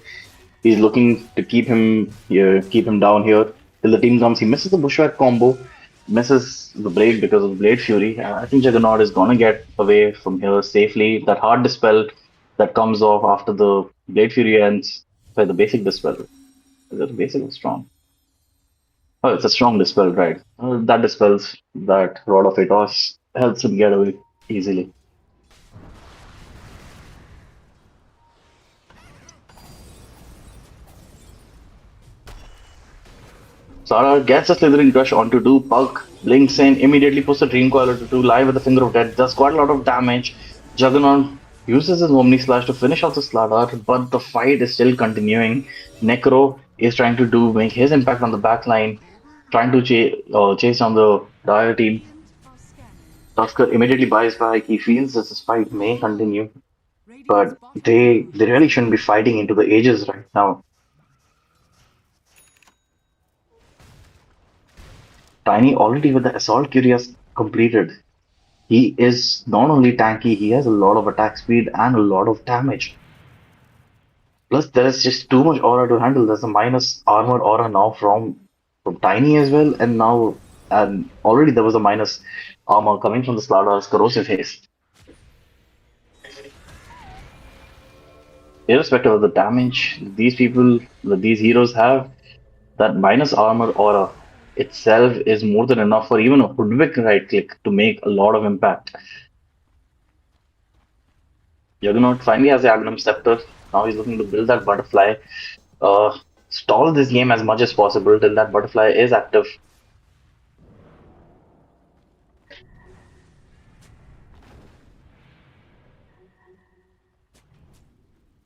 He's looking to keep him down here till the team comes. He misses the Bushwhack combo, misses the Blade because of the Blade Fury. And I think Juggernaut is gonna get away from here safely. That hard dispel that comes off after the Blade Fury ends by the basic dispel. Is it basic or strong? Oh, it's a strong dispel, right? That dispels that Rod of Atos, helps him get away easily. Sara gets a Slithering Crush onto 2, Pug blinks in, immediately puts the Dream Coiler to 2, live with the Finger of Death, does quite a lot of damage. Juggernaut uses his Omni Slash to finish off the Slardar, but the fight is still continuing. Necro is trying to make his impact on the backline, trying to chase on the Dire team. Tusker immediately buys back, he feels that this fight may continue, but they really shouldn't be fighting into the ages right now. Tiny already with the Assault Curious completed. He is not only tanky, he has a lot of attack speed and a lot of damage. Plus there is just too much aura to handle. There's a minus armor aura now from Tiny as well, and already there was a minus armor coming from the Slardar's Corrosive Haste. Irrespective of the damage these heroes have, that minus armor aura itself is more than enough for even a Hoodwink right click to make a lot of impact. Juggernaut finally has the Aghanim Scepter. Now he's looking to build that butterfly. Stall this game as much as possible till that butterfly is active.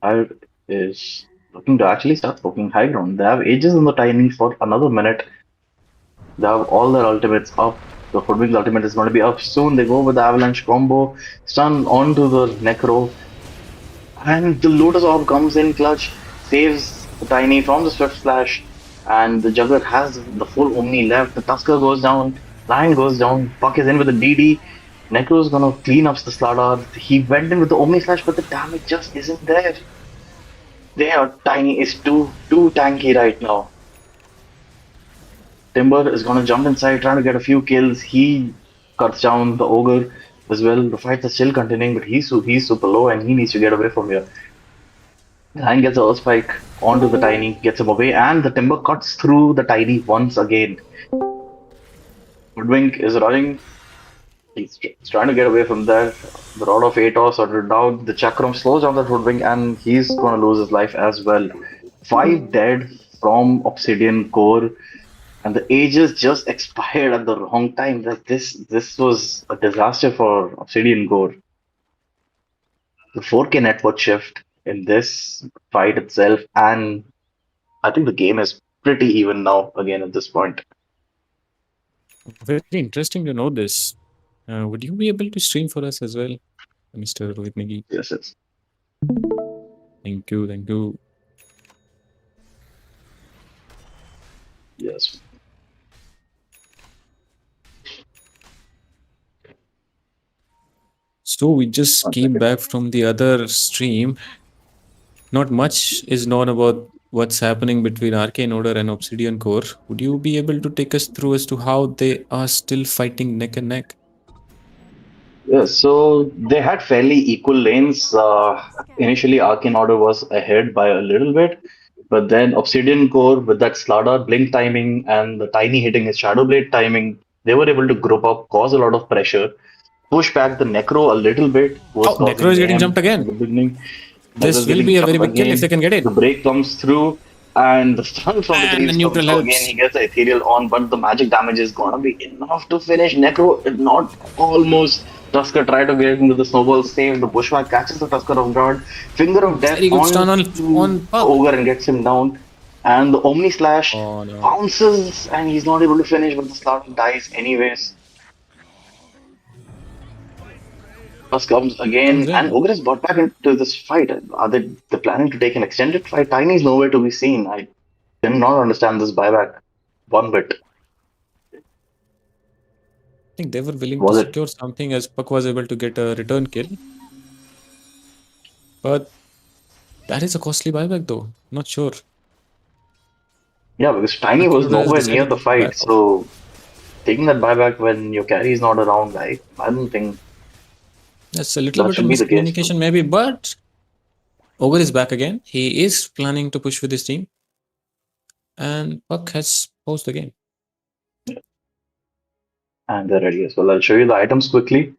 Fire is looking to actually start poking high ground. They have Aegis in the timing for another minute. They have all their ultimates up. The Hoodwink's ultimate is going to be up soon. They go with the Avalanche combo, stun onto the Necro, and the Lotus Orb comes in clutch, saves the Tiny from the Swift Slash, and the Jugger has the full Omni left. The Tusker goes down, Lion goes down, Puck is in with the DD. Necro is going to clean up the Slardar. He went in with the Omni Slash, but the damage just isn't there. Tiny is too tanky right now. Timber is going to jump inside, trying to get a few kills. He cuts down the Ogre as well. The fights are still continuing, but he's super low and he needs to get away from here. Lion gets a Earth Spike onto the Tiny, gets him away, and the Timber cuts through the Tiny once again. Hoodwink is running. He's trying to get away from that. The Rod of Atos are down. The Chakram slows down that Hoodwink and he's going to lose his life as well. 5 dead from Obsidian Core. And the Aegis just expired at the wrong time. Like this was a disaster for Obsidian Core. The 4K network shift in this fight itself, and I think the game is pretty even now again at this point. Very interesting to know this. Would you be able to stream for us as well, Mr. Rohit Negi? Yes. Thank you. Yes. So we just came back from the other stream. Not much is known about what's happening between Arcane Order and Obsidian Core. Would you be able to take us through as to how they are still fighting neck and neck? Yeah, so they had fairly equal lanes. Initially, Arcane Order was ahead by a little bit, But then Obsidian Core with that Slardar blink timing and the Tiny hitting his Shadow Blade timing, they were able to group up, cause a lot of pressure, push back the Necro a little bit, was Oh, Necro causing is getting mayhem jumped again. in the beginning. This Necro's will getting be a very jumped big kill if again. they can get it. The break comes through, and the stun from the And the creeps comes neutral through again. helps. He gets the ethereal on, but the magic damage is gonna be enough to finish. Necro, not almost. Tusker tried to get into the snowball save. The bushwhack catches the Tusker off guard. Finger of death Very good stun on on Puck. Ogre and gets him down. And the Omni Slash Oh no. bounces, and he's not able to finish, but the Slaughter dies anyways. Plus comes again, Comes in. and Ogre is brought back into this fight. Are they planning to take an extended fight? Tiny is nowhere to be seen. I did not understand this buyback one bit. I think they were willing Was to it? secure something as Puck was able to get a return kill. But that is a costly buyback though. Not sure. Yeah, because Tiny Lucky was Loader has nowhere near decided the to fight, back off. so taking that buyback when your carry is not around, I don't think That's a little that bit of should be the case. miscommunication maybe, but Ogre is back again. He is planning to push with his team. And Puck has paused the game. And they're ready as well. I'll show you the items quickly.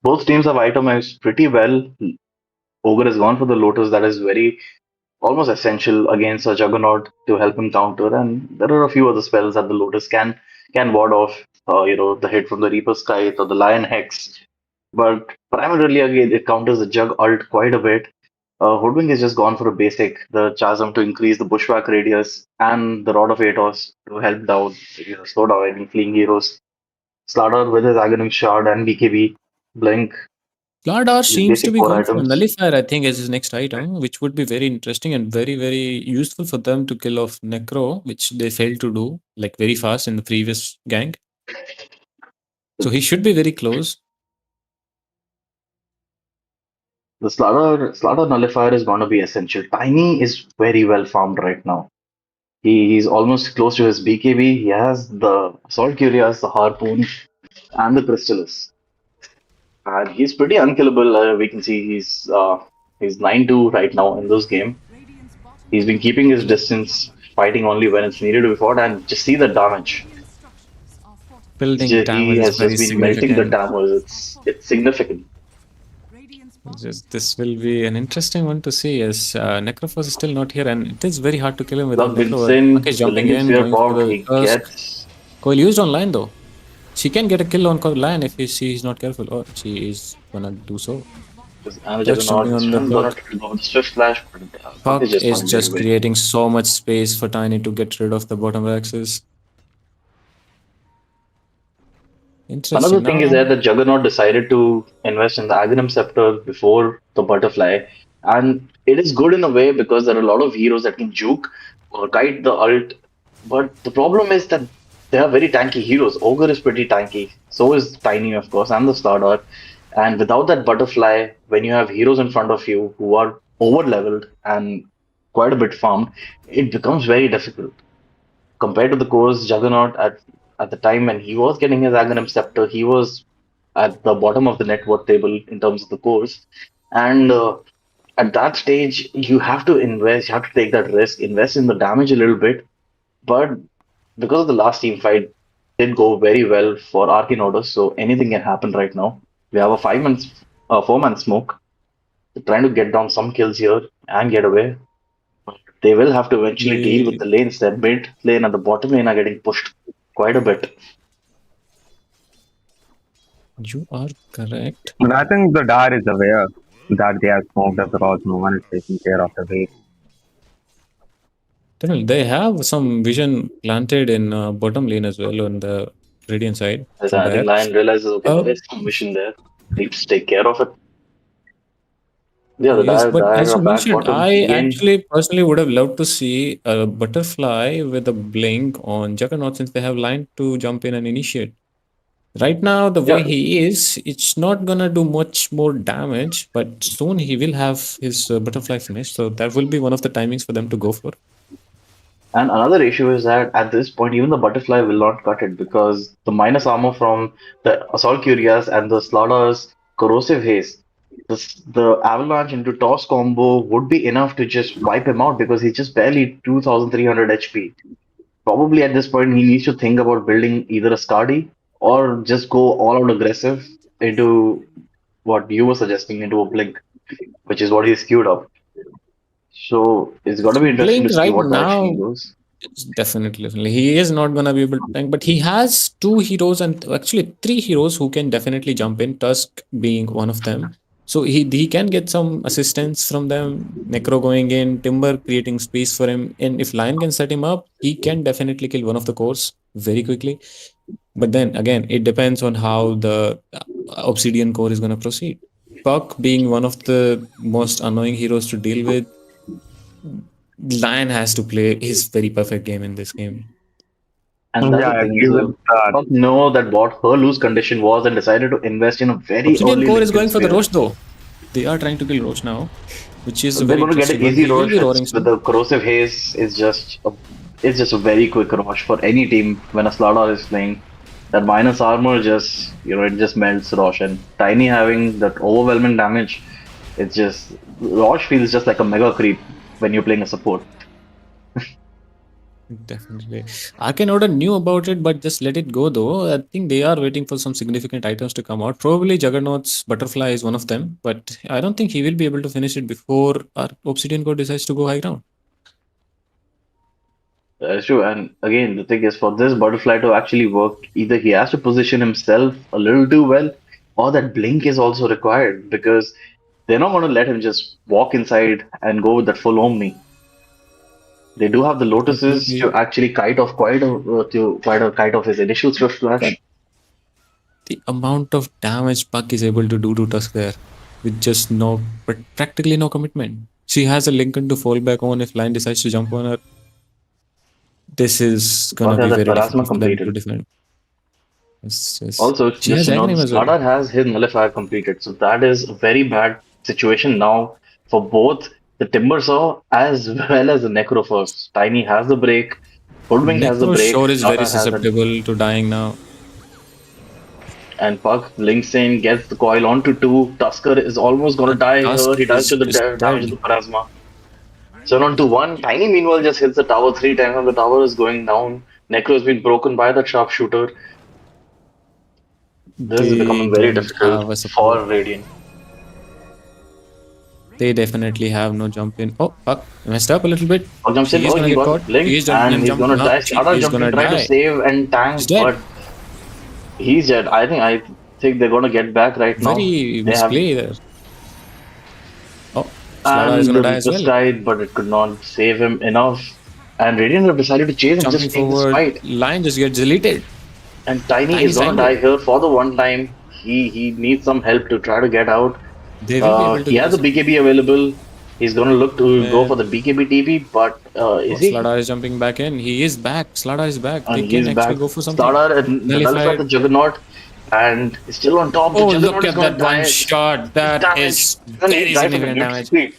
Both teams have itemized pretty well. Ogre has gone for the Lotus, that is very almost essential against a Juggernaut to help him counter. And there are a few other spells that the Lotus can ward off. The hit from the Reaper Scythe or the Lion Hex. But primarily, again, it counters the Jug ult quite a bit. Hoodwink has just gone for a basic, the Chasm to increase the Bushwhack radius, and the Rod of Atos to help down, slow down any fleeing heroes. Slardar with his Aghanim Shard and BKB, Blink, Slardar these seems to basic be core going for items. Nullifier, I think, as his next item, which would be very interesting and very, very useful for them to kill off Necro, which they failed to do, like very fast in the previous gang. So he should be very close. The Slardar Nullifier is going to be essential. Tiny is very well farmed right now. He's almost close to his BKB. He has the Assault Curious, the Harpoon, and the Crystallis. And he's pretty unkillable. We can see he's 9-2 right now in this game. Radiant's bottom He's been keeping his distance, fighting only when it's needed to be fought, and just see the damage. structures are fortified. Building He damage has is very just been melting the significant. damage. It's significant. Radiant's bottom Just, this will be an interesting one to see as Necrophos is still not here and it is very hard to kill him without Love Necro. Vincent, Okay, the jumping Linkage in, Sphere going for popped, the he Tusk. gets. Coil used on line though. She can get a kill on Lion if she's not careful, or she is gonna do so. And the Just jumping on the Juggernaut Puck. gonna go with Swift Flash, but Puck is just is finding just a way. creating so much space for Tiny to get rid of the bottom axis. Interesting. Another thing is Now- that the Juggernaut decided to invest in the Aghanim Scepter before the Butterfly, and it is good in a way because there are a lot of heroes that can juke or kite the ult. But the problem is that they are very tanky heroes. Ogre is pretty tanky, so is Tiny, of course, and the Stardart. And without that Butterfly, when you have heroes in front of you who are over leveled and quite a bit farmed, it becomes very difficult. Compared to the course, Juggernaut at the time when he was getting his Aghanim Scepter, he was at the bottom of the net worth table in terms of the course. And at that stage, you have to invest, you have to take that risk, invest in the damage a little bit. But because of the last team fight, did go very well for Arkinodus, so anything can happen right now. We have a 4-man smoke. They're trying to get down some kills here and get away. They will have to eventually deal with the lanes. Their mid lane and the bottom lane are getting pushed quite a bit. You are correct. But I think the Dar is aware that they have smoked up because no one is taking care of the wave. They have some vision planted in bottom lane as well on the Radiant side. As from I think there. Lion realizes, okay, Oh. there's some mission there. Needs to take care of it. Yeah, the Yes, Dire but as you are back mentioned, bottom I again. actually personally would have loved to see a Butterfly with a blink on Juggernaut since they have line to jump in and initiate. Right now, the way Yeah. he is, it's not gonna do much more damage, but soon he will have his Butterfly finish, so that will be one of the timings for them to go for. And another issue is that at this point, even the Butterfly will not cut it because the minus armor from the Assault Curious and the Slaughter's Corrosive Haze the avalanche into toss combo would be enough to just wipe him out because he's just barely 2300 HP. Probably at this point, he needs to think about building either a Skadi or just go all out aggressive into what you were suggesting, into a Blink, which is what he's queued up. So it's going to be interesting Blink to see right what direction he now, goes. definitely. He is not gonna be able to tank, but he has two heroes and actually three heroes who can definitely jump in, Tusk being one of them. So he can get some assistance from them. Necro going in, Timber creating space for him, and if Lion can set him up, he can definitely kill one of the cores very quickly. But then again, it depends on how the Obsidian core is gonna proceed. Puck being one of the most annoying heroes to deal with, Lion has to play his very perfect game in this game. And that's Yeah, the I thing agree is, with that. Puck know that what her lose condition was and decided to invest in a very Obsidian early core is Lincoln going for the Sphere. Roche though. They are trying to kill Roche now, which is a They're very going to get interesting an one. easy He will rush be roaring with soon. the corrosive haze. It's just a very quick rush for any team when a Slardar is playing. That minus armor just it just melts Rosh, and Tiny having that overwhelming damage. It's just Rosh feels just like a mega creep when you're playing a support. Definitely. Arcane Order knew about it, but just let it go though. I think they are waiting for some significant items to come out. Probably Juggernaut's Butterfly is one of them, but I don't think he will be able to finish it before our Obsidian core decides to go high ground. That's true. And again, the thing is, for this butterfly to actually work, either he has to position himself a little too well, or that blink is also required because they're not going to let him just walk inside and go with that full Omni. They do have the lotuses to actually kite off quite a kite off his initial swift flash. The amount of damage Puck is able to do to Tusk there with just practically no commitment. She has a Lincoln to fall back on if Lion decides to jump on her. This is gonna be very difficult for them to defend. Also, she has Aghanim as well. Slardar has his nullifier completed, so that is a very bad situation now for both the Timber Saw as well as the Necro first. Tiny has the break, Hoodwink has the break. Sure is very susceptible to dying now. And Puck blinks in, gets the coil onto 2. Tusker is almost gonna die here. He dies to the damage of the Plasma. 7 on 1. Tiny meanwhile just hits the tower 3 times and the tower is going down. Necro has been broken by the sharpshooter. This is becoming very difficult for Radiant. They definitely have no jump in. Oh, Puck messed up a little bit. Puck jumps in. He got blinked and he's gonna die. Slardar jumped in, try to save and tank, but he's dead. I think they're gonna get back right now. Very misplay there. Oh, Slardar is gonna die as well. Died, but it could not save him enough. And Radiant have decided to chase and just take this fight. Lion just gets deleted. And Tiny is gonna die here for the one time. He needs some help to try to get out. He has a BKB available. He's gonna look to go for the BKB TP, but is he? Slardar is jumping back in. He is back. Slardar is back. And they can actually go for something. Slardar nullified the Juggernaut and is still on top. Oh, look at that one shot. That is very significant damage.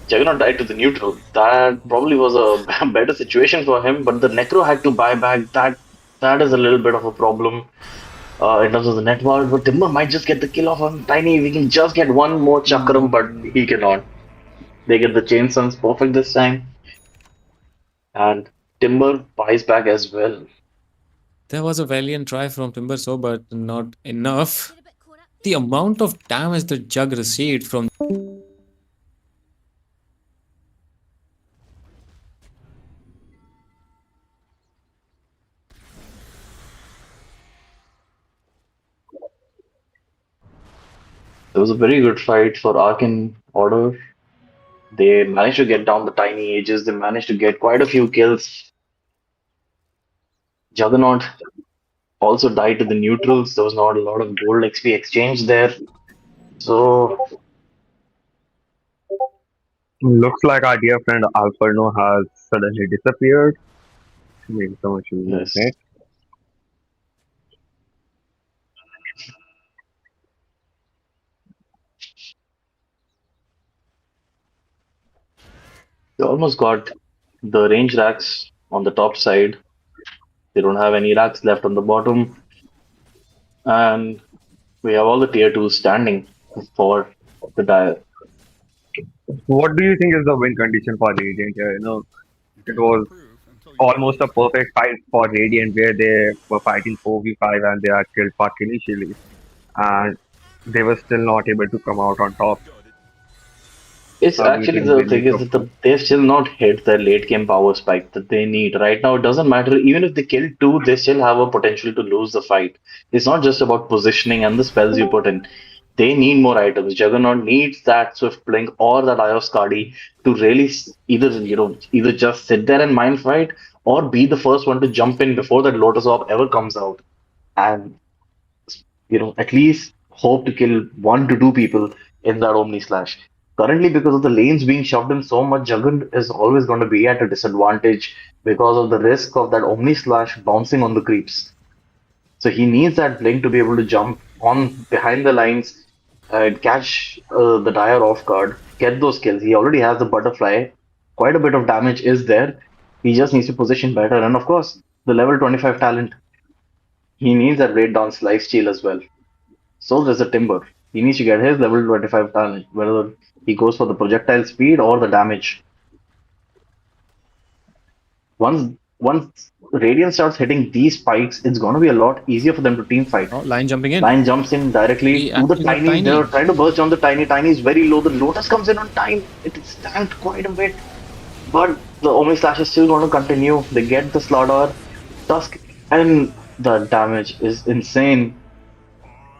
Juggernaut died to the neutral. That probably was a better situation for him, but the Necro had to buy back. That is a little bit of a problem in terms of the network. But Timber might just get the kill off on Tiny. We can just get one more Chakram, but he cannot. They get the Chain Suns perfect this time. And Timber buys back as well. There was a valiant try from Timber Saw, but not enough. The amount of damage the Jug received from It was a very good fight for Arcane Order. They managed to get down the tiny ages. They managed to get quite a few kills. Juggernaut also died to the neutrals. There was not a lot of gold XP exchange there. So looks like our dear friend Alferno has suddenly disappeared. Maybe someone should yes. It. They almost got the range racks on the top side. They don't have any racks left on the bottom. And We have all the tier 2s standing for the Dire. What do you think is the win condition for Radiant here? You It can't was improve until you make a almost a mistake. perfect fight for Radiant where they were fighting 4v5 and they are killed fast initially. And they were still not able to come out on top. It's How do you actually think the they need thing is to that approach? they've still not hit the late game power spike that they need. Right now, it doesn't matter. Even if they kill two, they still have a potential to lose the fight. It's not just about positioning and the spells you put in. They need more items. Juggernaut needs that Swift Blink or that Eye of Skadi to really either just sit there and mind fight or be the first one to jump in before that Lotus Orb ever comes out. And at least hope to kill one to two people in that Omni Slash. Currently, because of the lanes being shoved in so much, Juggernaut is always going to be at a disadvantage because of the risk of that Omni Slash bouncing on the creeps. So he needs that blink to be able to jump on behind the lines and catch the Dire off guard, get those kills. He already has the butterfly. Quite a bit of damage is there. He just needs to position better. And of course, the level 25 talent. He needs that Raid Dance lifesteal as well. So does the Timber. He needs to get his level 25 talent, whether he goes for the projectile speed or the damage. Once Radiant starts hitting these spikes, it's going to be a lot easier for them to team fight. Oh, line jumping in. Line jumps in directly He to the actually got Tiny. They're tiny. trying to burst down the Tiny. Tiny is very low. The Lotus comes in on time. It is tanked quite a bit. But the Omni Slash is still going to continue. They get the Slaughter. Tusk, and the damage is insane.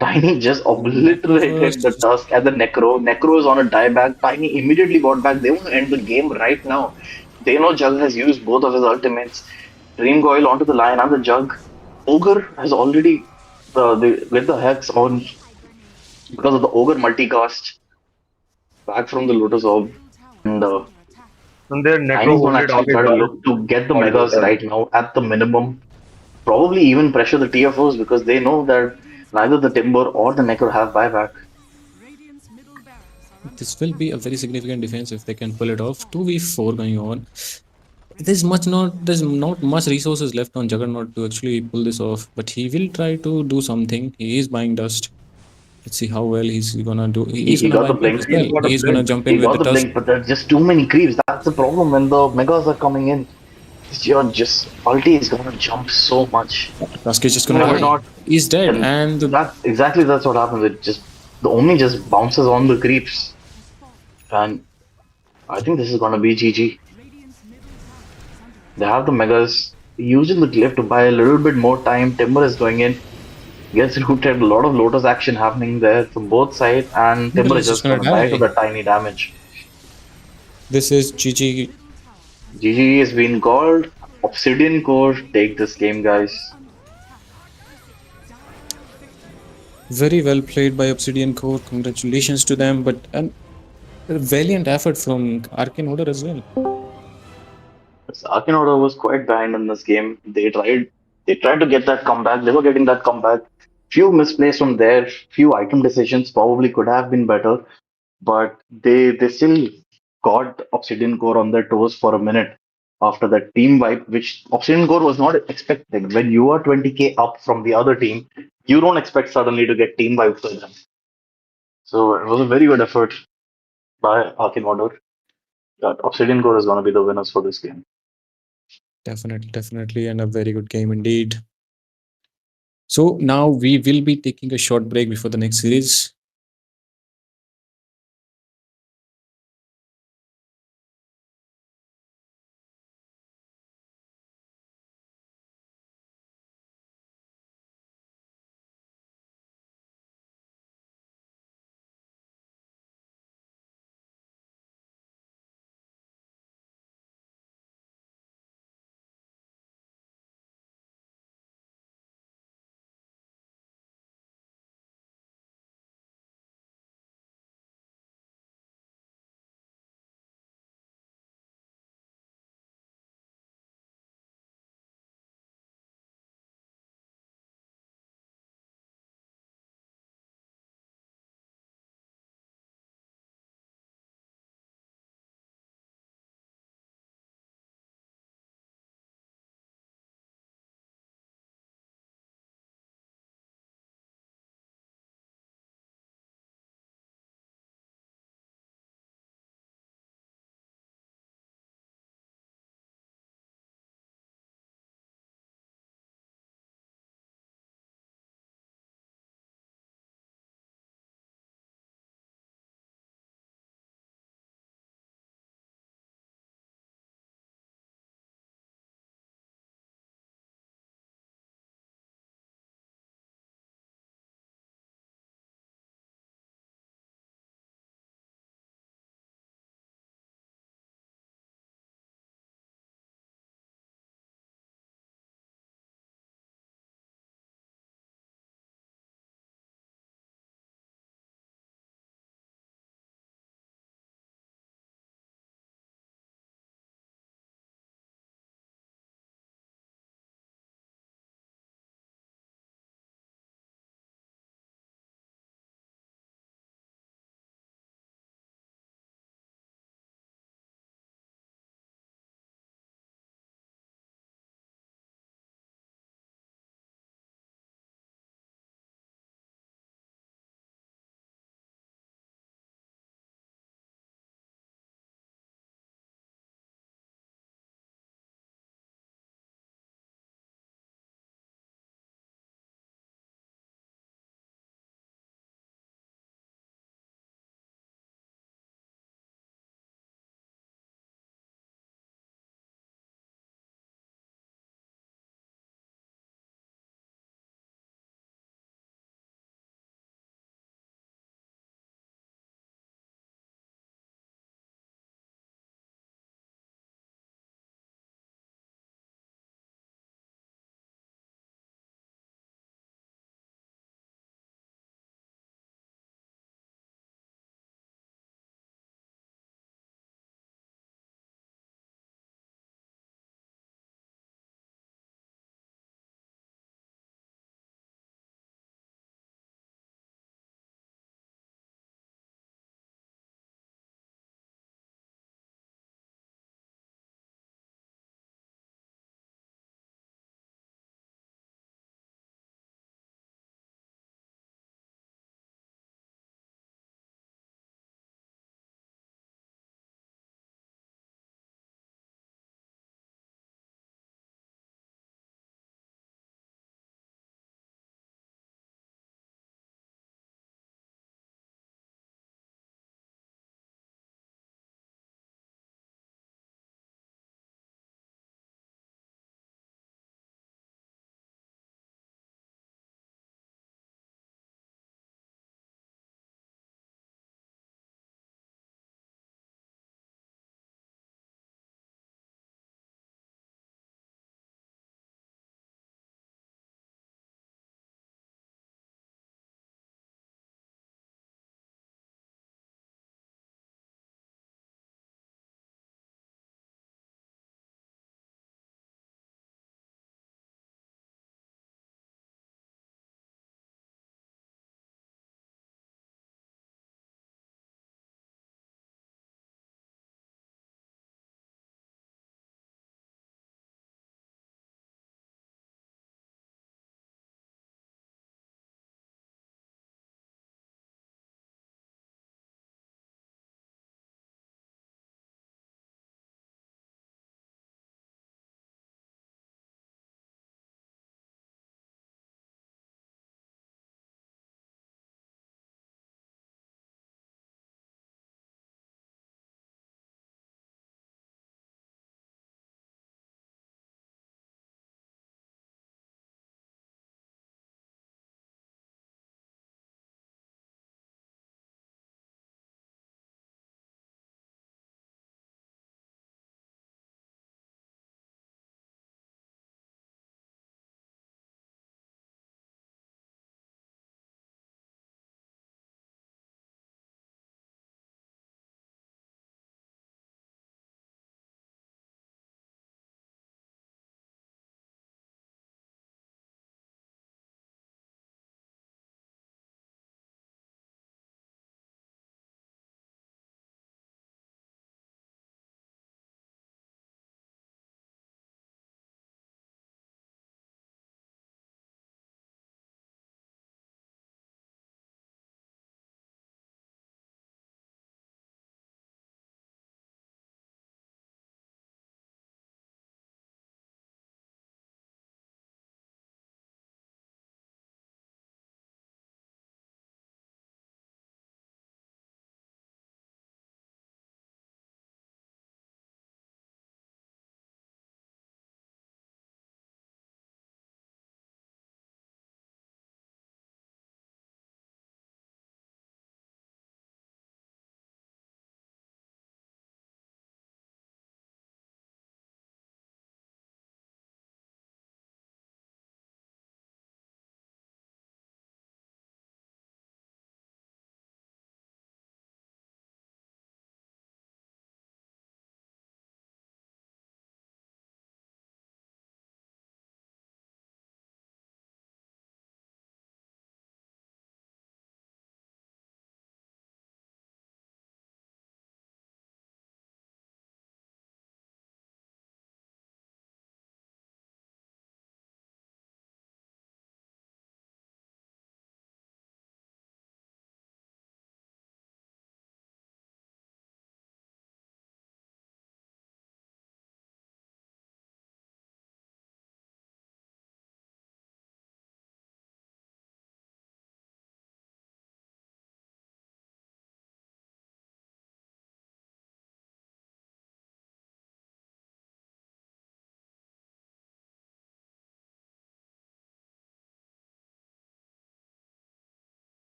Tiny just Necro obliterated the first. Tusk and the Necro. Necro is on a dieback. Tiny immediately got back. They want to end the game right now. They know Jug has used both of his ultimates. Dream Coil onto the line and the Jug. Ogre has already with the Hex on because of the Ogre multicast back from the Lotus Orb. And And their Necro Tiny's going to hold it off actually is try to all, look to get the all Megas Lotus. right now at the minimum. Probably even pressure the TFOs because they know that neither the Timber or the Necro have buyback. Radiant's middle barracks are under This will attack. be a very significant defense if they can pull it off. 2v4 going on. There's not much resources left on Juggernaut to actually pull this off, but he will try to do something. He is buying dust. Let's see how well he's gonna do. He, He's he gonna got buy the blink blink. as He's well. got a He's gonna blink. jump He in with got the the tusk. blink, but there's just too many creeps. That's the problem when the Megas are coming in. Your just ulti is gonna jump so much. Tusk is just gonna Never die. not. He's dead, And and that's what happens. It just the Omni just bounces on the creeps. Has fallen. And I think this is gonna be GG. Radiant's middle tower is under They attack. have the Megas using the glyph to buy a little bit more time. Timber is going in, gets rooted. A lot of Lotus action happening there from both sides, and Timber Timber is is just just gonna gonna die to die. the tiny damage. This is Radiant's GG. middle tower has GG fallen. has been called. Obsidian Core take this game, guys. Under attack. Dire victory. Very well played by Obsidian Core. Congratulations to them, but an a valiant effort from Arcane Order as well. Akinoda was quite behind in this game. They tried to get that comeback. They were getting that comeback. Few misplays from there, few item decisions probably could have been better, but they still got Obsidian Core on their toes for a minute after that team wipe, which Obsidian Core was not expecting. When you are 20k up from the other team, you don't expect suddenly to get team wiped with them. So it was a very good effort by Arcane Order. That Obsidian Core is going to be the winners for this game. Definitely, and a very good game indeed. So now we will be taking a short break before the next series.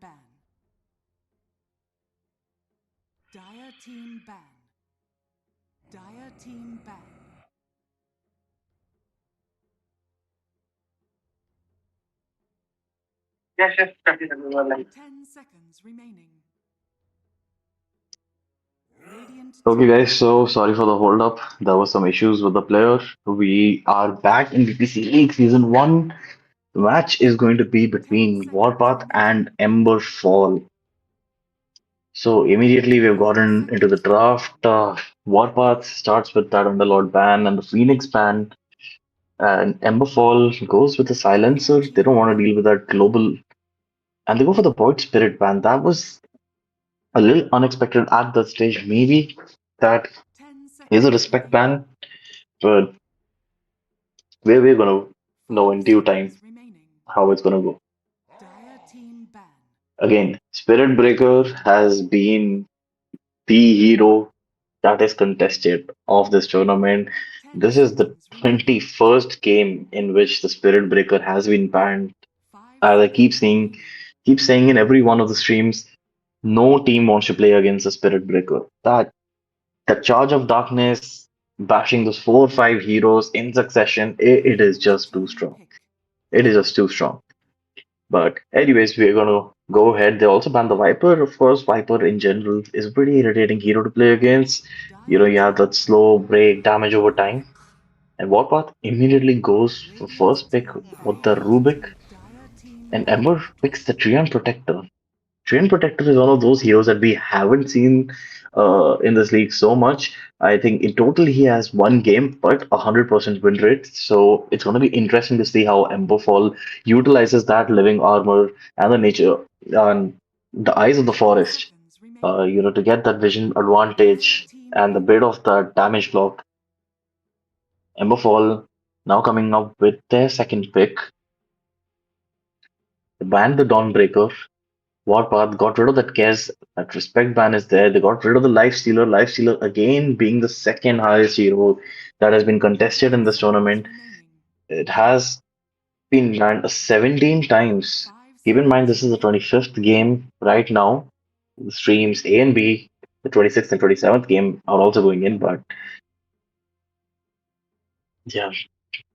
ban. Dire team ban. Dire team ban. Yes, yes, 10 seconds remaining. Radiant Okay, team guys, so sorry for the hold up. There was some issues with the player. We are back in BPC League Season 1. The match is going to be 10 between seconds Warpath remaining. and Ember Fall. So immediately we've 5 gotten into the seconds draft. Warpath starts with that Underlord ban and the Phoenix ban. And Emberfall goes with the Silencer. They don't want to deal with that global. And they go for the Void Spirit ban. That was a little unexpected at that stage. Maybe that 10 is a seconds respect remaining. ban, but we're gonna know 5 in due seconds time remaining. how it's gonna go. Dire team ban. Again, Spirit Breaker has been the hero that is contested of this tournament. 10 This is the seconds remaining. 21st game in which the Spirit Breaker has been banned. 5 As I seconds remaining. keep saying in every one of the streams, no team wants to play against the Spirit Breaker. That charge of darkness, bashing those 4 or 5 heroes in succession, it is Radiant just too team strong. pick. It is just too strong. But anyways, we're gonna go ahead. They also banned the Viper. Of course, Viper in general is a pretty irritating hero to play against. You know, Dire you have team that slow break damage over time. And Warpath immediately goes for Radiant first pick team with ban. the Rubik, Dire team and ban. Ember picks the Treant Protector. Treant Protector is one of those heroes that we haven't seen in this league so much. I think in total he has 1 game, but 100% win rate. So it's going to be interesting to see how Emberfall utilizes that living armor and the nature and the eyes of the 10 forest. seconds remaining. To get that vision Dire advantage team and the ban. bit of the damage block. Emberfall now coming up with their second pick. They banned the Dawnbreaker. Warpath got rid of that Kez. That respect ban is there. They got rid of the Life Stealer. Life Stealer again being the second highest hero that has been contested 10 in this seconds tournament. remaining. It has been banned 17 times. 5 Keep in mind seconds this is the remaining. 25th game right now. The streams A and B, the 26th and 27th game are also going in, but yeah,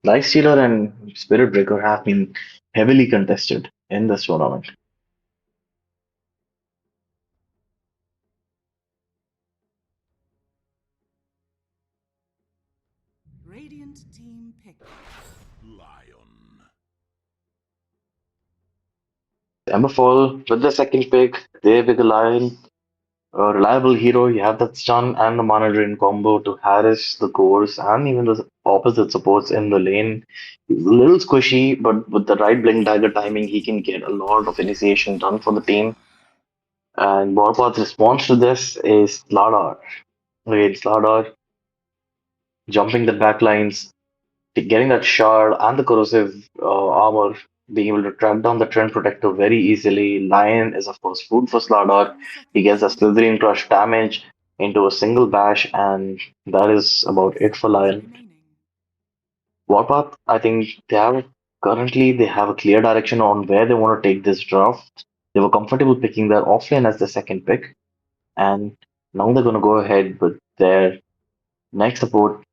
Life Stealer and Spirit Breaker have been heavily contested in this tournament. Radiant team pick. Lion. Emberfall with the second pick, they pick a lion, a reliable hero. You have that stun and the mana drain combo to harass the cores and even the opposite supports in the lane. He's a little squishy, but with the right blink dagger timing, he can get a lot of initiation done for the team. And Warpath's response to this is Slardar. Again, Slardar jumping the backlines, getting that shard and the corrosive armor, being able to track down the Trend Protector very easily. Lion is, of course, food for Slardar. 10 He gets seconds a remaining. Slithering Crush damage into a single bash, and that is 5 about it for seconds Lion. remaining. Warpath, I think they have a clear direction on where they want to take this draft. They were comfortable picking their offlane as the second pick, and now they're going to go ahead with their next support.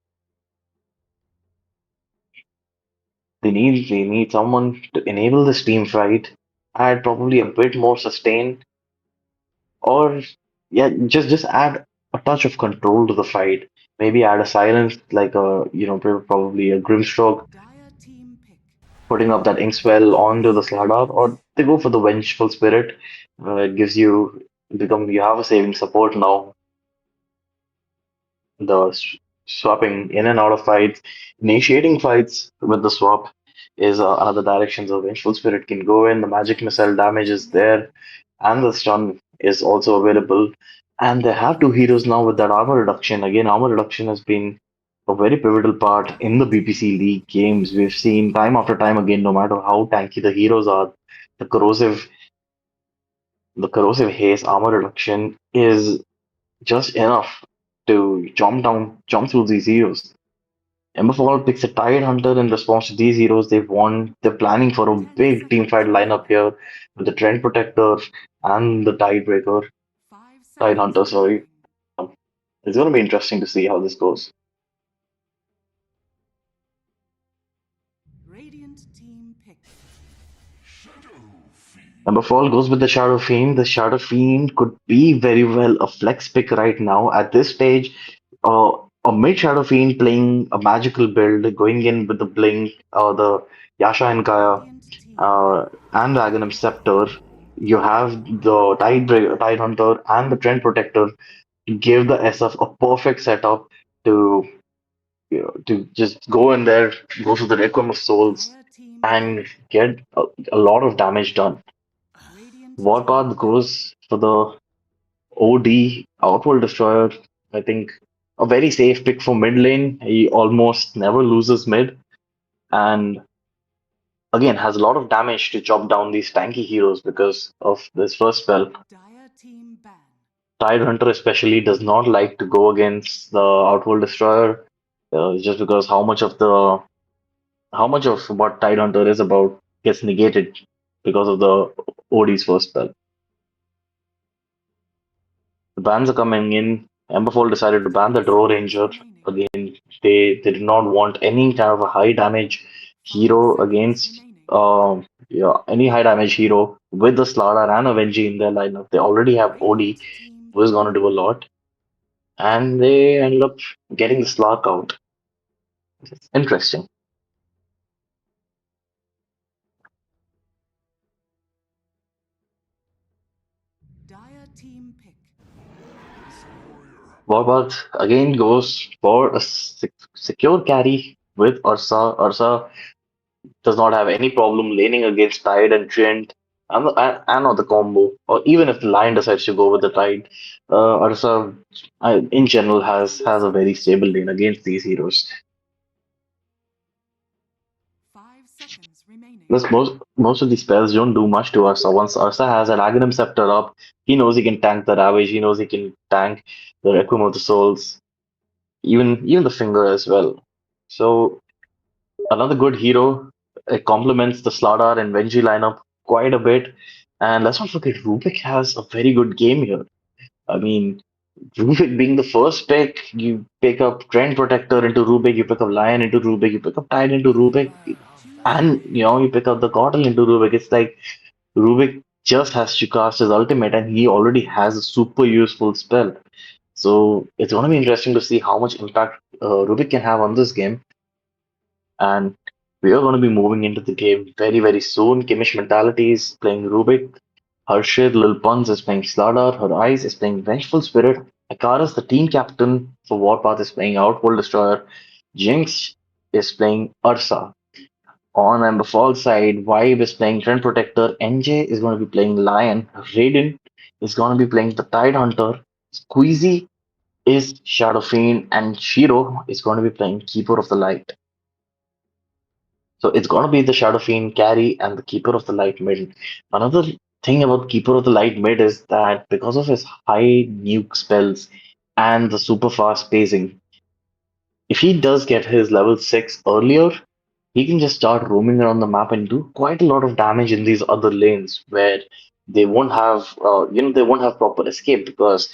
They need someone to enable this team fight, add probably a bit more sustain, or yeah, just add a touch of control to the fight. Maybe add a silence like probably a Grimstroke, Dire team pick. putting up that Inkswell onto the Slardar, or they go for the Vengeful Spirit. It gives you have a saving support now. The swapping in and out of fights, initiating fights with the swap is another direction the Vengeful Spirit can go in. The magic 10 missile damage seconds is remaining. there, and the stun is also available. And they have 5 2 heroes now with seconds that armor remaining. reduction. Again, armor reduction has been a very pivotal part in Dire the team BPC pick. League games. We've seen time after time again, no matter how tanky the heroes are, the corrosive the corrosive haze armor reduction is just enough to jump through these heroes. Emberfall picks a Tide Hunter in response to these heroes. They're planning for a big teamfight lineup here with the Trend Protector and the Tidebreaker. 5 Tide seconds Hunter, sorry. remaining. It's going to be interesting to see how this goes. Radiant team picks. Emberfall goes with the Shadow Fiend. The Shadow Fiend could be very well a flex pick right now. At this stage, uh, a mid Shadow Fiend playing a magical build, going in with the Blink, the Yasha and Kaya, Radiant team and the Aghanim Scepter. You have the Tide Hunter and the Trend Protector to give the SF a perfect setup to to just go in there, go to the Requiem of Souls, Dire team and get a lot of damage done. Radiant Warpath team goes for the OD Outworld Destroyer. I think a very safe pick for mid lane. He almost never loses mid, and again has a lot of damage to chop down these tanky heroes because of this first spell. Dire team ban. Tide Hunter especially does not like to go against the Outworld Destroyer, just because how much of what Tide Hunter is about gets negated because of the OD's first spell. The bans are coming in. Emberfall decided to ban the Draw Ranger. Again, they did not want any kind of a high damage 5 hero seconds against remaining. any high damage hero with the Slardar and a Venji in their lineup. They already have OD, Radiant team who is going to do a lot, and they ended up getting the Slark out. It's interesting. Dire team pick. Warpath again goes for a secure carry with Ursa. Ursa does not have any problem laning against Tide and Trent and or the combo, or even if the Lion decides to go with the Tide, Ursa in general has a very stable lane against these heroes. 5 seconds remaining. Plus, most of these spells don't do much to Ursa. Once Ursa has an Aghanim Scepter up, he knows he can tank the Ravage. He knows he can tank the Requiem of the Souls, even the Finger as well. So another good hero. It complements the Slardar and Venji lineup quite a bit. And let's not forget, Rubik has a very good game here. I mean, Rubik being the first pick, you pick up Trend Protector into Rubik, you pick up Lion into Rubik, you pick up Tide into Rubik, and you pick up the Cottle into Rubik. It's like Rubik just has to cast his ultimate, and he already has a super useful spell. So it's going to be interesting to see how much impact Rubik can have on this game. And we are going to be moving into the game very, very soon. Kimish Mentality is playing Rubik. Harshid Lil Puns is playing Slardar. Her Eyes is playing Vengeful Spirit. Akaras, the team captain for Warpath, is playing Outworld Destroyer. Jinx is playing Ursa. On Emberfall side, Vibe is playing Trend Protector. NJ is going to be playing Lion. Raiden is going to be playing the Tide Hunter. Squeezy is Shadow Fiend. And Shiro is going to be playing Keeper of the Light. So it's going to be the Shadow Fiend carry and the Keeper of the Light mid. Another thing about Keeper of the Light mid is that because of his high nuke spells and the super fast pacing, if he does get his level 6 earlier, he can just start roaming around the map and do quite a lot of damage in these other lanes where they won't have, they won't have proper escape because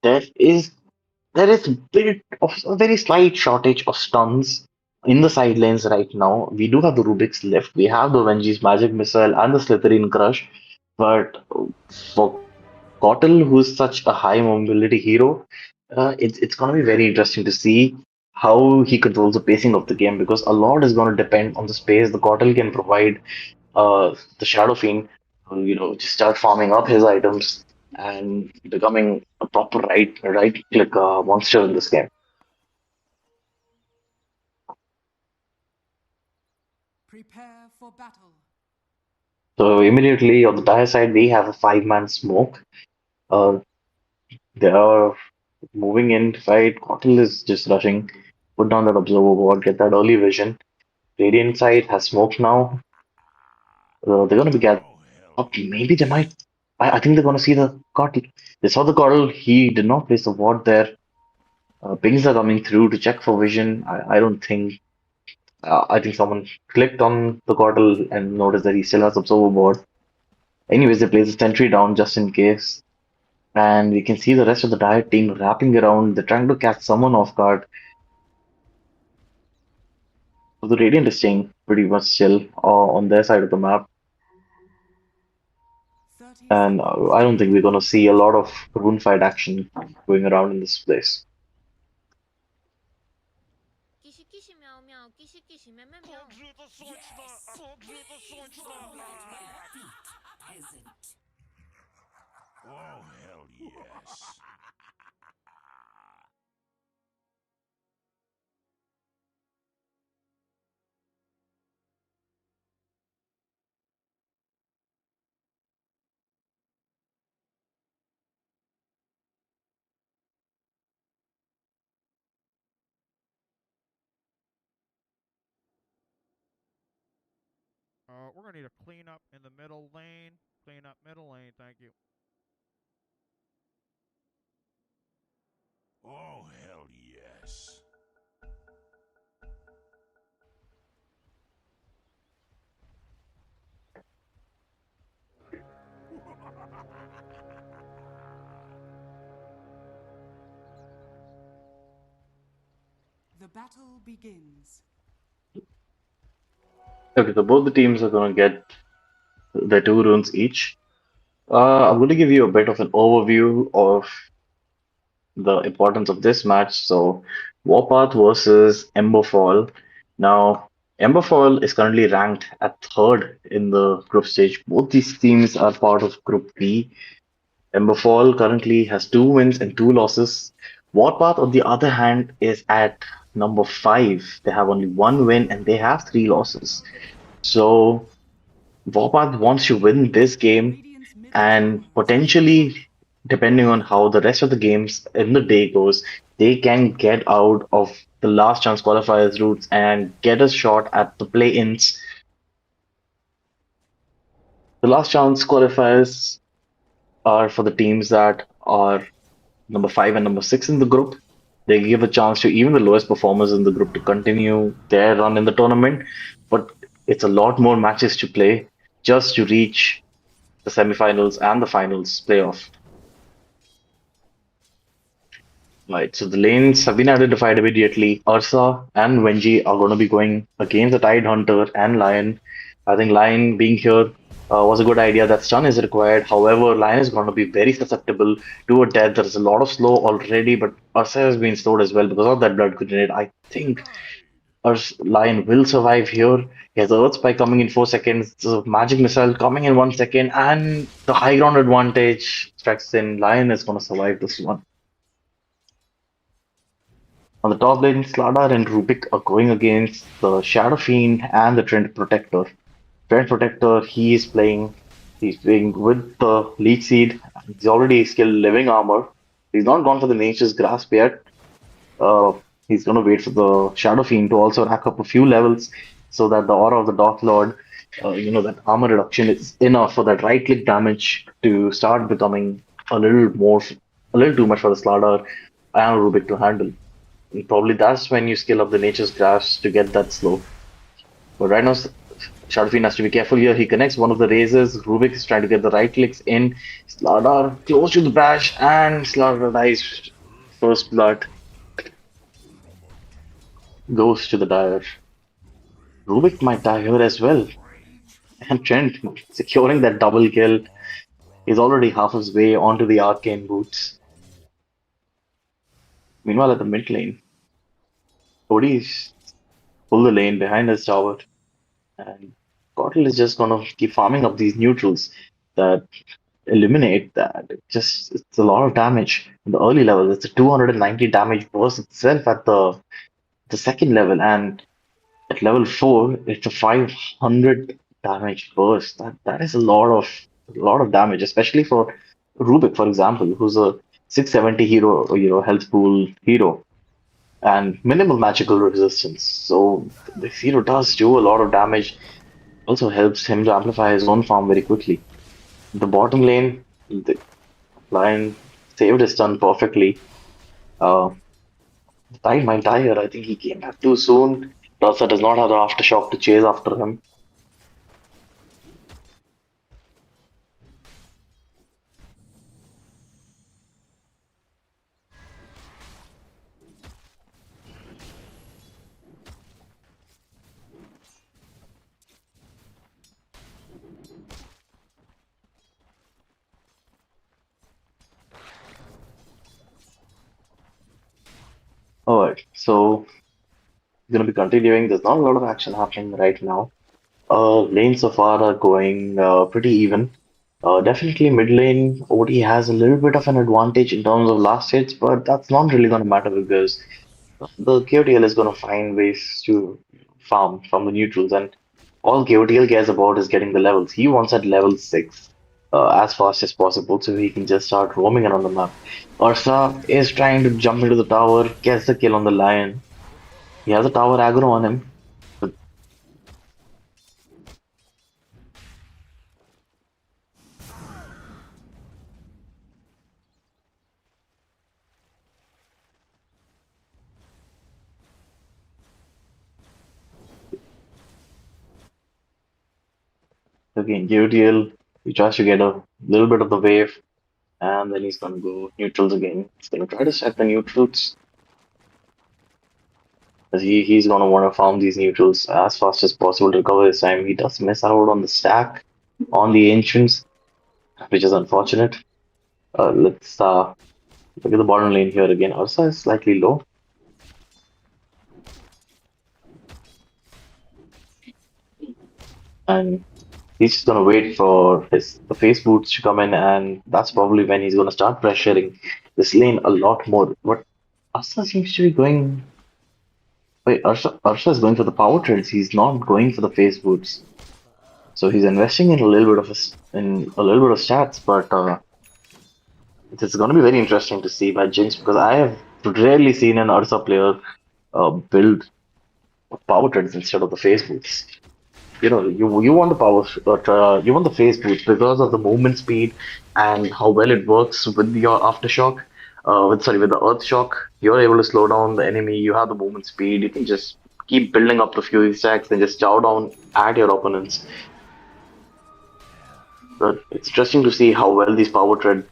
there is there is a very slight shortage of stuns in the side lanes right now. We do have the Rubik's Lift, we have the Venji's Magic Missile and the Slytherin Crush, but for Cottle, who's such a high mobility hero, it's going to be very interesting to see how he controls the pacing of the game because a lot is going to depend on the space the Cottle can provide the Shadow Fiend, just start farming up his items and becoming a proper right click monster in this game. Prepare for battle. So immediately on the dire side, we have a 5-man smoke. Uh, they are moving in to fight. Cottle is just rushing. Put down that observer ward, get that early vision. Radiant side has smoke now. They're going to be gathered up. Maybe they might. I think they're going to see the Cottle. They saw the Cottle. He did not place the ward there. Pings are coming through to check for vision. I don't think. I think someone clicked on the Gottle and noticed that he still has Observer board. Anyways, they place a sentry down just in case. And we can see the rest of the Diet team wrapping around. They're trying to catch someone off guard. So the Radiant is staying pretty much chill on their side of the map. 30 And seconds. I don't think we're going to see a lot of rune fight action going around in this place. Oh, hell yes. We're gonna need a cleanup in the middle lane. Clean up middle lane, thank you. Oh, hell yes. The battle begins. Okay, so both the teams are going to get their 2 runes each. I'm going to give you a bit of an overview of the importance of this match. So, Warpath versus Emberfall. Now, Emberfall is currently ranked at third in the group stage. Both these teams are part of Group B. Emberfall currently has 2 wins and 2 losses. Warpath, on the other hand, is at number 5. They have only 1 win and they have 3 losses. So, Warpath wants to win this game Radiant's middle and tower potentially, depending on how the rest of the games in the day goes, they can get out of the last chance qualifiers routes and get a shot at the play-ins. The last chance qualifiers are for the teams that are number 5 and number 6 in the group. They give a chance to even the lowest performers in the group to continue their run in the tournament, but it's a lot more matches to play just to reach the semifinals and the finals playoff. Right, so the lanes have been identified immediately. Ursa and Wenji are going to be going against the Tide Hunter and Lion. I think Lion being here was a good idea. That stun is required. However, Lion is going to be very susceptible to a death. There's a lot of slow already, but Ursa has been slowed as well because of that blood grenade. I think Lion will survive here. He has Earth Spike coming in 4 seconds, the Magic Missile coming in 1 second, and the high ground advantage strikes in. Lion is going to survive this one. On the top lane, Slardar and Rubik are going against the Shadow Fiend and the Trend Protector. Trend Protector, he's playing with the Leech Seed. He's already skilled Living Armor. He's not gone for the Nature's Grasp yet. He's going to wait for the Shadow Fiend to also rack up a few levels so that the Aura of the Dark Lord, that armor reduction is enough for that right click damage to start becoming a little too much for the Slardar and Rubik to handle. And probably that's when you skill up the Nature's Grasp to get that slow. But right now, Shadowfiend has to be careful here. He connects one of the razors. Rubik is trying to get the right clicks in. Slardar close to the bash, and Slardar dies. First blood goes to the Dire. Rubik might die here as well. And Trent securing that double kill. He's already half his way onto the Arcane Boots. Meanwhile, at the mid lane, Cody's pull the lane behind his tower, and Gottle is just gonna keep farming up these neutrals that eliminate that. It's a lot of damage in the early level. It's a 290 damage burst itself at the second level, and at level 4, it's a 500 damage burst. That is a lot of damage, especially for Rubik, for example, who's a 670 hero, health pool hero, and minimal magical resistance. So this hero does do a lot of damage. Also helps him to amplify his own farm very quickly. The bottom lane, the Lion saved his stun perfectly. Tide might die here. I think he came back too soon. Rasa does not have the aftershock to chase after him. Alright, so gonna be continuing. There's not a lot of action happening right now. Lanes so far are going pretty even. Definitely mid lane, OD has a little bit of an advantage in terms of last hits, but that's not really gonna matter because the KOTL is gonna find ways to farm from the neutrals, and all KOTL cares about is getting the levels. He wants at level 6 as fast as possible so he can just start roaming around the map. Ursa is trying to jump into the tower, gets the kill on the lion. He has a tower aggro on him. But again, KOTL, he tries to get a little bit of the wave, and then he's gonna go neutrals again. He's gonna try to set the neutrals. As he's gonna want to farm these neutrals as fast as possible to recover his time. He does miss out on the stack on the ancients, which is unfortunate. Let's look at the bottom lane here again. Ursa is slightly low. And he's just gonna wait for the face boots to come in, and that's probably when he's gonna start pressuring this lane a lot more. But Ursa seems to be going. Wait, Ursa is going for the power trades. He's not going for the face boots. So he's investing in a little bit of stats, but it's going to be very interesting to see by Jinx because I have rarely seen an Ursa player build power trades instead of the face boots. You know, you want the you want the face boots because of the movement speed and how well it works with your aftershock. With the earth shock, you're able to slow down the enemy. You have the movement speed. You can just keep building up the fury stacks and just chow down at your opponents. But it's interesting to see how well these power trade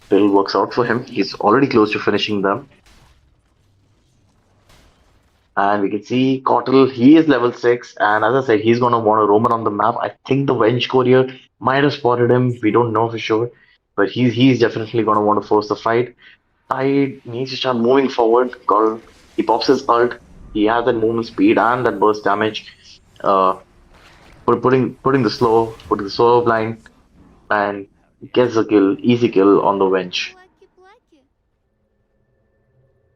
build works out for him. He's already close to finishing them. And we can see Cottle, he is level 6, and as I said, he's gonna want to roam around the map. I think the Venge courier might have spotted him, we don't know for sure, but he's definitely gonna want to force the fight. Tide needs to start moving forward. Cottle, he pops his ult, he has that movement speed and that burst damage. Putting the slow blind and gets a kill, easy kill on the Venge.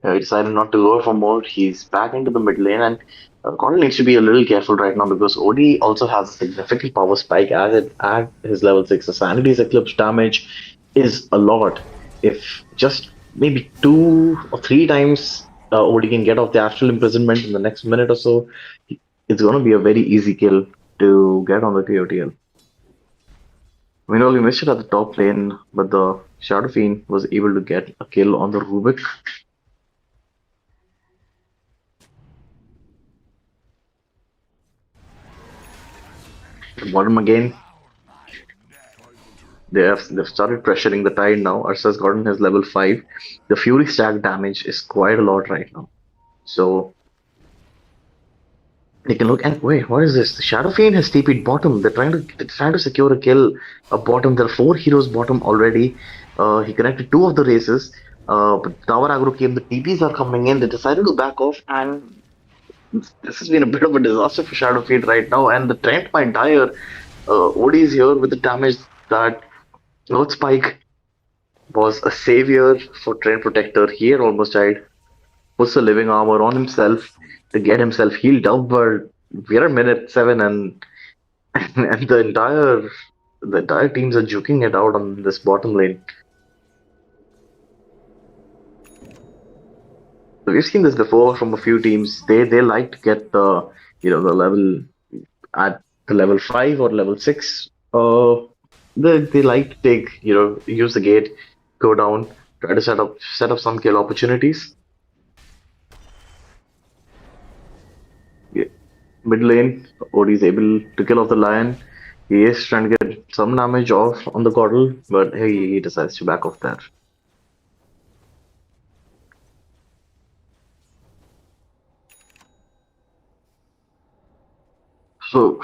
He decided not to go for more. He's back into the mid lane, and Connell needs to be a little careful right now because OD also has a significant power spike at his level 6. The Sanity's Eclipse damage is a lot. If just maybe 2 or 3 times OD can get off the Astral Imprisonment in the next minute or so, it's going to be a very easy kill to get on the KOTL. Meanwhile, we missed it at the top lane, but the Shadow Fiend was able to get a kill on the Rubik. Bottom again. They've started pressuring the Tide now. Ursa's gotten his level 5. The Fury stack damage is quite a lot right now. So they can look and wait, what is this? The Shadow Fiend has TP'd bottom. They're trying to secure a kill bottom. There are 4 heroes bottom already. He connected 2 of the races. But Tower aggro came, the TPs are coming in. They decided to back off, and this has been a bit of a disaster for Shadow Fiend right now, and the Trent might die here. OD is here with the damage that Earth Spike was a savior for Trent Protector. He had almost died. Puts the living armor on himself to get himself healed up, but we're at minute 7 and the entire teams are juking it out on this bottom lane. So we've seen this before from a few teams. They like to get the the level at the level 5 or level 6. They like to take use the gate, go down, try to set up some kill opportunities. Mid lane, Odie is able to kill off the Lion. He is trying to get some damage off on the Caudle, but he decides to back off there. So,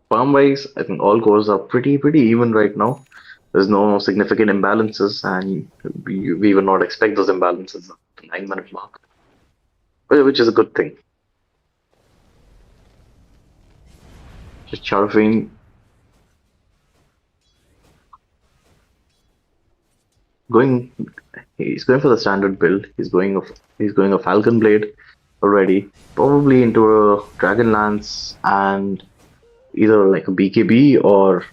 farm wise, I think all cores are pretty even right now. There's no significant imbalances, and we would not expect those imbalances at the 9 minute mark, which is a good thing. Just Charfine going, he's going for the standard build. He's going a Falcon Blade already, probably into a Dragon Lance and either like a BKB or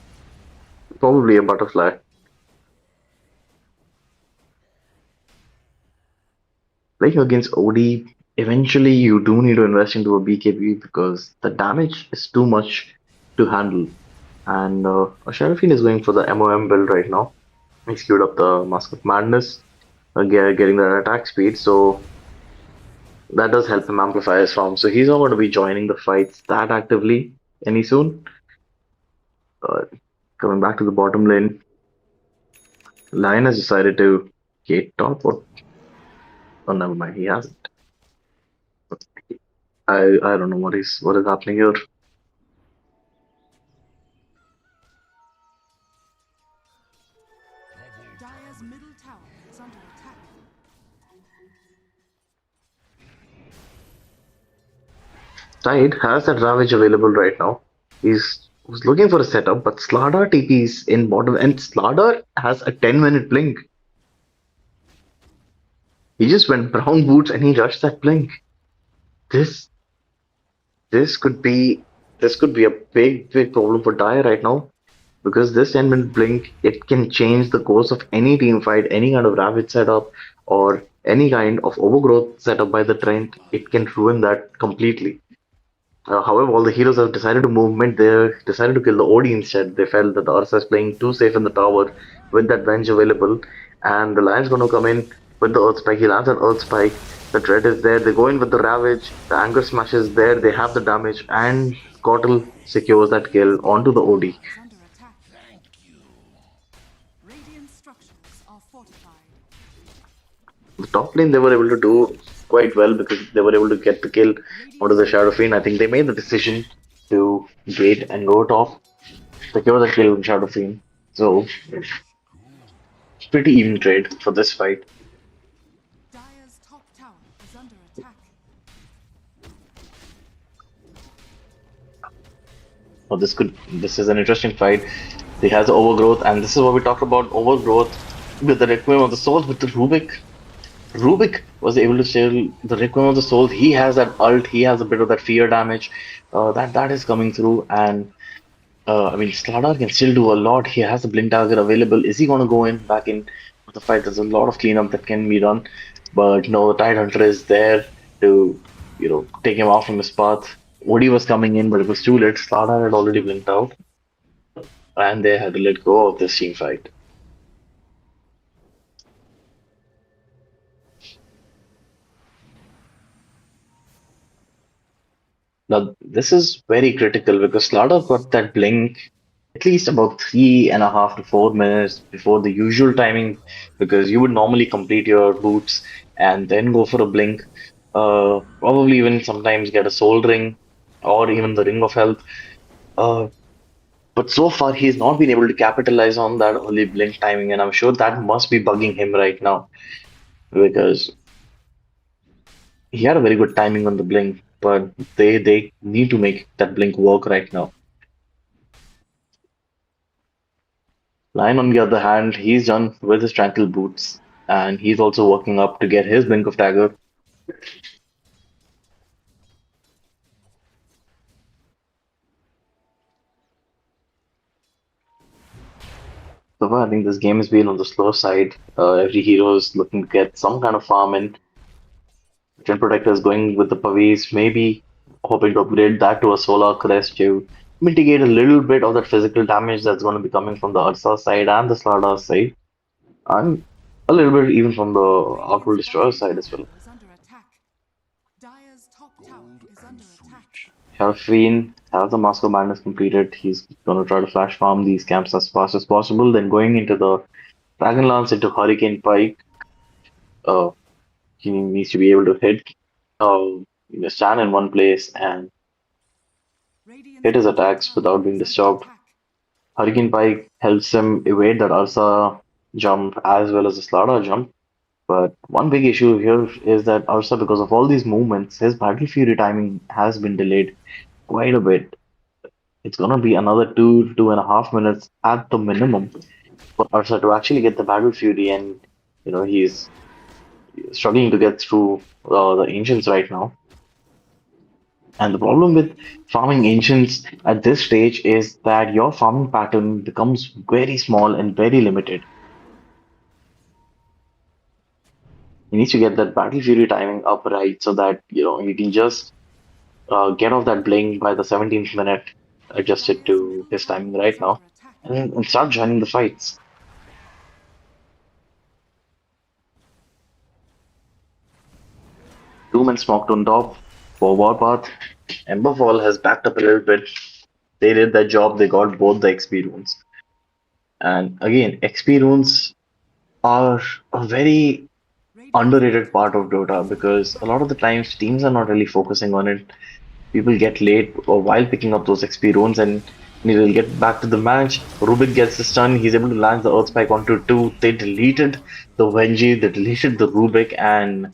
probably a Butterfly. Playing against OD, eventually you do need to invest into a BKB because the damage is too much to handle. And Seraphine is going for the MOM build right now. He's queued up the Mask of Madness, getting that attack speed, so that does help him amplify his farm. So he's not going to be joining the fights that actively any soon. Coming back to the bottom lane, Lion has decided to gate top. Or oh, never mind, he hasn't. I don't know what is happening here. Dire's middle tower is under attack. Tide has that Ravage available right now. He's was looking for a setup, but Slardar TP's in bottom, and Slardar has a 10-minute blink. He just went brown boots and he rushed that blink. This could be a big problem for Dire right now, because this 10-minute blink, it can change the course of any team fight, any kind of Ravage setup, or any kind of overgrowth setup by the Trent. It can ruin that completely. However, all the heroes have decided to move mid. They decided to kill the OD instead. They felt that the Ursa is playing too safe in the tower with that bench available, and the Lion's going to come in with the Earth Spike. He lands an Earth Spike. The Dread is there. They go in with the Ravage. The Anger Smash is there. They have the damage, and Cottle secures that kill onto the OD. Under attack. Thank you. Radiant structures are fortified. The top lane they were able to do quite well because they were able to get the kill onto the Shadow Fiend. I think they made the decision to wait and go top, secure the kill on Shadow Fiend. So, pretty even trade for this fight. Dire's top tower is under attack. Oh, this is an interesting fight. He has overgrowth, and this is what we talked about, overgrowth with the Requiem of the Souls with the Rubik. Rubik was able to steal the Requiem of the Soul. He has that ult, he has a bit of that fear damage that is coming through, and I mean, Slardar can still do a lot. He has the blink target available. Is he going to go back in the fight? There's a lot of cleanup that can be done, but no, the Tide Hunter is there to take him off from his path. Woody was coming in, but it was too late. Slardar had already blinked out, and they had to let go of this team fight. Now, this is very critical because Slardar got that blink at least about 3.5 to 4 minutes before the usual timing, because you would normally complete your boots and then go for a blink. Probably even sometimes get a soul ring or even the ring of health. But so far, he's not been able to capitalize on that early blink timing, and I'm sure that must be bugging him right now because he had a very good timing on the blink, but they need to make that blink work right now. Lion, on the other hand, he's done with his tranquil boots, and he's also working up to get his blink of dagger. So far, I think this game has been on the slow side. Every hero is looking to get some kind of farm in. Gen Protector is going with the Pavis, maybe hoping to upgrade that to a Solar Crest to mitigate a little bit of that physical damage that's going to be coming from the Ursa side and the Slardar side, and a little bit even from the Outworld Destroyer side as well. Is under attack. Dire's top tower is under attack. Sharafin has the Mask of Madness completed. He's gonna try to flash farm these camps as fast as possible. Then going into the Dragon Lance into Hurricane Pike. Uh, he needs to be able to hit, stand in one place and hit his attacks without being disturbed. Hurricane Pike helps him evade that Ursa jump as well as the Slaughter jump. But one big issue here is that Ursa, because of all these movements, his Battle Fury timing has been delayed quite a bit. It's gonna be another 2.5 minutes at the minimum for Ursa to actually get the Battle Fury, and he's struggling to get through the Ancients right now. And the problem with farming Ancients at this stage is that your farming pattern becomes very small and very limited. You need to get that Battle Fury timing up right so that you can just get off that blink by the 17th minute, adjusted to his timing right now, and start joining the fights. Two men smoked on top for Warpath. Emberfall has backed up a little bit. They did their job, they got both the XP runes. And again, XP runes are a very underrated part of Dota because a lot of the times teams are not really focusing on it. People get late or while picking up those XP runes, and he will get back to the match. Rubik gets the stun, he's able to land the Earth Spike onto 2. They deleted the Venji, they deleted the Rubik, and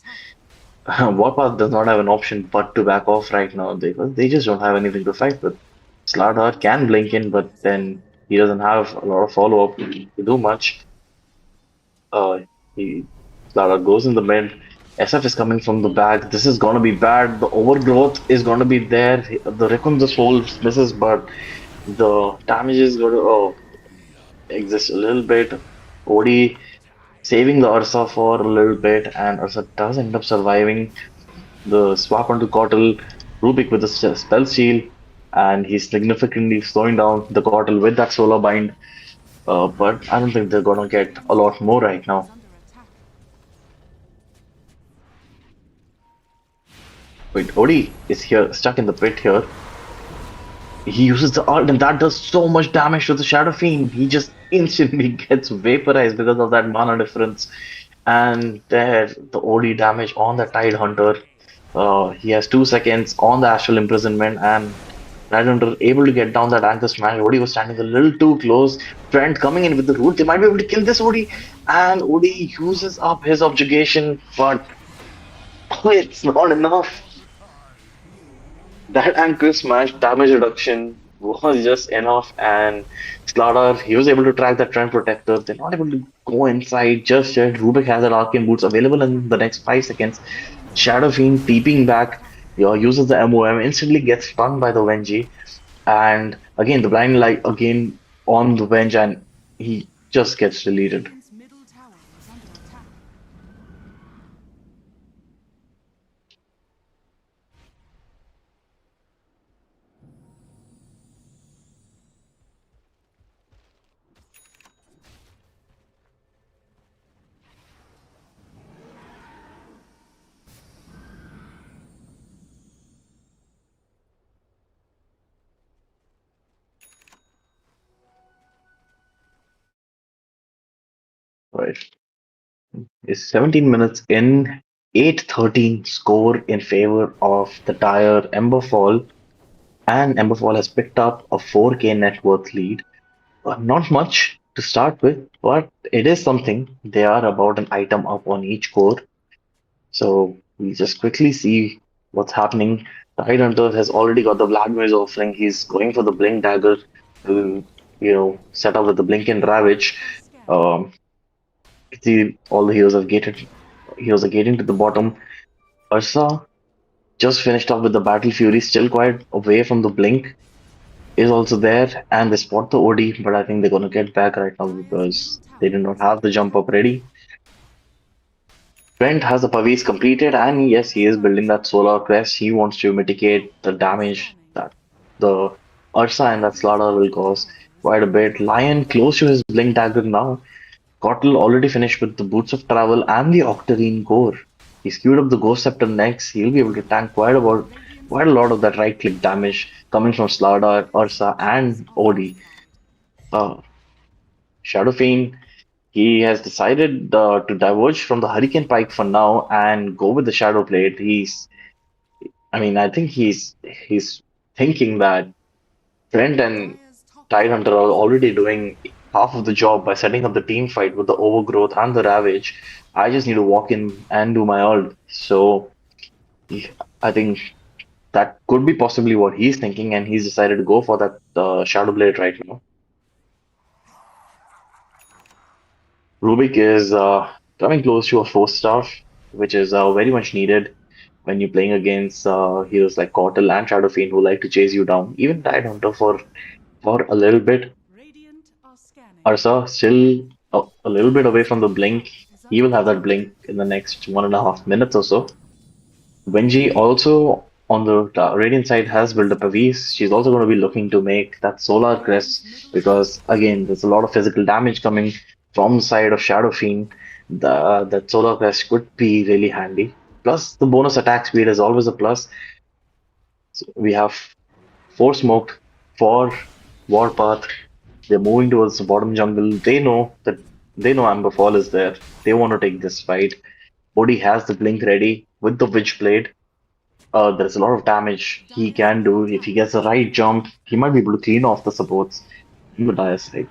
Warpath does not have an option but to back off right now because they just don't have anything to fight with. Slardar can blink in, but then he doesn't have a lot of follow-up to do much. Slardar goes in the mid. SF is coming from the back. This is gonna be bad. The overgrowth is gonna be there. The Rekun's soul misses, but the damage is gonna exist a little bit. Odi saving the Ursa for a little bit, and Ursa does end up surviving the swap onto Kotl. Rubik with the spell shield, and he's significantly slowing down the Kotl with that solar bind. But I don't think they're gonna get a lot more right now. Wait, Odi is here, stuck in the pit here. He uses the ult, and that does so much damage to the Shadow Fiend. He just instantly gets vaporized because of that mana difference. And there, the OD damage on the Tide Hunter. He has 2 seconds on the Astral Imprisonment, and Tide Hunter able to get down that Anchor Smash. OD was standing a little too close. Trent coming in with the root. They might be able to kill this OD. And OD uses up his objugation, but it's not enough. That Anchor Smash damage reduction was just enough, and Slaughter, he was able to track that Trend Protector. They're not able to go inside just yet. Rubik has that Arcane Boots available in the next 5 seconds. Shadow Fiend peeping back, uses the MOM, instantly gets stunned by the Venji. And again, the Blind Light again on the Venge, and he just gets deleted. Right. It's 17 minutes in, 8-13 score in favor of the Dire Emberfall, and Emberfall has picked up a 4K net worth lead. Not much to start with, but it is something. They are about an item up on each core. So we just quickly see what's happening. Tide Hunter has already got the Vladimir's offering. He's going for the Blink Dagger to, set up with the Blink and Ravage. All the heroes have gated. Heroes are gating to the bottom. Ursa just finished up with the Battle Fury, still quite away from the Blink. Is also there, and they spot the OD, but I think they're gonna get back right now because they did not have the jump up ready. Trent has the Pavis completed, and yes, he is building that Solar Crest. He wants to mitigate the damage that the Ursa and that Slaughter will cause quite a bit. Lion close to his Blink Dagger now. Kotl already finished with the Boots of Travel and the Octarine core. He queued up the Ghost Scepter next. He'll be able to tank quite quite a lot of that right click damage coming from Slardar, Ursa, and Odie. Uh, Shadow Fiend, he has decided to diverge from the Hurricane Pike for now and go with the Shadow Blade. I think he's thinking that Trent and Tidehunter are already doing half of the job by setting up the team fight with the Overgrowth and the Ravage. I just need to walk in and do my ult. So I think that could be possibly what he's thinking, and he's decided to go for that Shadow Blade right now. Rubik is coming close to a 4-star, which is very much needed when you're playing against heroes like Cortal and Shadow Fiend who like to chase you down. Even Tidehunter for a little bit. Ursa still a little bit away from the blink. He will have that blink in the next 1.5 minutes or so. Wenji also on the Radiant side has built up a Vs. She's also going to be looking to make that Solar Crest because again there's a lot of physical damage coming from the side of Shadow Fiend. That Solar Crest could be really handy. Plus the bonus attack speed is always a plus. So we have 4 smoked for Warpath. They're moving towards the bottom jungle. They know Amber Fall is there. They want to take this fight. Bodhi has the blink ready with the Witchblade. There's a lot of damage he can do. If he gets the right jump, he might be able to clean off the supports on the dire side.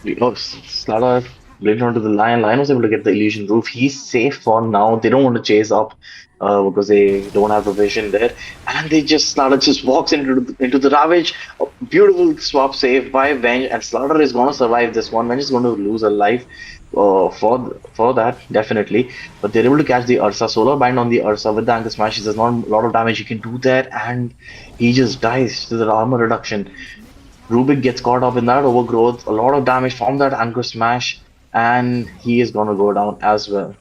Slardar blade onto the Lion. Lion was able to get the illusion roof. He's safe for now. They don't want to chase up because they don't have the vision there. And Slardar just walks into the Ravage. A beautiful swap save by Venge, and Slardar is going to survive this one. Venge is going to lose a life for that, definitely. But they're able to catch the Ursa. Solar Bind on the Ursa with the Anchor Smash. There's not a lot of damage he can do there, and he just dies to the armor reduction. Rubik gets caught up in that overgrowth, a lot of damage from that Anchor Smash, and he is gonna go down as well.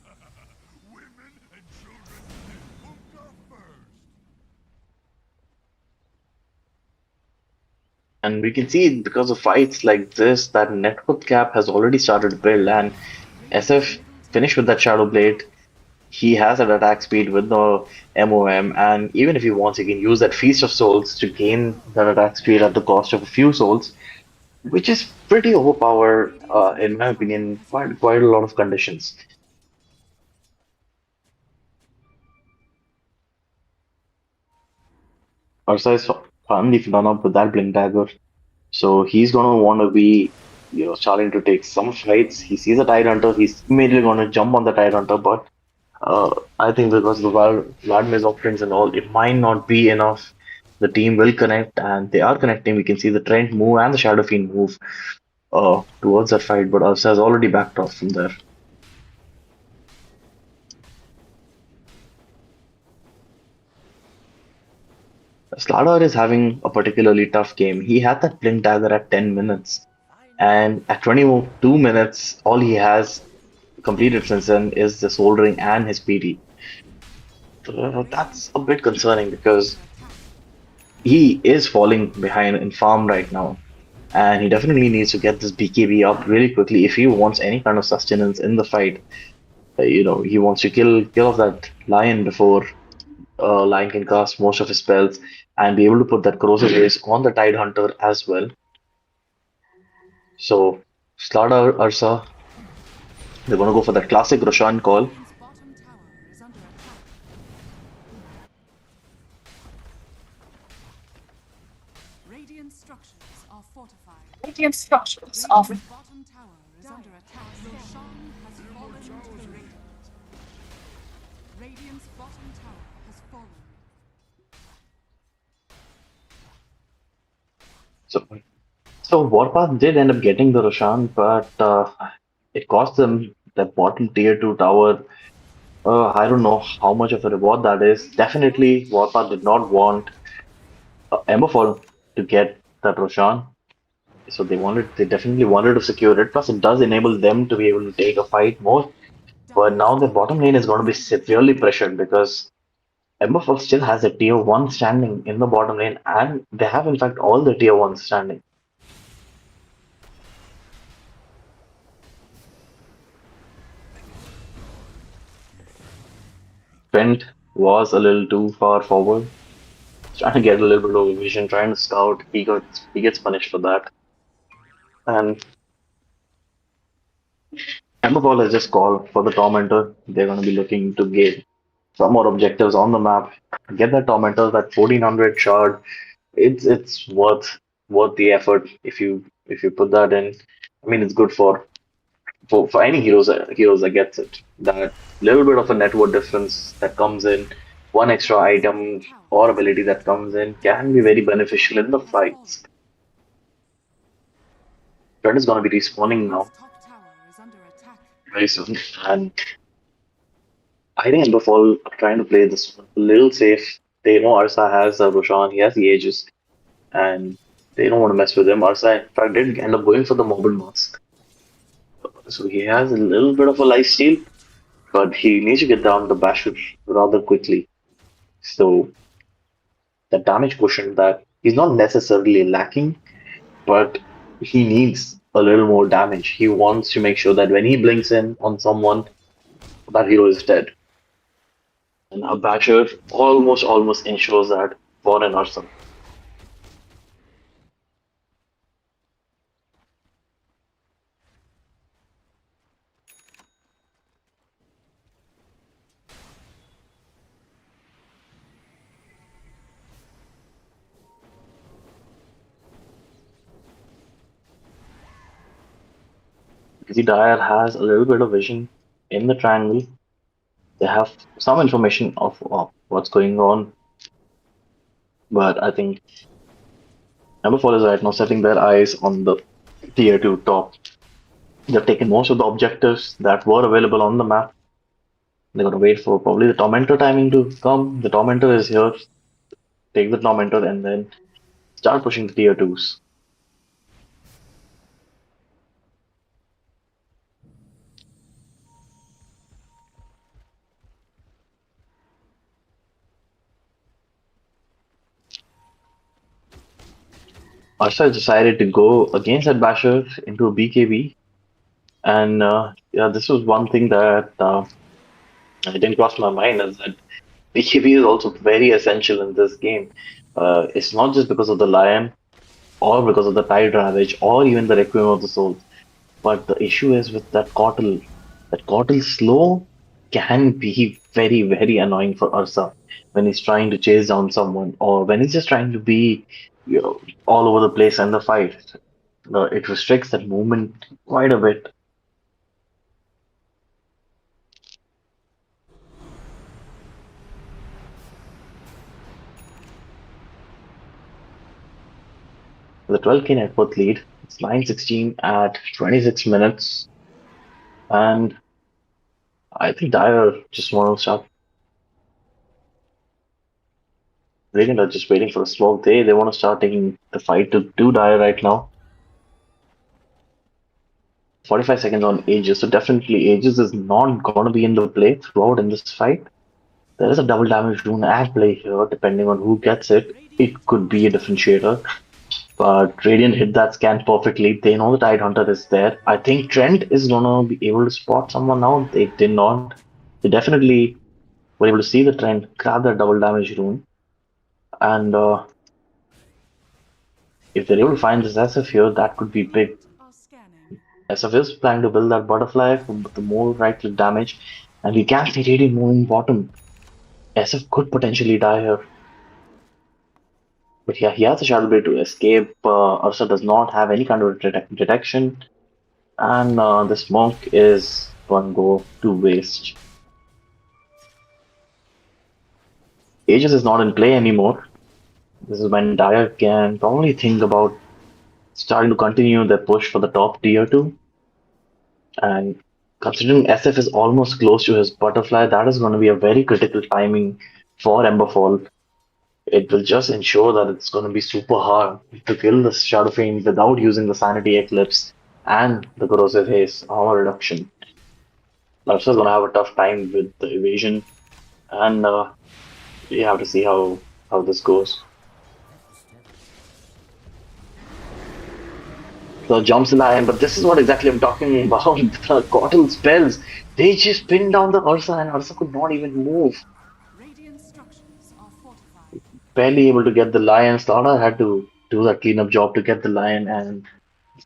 And we can see because of fights like this, that network cap has already started to build, and SF finished with that Shadow Blade. He has that attack speed with the MOM, and even if he wants, he can use that Feast of Souls to gain that attack speed at the cost of a few souls, which is pretty overpowered, in my opinion, quite a lot of conditions. Ursa is finally done up with that Blink Dagger, so he's gonna want to be, starting to take some fights. He sees a Tidehunter, he's immediately gonna jump on the Tidehunter, but I think because of the Vladimir's options and all, it might not be enough. The team will connect, and they are connecting. We can see the Trent move and the Shadow Fiend move towards that fight, but Ursa has already backed off from there. Slardar is having a particularly tough game. He had that Blink Dagger at 10 minutes, and at 22 minutes, all he has completed since then is the soldering and his PD. That's a bit concerning because he is falling behind in farm right now, and he definitely needs to get this BKB up really quickly if he wants any kind of sustenance in the fight. He wants to kill off that Lion before Lion can cast most of his spells and be able to put that corrosive race on the Tidehunter as well. So Slardar, Ursa, they're gonna go for that classic Roshan call. Radiant structures are fortified. Radiant structures are Bottom tower is under attack. Roshan has fallen to the Radiant. Radiant's bottom tower has fallen. So Warpath did end up getting the Roshan, but it cost them the bottom tier 2 tower. I don't know how much of a reward that is. Definitely, Warpath did not want Emberfall to get that Roshan. So they definitely wanted to secure it. Plus, it does enable them to be able to take a fight more. But now the bottom lane is going to be severely pressured because Emberfall still has a tier 1 standing in the bottom lane, and they have in fact all the tier 1s standing. Trent was a little too far forward, trying to get a little bit of vision, trying to scout. He gets punished for that. And Amberball has just called for the Tormentor. They're going to be looking to get some more objectives on the map. Get that Tormentor, that 1400 shard. It's worth the effort if you put that in. I mean, it's good for any heroes that gets it. That little bit of a network difference that comes in, one extra item or ability that comes in can be very beneficial in the fights. Trent is going to be respawning now very soon, and I think Emberfall are trying to play this a little safe. They know Ursa has Roshan, he has the Aegis, and they don't want to mess with him. Ursa, in fact, did end up going for the Mobile Mask. So he has a little bit of a life steal, but he needs to get down the Basher rather quickly. So the damage quotient that he's not necessarily lacking, but he needs a little more damage. He wants to make sure that when he blinks in on someone, that hero is dead. And a Basher almost ensures that for an Ursa. BPC Dyer has a little bit of vision in the triangle. They have some information of what's going on, but I think number 4 is right now setting their eyes on the tier 2 top. They've taken most of the objectives that were available on the map. They're going to wait for probably the Tormentor timing to come. The Tormentor is here. Take the Tormentor and then start pushing the tier 2s. Ursa decided to go against that Basher into a BKB, and yeah, this was one thing that it didn't cross my mind, is that BKB is also very essential in this game. It's not just because of the Lion, or because of the Tide Ravage, or even the Requiem of the Soul, but the issue is with that Cottle. That Cottle slow can be very annoying for Ursa when he's trying to chase down someone, or when he's just trying to be all over the place in the fight. It restricts that movement quite a bit. The 12k net worth lead. It's 9-16 at 26 minutes, and I think Dyer just want to start. Radiant are just waiting for a smoke. They want to start taking the fight to Dyer right now. 45 seconds on Aegis, so definitely Aegis is not going to be in the play throughout in this fight. There is a double damage rune at play here, depending on who gets it. It could be a differentiator. But Radiant hit that scan perfectly. They know the Tide Hunter is there. I think Trent is gonna be able to spot someone now. They did not. They definitely were able to see the Trent, grab that double damage rune. And if they're able to find this SF here, that could be big. SF is planning to build that butterfly for the more right click damage. And we can see Radiant moving bottom. SF could potentially die here. But yeah, he has a Shadow Blade to escape. Ursa does not have any kind of detection. And the smoke is going to go to waste. Aegis is not in play anymore. This is when Dyer can probably think about starting to continue their push for the top tier 2. And considering SF is almost close to his butterfly, that is going to be a very critical timing for Emberfall. It will just ensure that it's going to be super hard to kill the Shadow Fiend without using the Sanity Eclipse and the Corrosive Haze armor reduction. Ursa is going to have a tough time with the evasion, and you have to see how this goes. So jumps the Lion, but this is what exactly I'm talking about. The Cottle spells, they just pinned down the Ursa, and Ursa could not even move. barely able to get the lion. Slaughter had to do that cleanup job to get the lion, and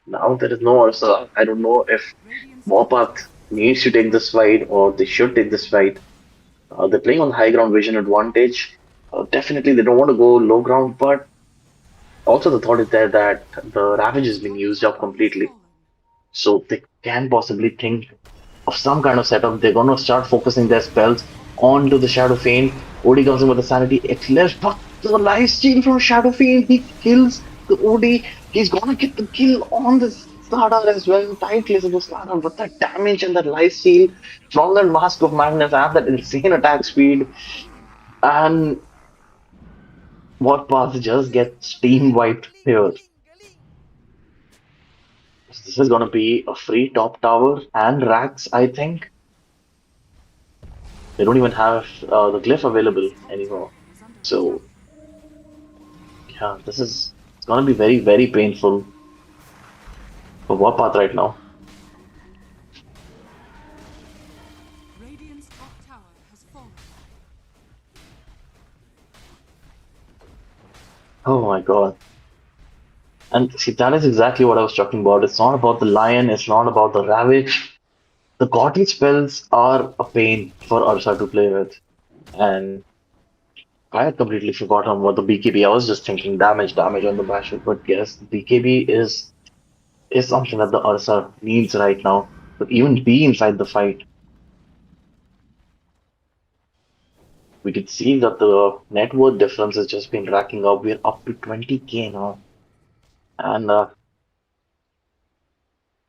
now there is no Ursa. I don't know if Radiant's top Warpath tower needs to take this fight or they should take this fight. They're playing on high ground vision advantage. Definitely, they don't want to go low ground, but also the thought is there that the Ravage has been top used up tower has completely. fallen. So they can possibly think of some kind of setup. They're gonna start focusing their spells onto the Shadow Fiend. OD comes in with the Sanity Eclipse, but the life steal from Shadow Fiend. He kills the OD. He's gonna get the kill on the Slardar as well. Tight place of the Slardar, but that damage and that life steal from that Mask of Madness and that insane attack speed. And what path just gets team wiped here. This is gonna be a free top tower and racks, I think. They don't even have the glyph available Radiant's top anymore. tower is under attack. So yeah, this is it's gonna be very, very painful for Warpath right now. Radiant's top tower has fallen. Oh my god. And see, that is exactly what I was talking about. It's not about the lion, it's not about the ravage. The gaudy spells are a pain for Ursa to play with. And I had completely forgotten about the BKB. I was just thinking damage, damage on the Basher. But yes, the BKB is something that the Ursa needs right now. But even be inside the fight. We could see that the net worth difference has just been racking up. We're up to 20k now. And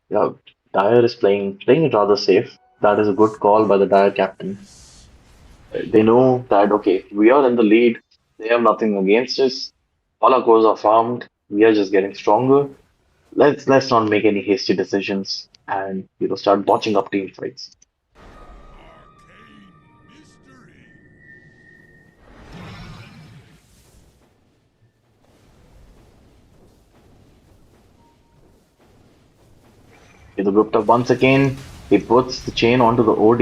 yeah, Dyer is playing it rather safe. That is a good call by the Dyer captain. They know that okay, we are in the lead. They have nothing against us. All our cores are farmed. We are just getting stronger. Let's not make any hasty decisions and start botching up team fights. Arcane mystery. He's grouped up once again. He puts the chain onto the OD.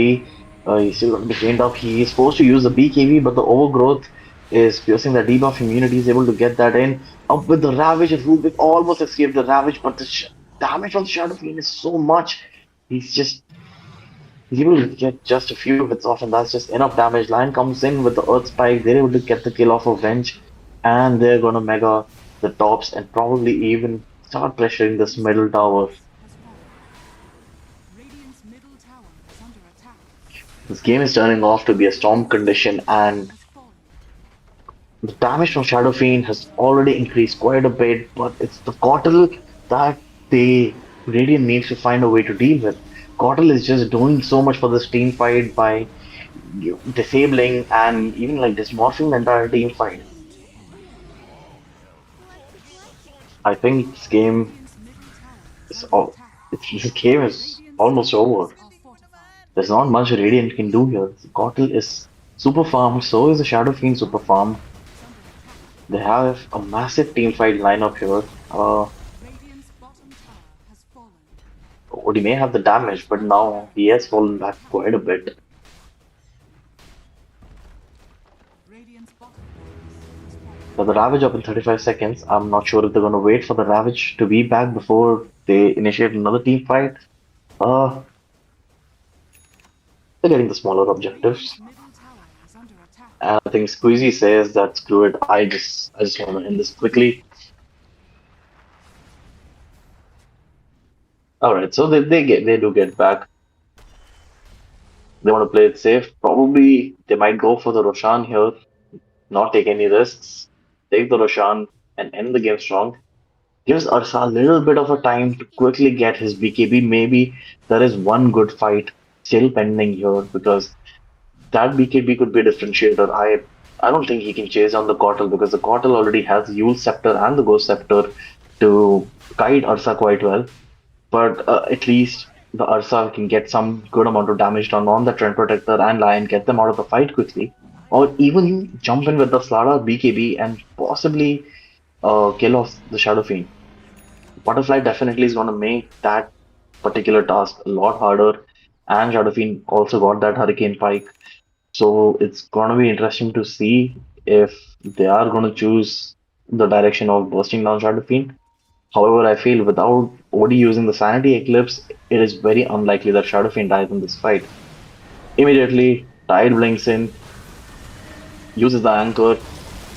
He's still going to be chained up. He is supposed to use the BKB, but the overgrowth is piercing the debuff immunity. He's able to get that in. Up with the Ravage, and Rubik almost escaped the Ravage, but the damage on the Shadow Fiend is so much. He's able to get just a few hits off, and that's just enough damage. Lion comes in with the Earth Spike. They're able to get the kill off of Venge, and they're gonna mega the tops and probably even start pressuring this middle tower. Has fallen. Radiant's middle tower is under attack. This game is turning off to be a storm condition, and Has fallen. the damage from Shadow Fiend has already increased quite a bit, but it's the Cottle that the Radiant needs to find a way to deal with. Cottle is just doing so much for this team fight by disabling and even like dismorphing the entire team fight. I think this game Radiant's middle tower is is under all. attack. This game is Radiant's almost over. structures are fortified. There's not much Radiant can do here. Cottle is super farmed, so is the Shadow Fiend super farmed. Is under attack. They have a massive team fight lineup here. Radiant's bottom tower has fallen. Odie may have the damage, but now he has fallen back quite a bit. Radiant's bottom barracks has fallen. So the Ravage up in 35 seconds. I'm not sure if they're gonna wait for the Ravage to be back before they initiate another team fight. Uh, they're getting the smaller objectives. Radiant's middle tower is under attack. And I think Squeezy says that screw it, I just wanna end this quickly. Alright, so they do get back. They want to play it safe. Probably they might go for the Roshan here, not take any risks, take the Roshan and end the game strong. Gives Ursa a little bit of a time to quickly get his BKB. Maybe there is one good fight still pending here because that BKB could be a differentiator. I don't think he can chase down the Cottle because the Cottle already has the Yule Scepter and the Ghost Scepter to guide Ursa quite well. But at least the Ursa can get some good amount of damage done on the Trend Protector and Lion, get them out of the fight quickly, or even jump in with the Slardar BKB and possibly kill off the Shadow Fiend. Butterfly definitely is going to make that particular task a lot harder, and Shadow Fiend also got that Hurricane Pike. So it's going to be interesting to see if they are going to choose the direction of bursting down Shadow Fiend. However, I feel without OD using the Sanity Eclipse, it is very unlikely that Shadow Fiend dies in this fight. Immediately, Tide blinks in, uses the anchor,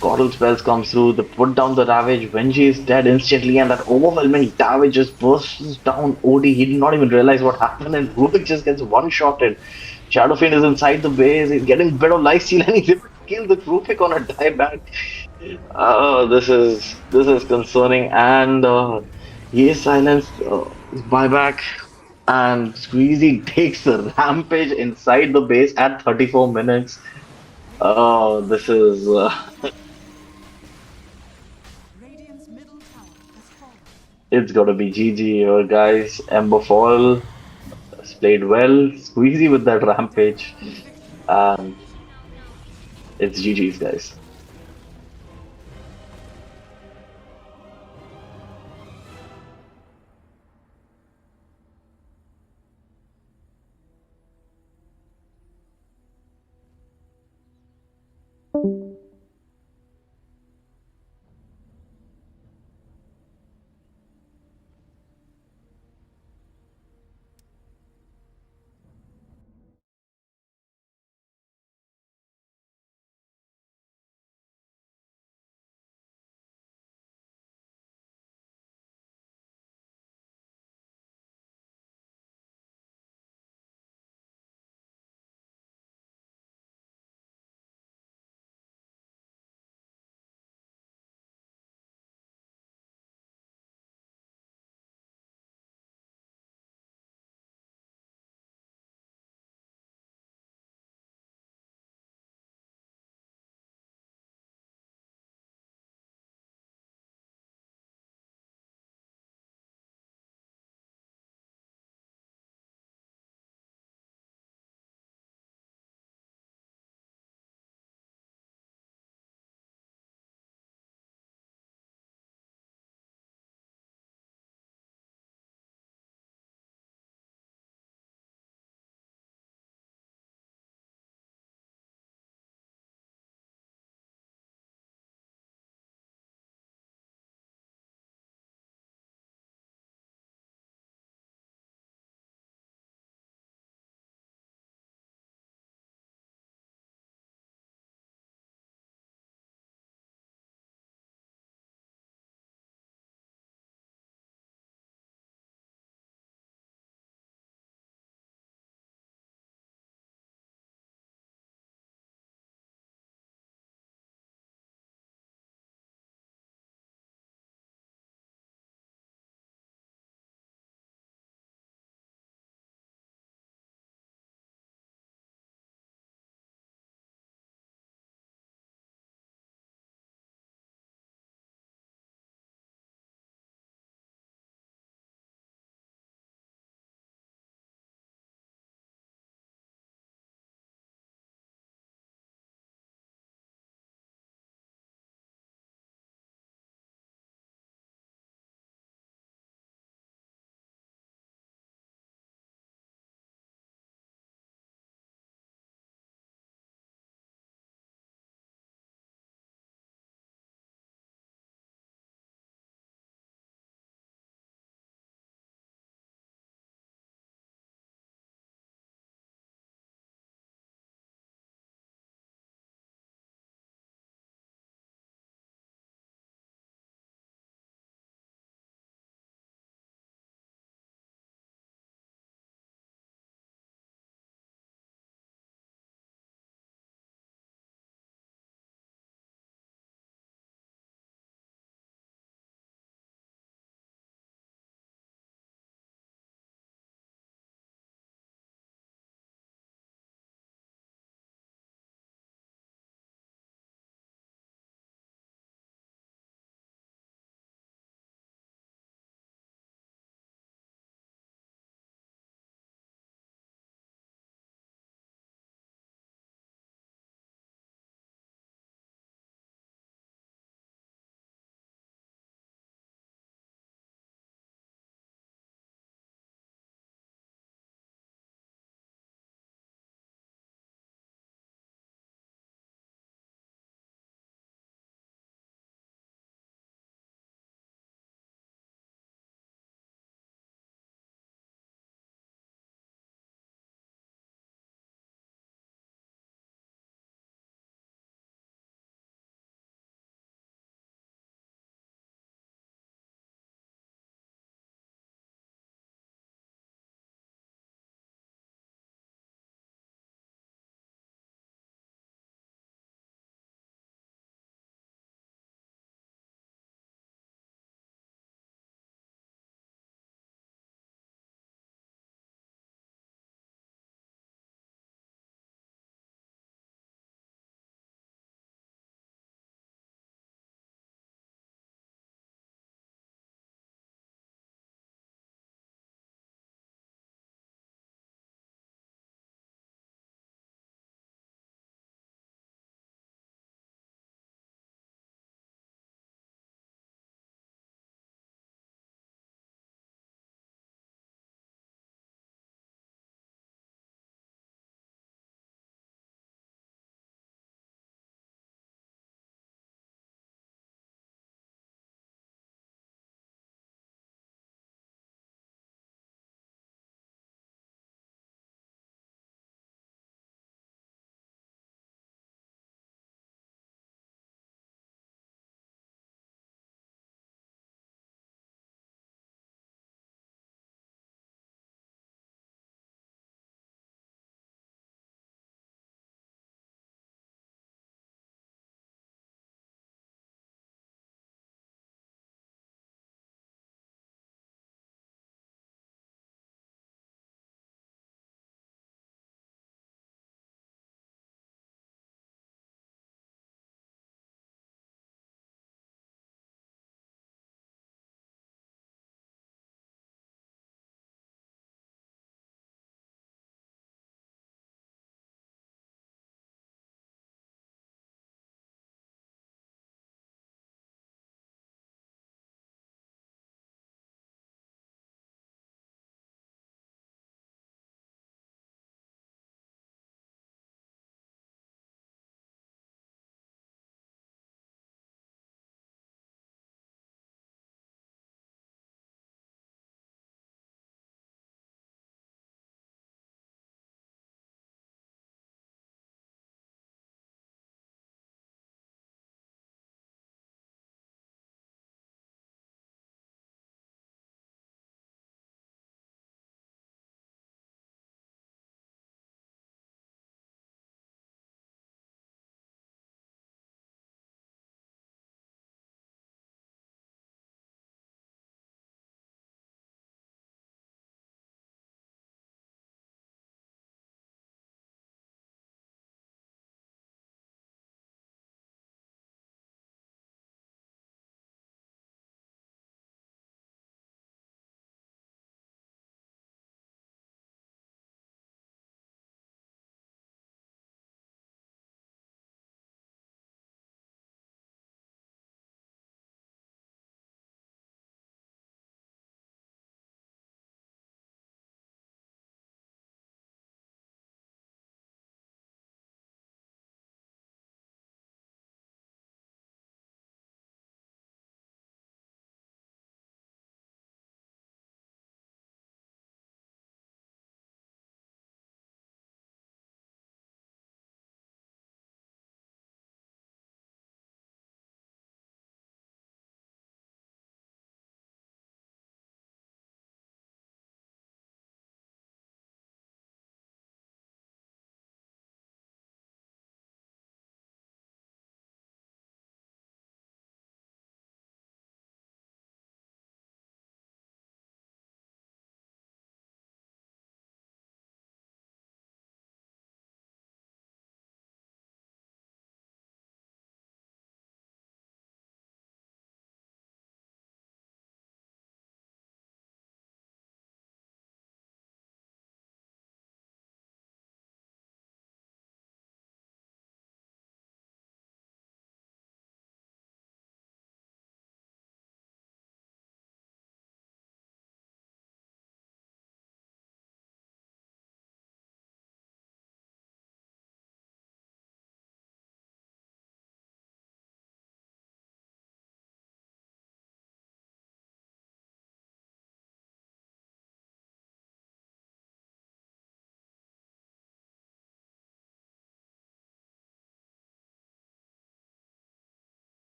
Coddle spells comes through, they put down the Ravage, Venji is dead instantly, and that overwhelming damage just bursts down OD. He did not even realize what happened, and Rubik just gets one-shotted. Shadowfiend is inside the base, he's getting a bit of lifesteal, and he's able to kill the Rubik on a dieback. This is concerning, and he is silenced. Buyback, and Squeezy takes the rampage inside the base at 34 minutes. Oh, this is Radiant's middle tower has fallen. it's gotta be GG here, guys. Ember Fall has played well. Squeezy with that rampage, and it's GG's, guys.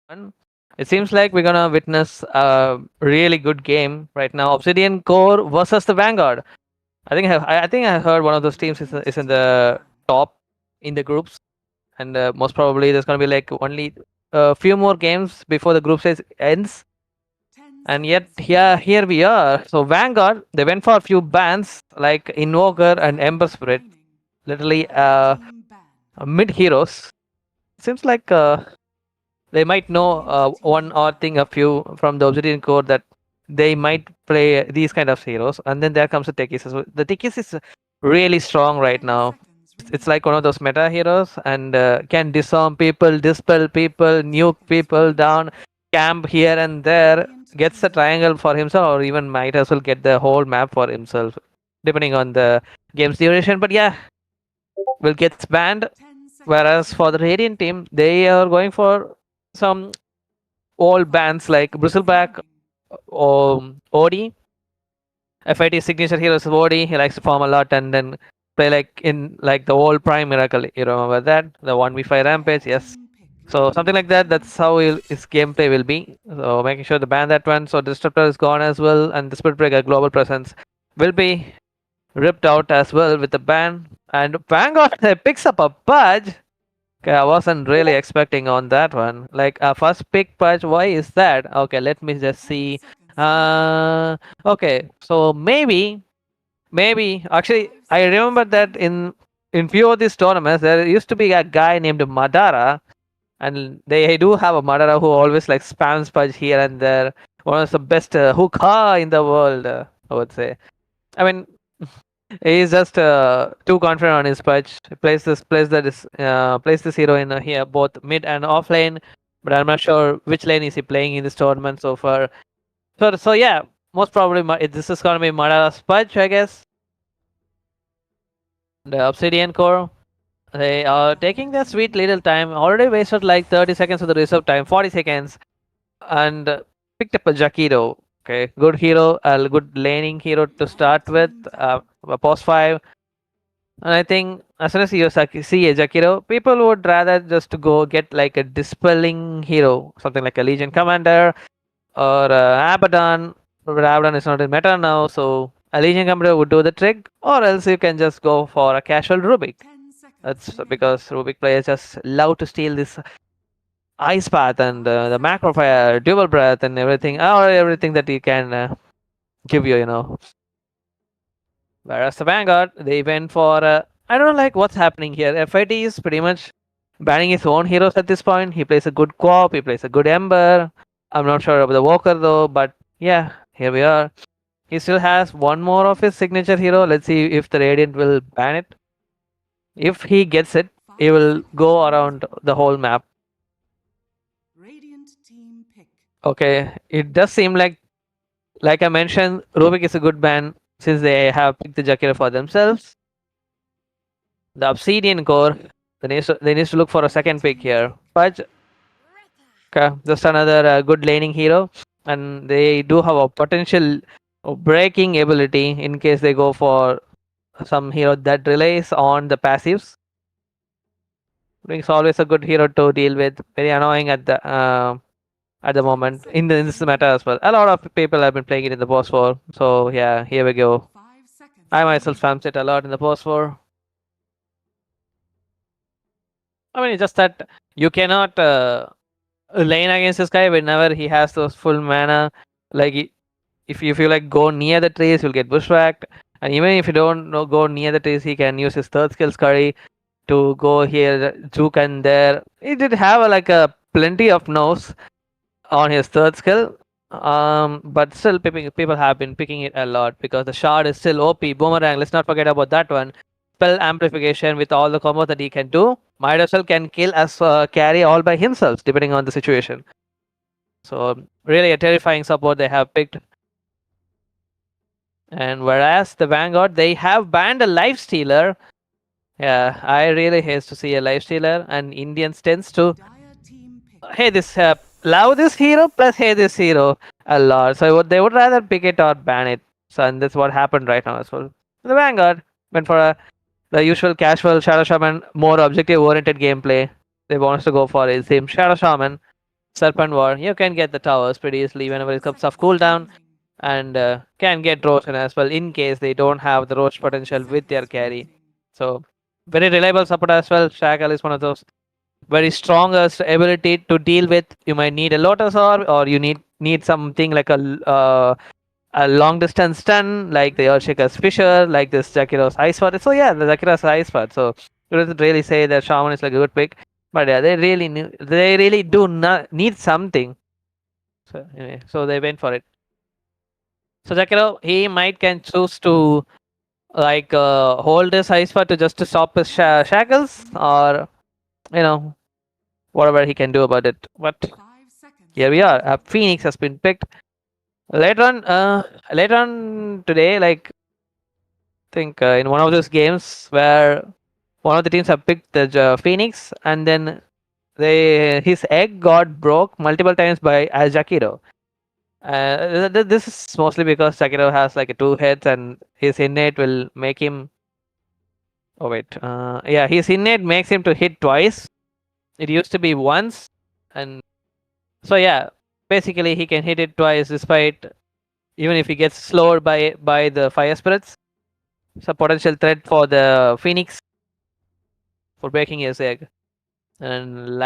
And it seems like we're gonna witness a really good game right now. Obsidian Core versus the Vanguard. I think I heard one of those teams is in the top in the groups, and most probably there's gonna be like only a few more games before the group stage ends. And yet here we are. So Vanguard, they went for a few bans like Invoker and Ember Spirit, literally mid heroes. Seems like they might know one or thing a few from the Obsidian Core that they might play these kind of heroes. And then there comes the Techies. So the Techies is really strong right now. It's like one of those meta heroes and can disarm people, dispel people, nuke people down, camp here and there, gets a triangle for himself, or even might as well get the whole map for himself, depending on the game's duration. But yeah, will gets banned. Whereas for the Radiant team, they are going for some old bans like Bristleback or OD. FIT signature hero is OD. He likes to farm a lot and then play like in like the old Prime Miracle. You remember that? The 1v5 Rampage, yes. So something like that, that's how his gameplay will be. So making sure to ban that one. So Disruptor is gone as well, and the Spirit Breaker global presence will be ripped out as well with the ban. And Vanguard picks up a Pudge. Okay, I wasn't really expecting on that one. Like a first pick Pudge, why is that? Okay, let me just see. Okay, so maybe actually I remember that in few of these tournaments there used to be a guy named Madara, and they do have a Madara who always like spams Pudge here and there. One of the best hookah in the world, I would say. I mean, he's just too confident on his Pudge. He plays this hero in here both mid and off lane, but I'm not sure which lane is he playing in this tournament so far. So yeah, most probably this is gonna be Madara's Pudge, I guess. The Obsidian Core, they are taking their sweet little time. Already wasted like 30 seconds of the reserve time, 40 seconds, and picked up a Jakiro. Okay, good hero, a good laning hero to start with. A post 5. And I think as soon as you see a Jakiro, people would rather just go get like a dispelling hero, something like a Legion Commander or Abaddon. But Abaddon is not in meta now, so a Legion Commander would do the trick, or else you can just go for a casual Rubik. That's because Rubik players just love to steal this Ice Path and the Macro Fire, Dual Breath, and everything, or everything that he can give you, you know. Whereas the Vanguard, they went for I don't like what's happening here. FIT is pretty much banning his own heroes at this point. He plays a good Co-op, he plays a good Ember. I'm not sure about the Walker though, but yeah, here we are. He still has one more of his signature hero. Let's see if the Radiant will ban it. If he gets it, he will go around the whole map. Radiant team pick. Okay, it does seem like I mentioned, Rubik is a good ban since they have picked the Jakiro for themselves. The Obsidian Core, they need to look for a second pick here. Pudge, okay, just another good laning hero, and they do have a potential breaking ability in case they go for some hero that relies on the passives. It's always a good hero to deal with. Very annoying at the moment in this meta as well. A lot of people have been playing it in the boss 4. So yeah, here we go. I myself spammed it a lot in the boss 4. I mean, it's just that you cannot lane against this guy whenever he has those full mana. Like if you like go near the trees, you'll get bushwhacked. And even if you don't go near the trees, he can use his third skill Scurry to go here, juke and there. He did have like a plenty of no's on his third skill, but still people have been picking it a lot because the shard is still OP. Boomerang, let's not forget about that one. Spell amplification with all the combos that he can do. Might as well can kill as carry all by himself depending on the situation. So really a terrifying support they have picked. And whereas the Vanguard, they have banned a life stealer. Yeah, I really hate to see a life stealer, and Indians tends to hey this love this hero plus hate this hero a lot. So they would rather pick it or ban it. So and that's what happened right now as well. The Vanguard went for the usual casual Shadow Shaman, more objective oriented gameplay. They want to go for his same Shadow Shaman. Serpent War, you can get the towers pretty easily whenever it comes off cooldown, and can get Roshan as well in case they don't have the Roach potential with their carry. So very reliable support as well. Shackle is one of those very strongest ability to deal with. You might need a Lotus Orb, or you need something like a long distance stun, like the Earthshaker's Fisher, like this Jakiro's Ice Sword. So yeah, the Jakiro's Ice Sword. So you doesn't really say that Shaman is like a good pick, but yeah, they really do not need something. So anyway, so they went for it. So Jakiro, he might can choose to like hold his Ice Sword just to stop his shackles, or whatever he can do about it. But here we are. Phoenix has been picked. Later on today, like I think in one of those games where one of the teams have picked the Phoenix, and then his egg got broke multiple times by Jakiro. This is mostly because Jakiro has like 2 heads, and his innate will make him. Oh wait, yeah, his innate makes him to hit twice. It used to be once, and so yeah, basically he can hit it twice despite even if he gets slowed by the fire spirits. It's a potential threat for the Phoenix for breaking his egg, and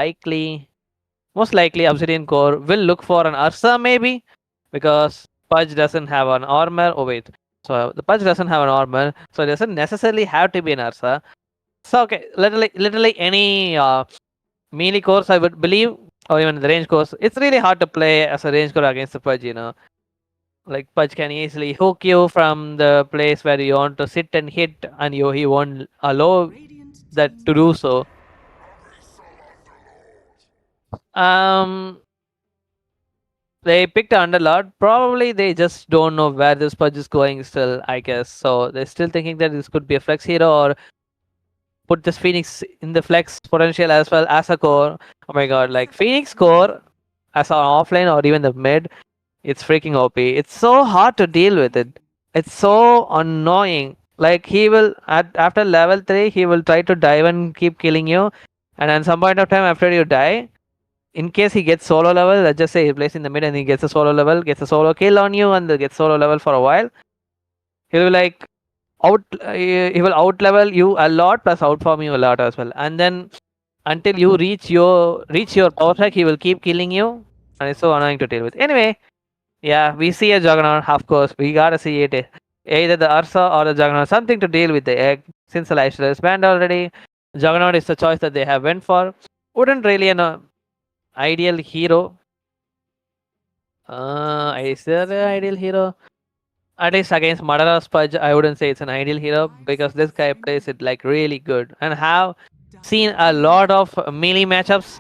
most likely Obsidian Core will look for an Ursa maybe, because Pudge doesn't have an armor. Oh wait, so the Pudge doesn't have an armor, so it doesn't necessarily have to be an Ursa. So okay, literally any melee course I would believe, or even the range course, it's really hard to play as a range core against the Pudge. Like Pudge can easily hook you from the place where you want to sit and hit, and he won't allow that to do so. They picked Underlord. Probably they just don't know where this Pudge is going still, I guess. So they're still thinking that this could be a flex hero, or put this Phoenix in the flex potential as well as a core. Oh my god, like Phoenix core as an offlane or even the mid, it's freaking OP. It's so hard to deal with it. It's so annoying. Like he will after level 3, he will try to dive and keep killing you, and at some point of time after you die, in case he gets solo level, let's just say he plays in the mid and he gets a solo level, gets a solo kill on you, and gets solo level for a while, he'll be like he will out level you a lot plus outfarm you a lot as well, and then until you reach your power track, he will keep killing you, and it's so annoying to deal with. Anyway, yeah, we see a Juggernaut. Of course, we gotta see it. Either the Ursa or the Juggernaut, something to deal with the egg. Since the lifesteal is banned already, Juggernaut is the choice that they have went for. Wouldn't really an ideal hero. Is there an ideal hero? At least against Madara Spudge, I wouldn't say it's an ideal hero, because this guy plays it like really good, and have seen a lot of melee matchups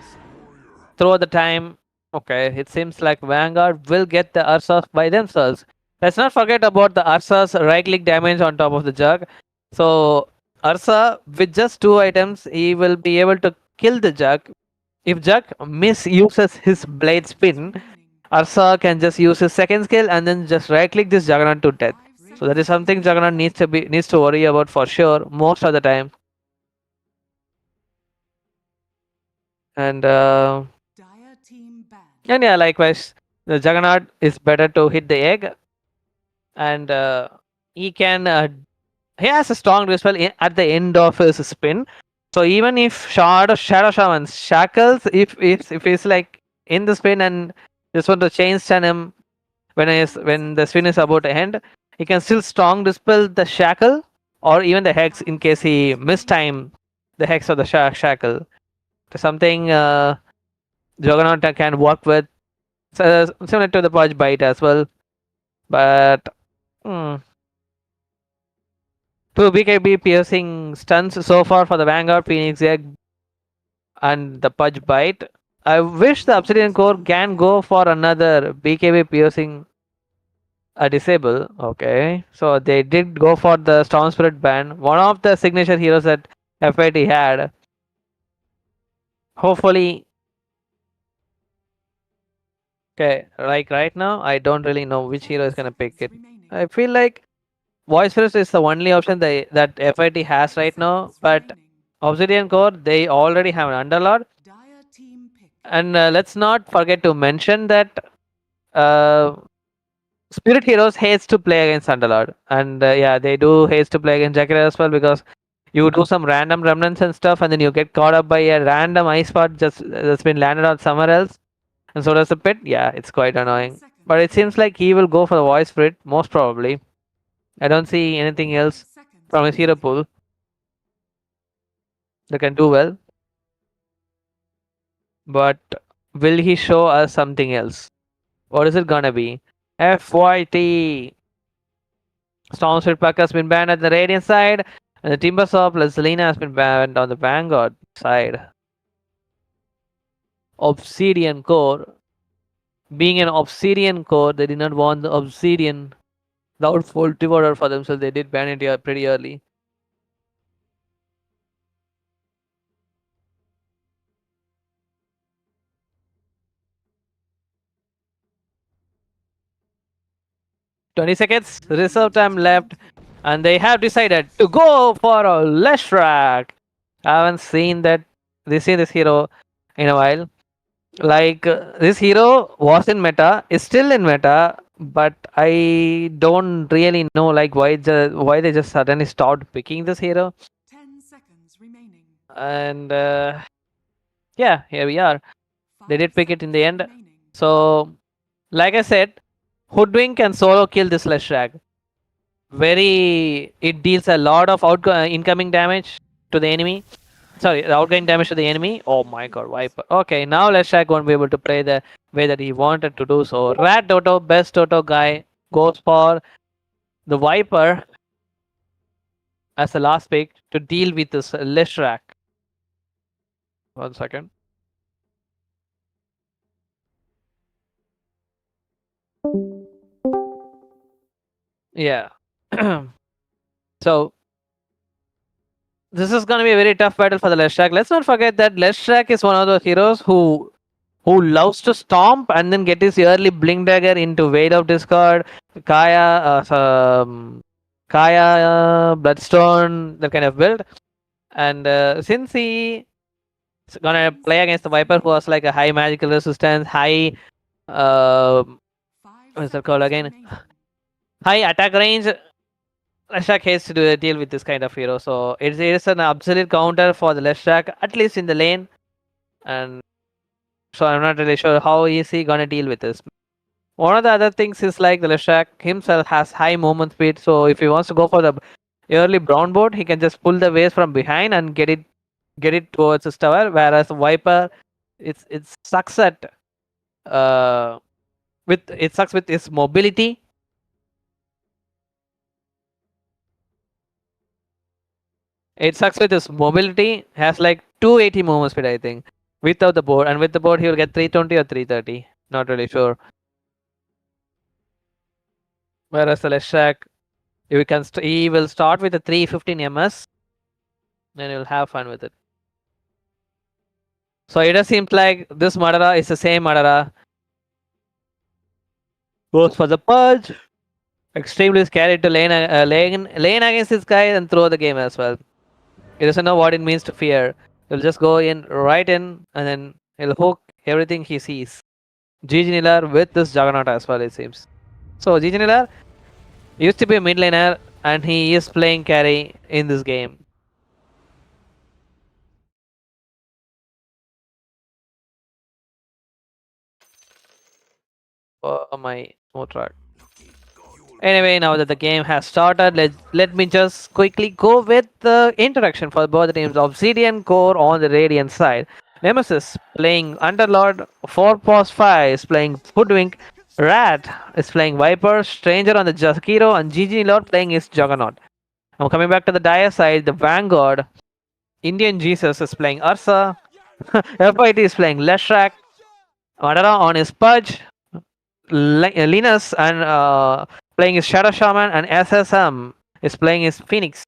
throughout the time. Okay, it seems like Vanguard will get the Ursas by themselves. Let's not forget about the Ursa's right-click damage on top of the Jug. So Ursa, with just 2 items, he will be able to kill the Jug. If Jug misuses his blade spin, Ursa can just use his second skill and then just right-click this Juggernaut to death. So that is something Juggernaut needs to worry about for sure most of the time. And yeah, likewise, the Juggernaut is better to hit the egg, and he has a strong dispel at the end of his spin. So even if Shadow Shaman shackles, if he's like in the spin and just want to chain stun him when the spin is about to end, he can still strong dispel the shackle or even the hex in case he mistime the hex or the shackle. Something Juggernaut can work with, similar to the Pudge Bite as well. But 2 BKB piercing stuns so far for the Vanguard, Phoenix Egg, and the Pudge Bite. I wish the Obsidian Core can go for another BKB piercing disable. Okay, so they did go for the Storm Spirit ban, one of the signature heroes that FIT had. Hopefully. Okay, like right now, I don't really know which hero is gonna pick it. I feel like Voice First is the only option that FIT has right now, but Obsidian Core, they already have an Underlord. And let's not forget to mention that uh, Spirit Heroes hates to play against Underlord, and yeah, they do hates to play against Jacket as well because you do some random remnants and stuff, and then you get caught up by a random ice part just that's been landed on somewhere else, and so does the pit. Yeah, it's quite annoying. But it seems like he will go for the voice for it, most probably. I don't see anything else from his hero pool that can do well. But will he show us something else? What is it gonna be? FYT. Storm Spirit Pack has been banned at the Radiant side, and the Timbersaw plus Selena has been banned on the Vanguard side. Obsidian Core. Being an Obsidian Core, they did not want the Obsidian, the Outfold Devourer for themselves. They did ban it pretty early. $20 reserve time left, and they have decided to go for a Leshrac. I haven't seen this hero in a while. Like this hero was in meta, is still in meta, but I don't really know like why they just suddenly stopped picking this hero. 10 seconds remaining. And yeah, here we are. They did pick it in the end. So, like I said, Hoodwink can solo kill this Leshrac. It deals a lot of incoming damage to the enemy. Sorry, the outgoing damage to the enemy. Oh my god, Viper. Okay, now Leshrac won't be able to play the way that he wanted to do so. Rat Doto, best Doto guy, goes for the Viper as the last pick to deal with this Leshrac. 1 second. Yeah. So this is gonna be a very tough battle for the Leshrac. Let's not forget that Leshrac is one of those heroes who loves to stomp and then get his early blink dagger into Veil of Discord, Kaya, Bloodstone, that kind of build. And since he is gonna play against the Viper, who has like a high magical resistance, high what's that called again? High attack range. Leshrac hates to deal with this kind of hero, so it is an absolute counter for the Leshrac, at least in the lane. And so I'm not really sure how is he gonna deal with this. One of the other things is like the Leshrac himself has high movement speed, so if he wants to go for the early brown board, he can just pull the waves from behind and get it towards his tower. Whereas the Viper, it sucks at with his mobility. It sucks with his mobility. Has like 280 movement speed, I think, without the board, and with the board he will get 320 or 330. Not really sure. Whereas the Leshrac, he will start with a 315 ms, then you'll have fun with it. So it does seem like this Madara is the same Madara. Goes for the purge. Extremely scary to lane against this guy and throw the game as well. He doesn't know what it means to fear. He'll just go in right in and then he'll hook everything he sees. GG Nilar with this Juggernaut as well, it seems. So GG Nilar used to be a mid laner and he is playing carry in this game. Oh my smooth track. Anyway, now that the game has started, let me just quickly go with the introduction for both the teams. Obsidian Core on the Radiant side. Nemesis playing Underlord, 4-5 is playing Hoodwink, Rat is playing Viper, Stranger on the Jaskiro, and GG Lord playing his Juggernaut. Now coming back to the Dire side, the Vanguard, Indian Jesus is playing Ursa, FIT is playing Leshrac, Madara on his Pudge, Linus and playing his Shadow Shaman, and SSM is playing his Phoenix.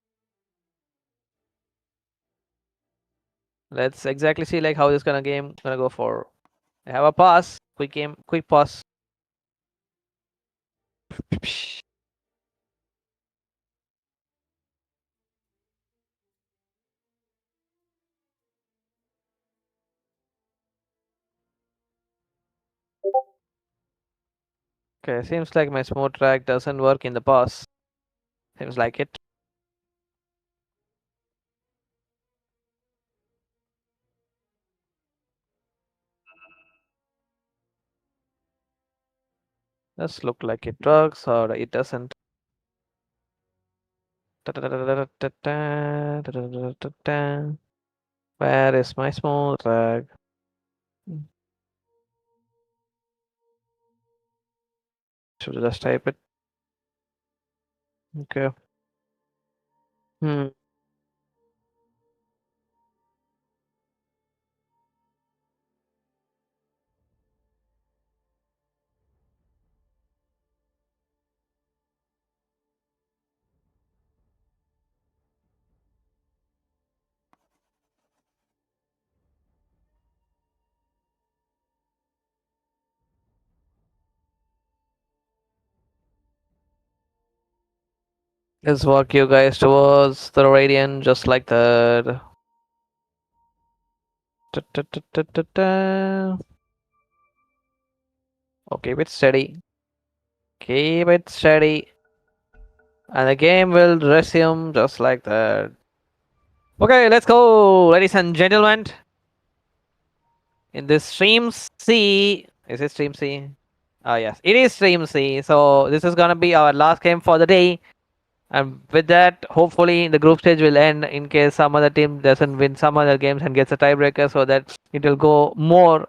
Let's exactly see like how this game gonna go for. I have a pass, quick pass. Okay, seems like my smooth track doesn't work in the boss. Seems like it. Does look like it works or it doesn't. Where is my small track? Should I just type it? Okay. Let's walk you guys towards the radiant just like that. Okay, keep it steady. Keep it steady. And the game will resume just like that. Okay, let's go, ladies and gentlemen. In this stream C, is it stream C? Oh yes, it is stream C. So this is gonna be our last game for the day. And with that, hopefully the group stage will end in case some other team doesn't win some other games and gets a tiebreaker, so that it will go more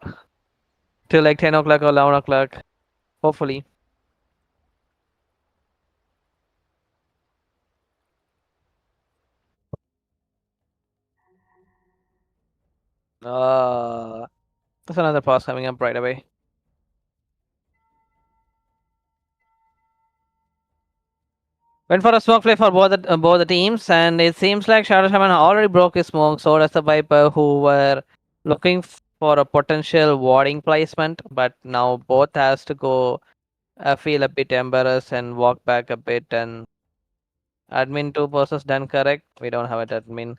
till like 10 o'clock or 11 o'clock. Hopefully. There's another pause coming up right away. Went for a smoke play for both the teams, and it seems like Shadow Shaman already broke his smoke. So does the Viper, who were looking for a potential warding placement, but now both has to go feel a bit embarrassed and walk back a bit. And admin 2 process done correct. We don't have an admin,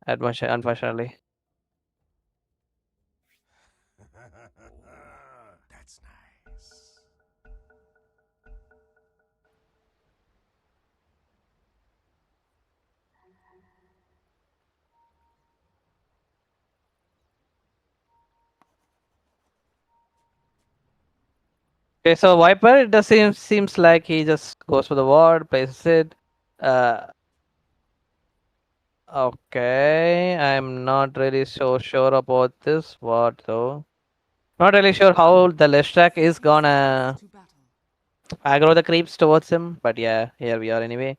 unfortunately. That's nice. Okay, so Viper, it does seems like he just goes for the ward, places it. Okay, I'm not really so sure about this ward though. Not really sure how the Leshrac is gonna aggro the creeps towards him, but yeah, here we are anyway.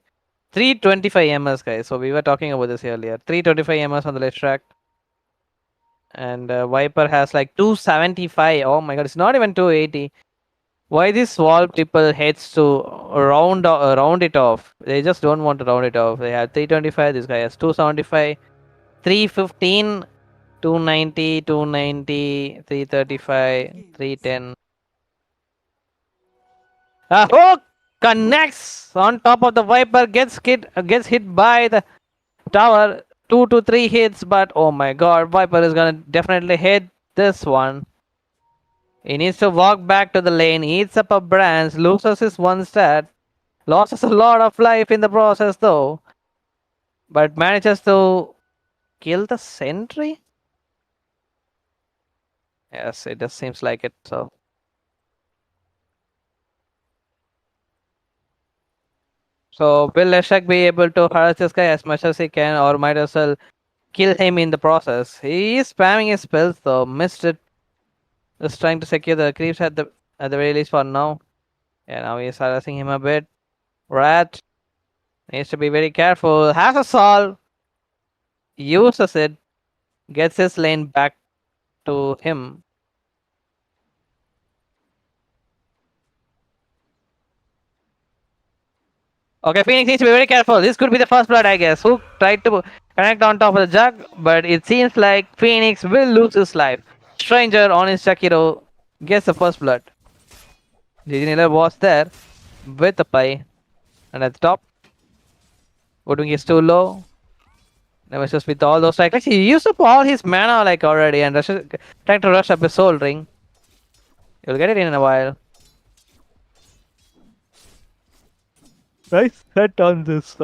325 ms, guys. So we were talking about this earlier. 325 ms on the Leshrac. And Viper has like 275. Oh my god, it's not even 280. Why this wall people hates to round it off? They just don't want to round it off. They have 325. This guy has 275, 315, 290, 290, 335, 310. Hook connects on top of the Viper. Gets hit by the tower. 2 to 3 hits, but oh my god, Viper is gonna definitely hit this one. He needs to walk back to the lane, eats up a branch, loses his 1 stat, loses a lot of life in the process though, but manages to kill the sentry? Yes, it just seems like it, so. So will Leshak be able to harass this guy as much as he can, or might as well kill him in the process? He is spamming his spells though, missed it. Just trying to secure the creeps at the very least for now. Yeah, now he's harassing him a bit. Rat needs to be very careful. Has a solve. Uses it. Gets his lane back to him. Okay, Phoenix needs to be very careful. This could be the first blood, I guess. Who tried to connect on top of the jug, but it seems like Phoenix will lose his life. Stranger on his Shakiro gets the first blood. GG Niller was there with the pie. And at the top, Woodwing is too low. Nemesis with all those strikes. He used up all his mana like already and trying to rush up his soul ring. You'll get it in a while. Nice set on this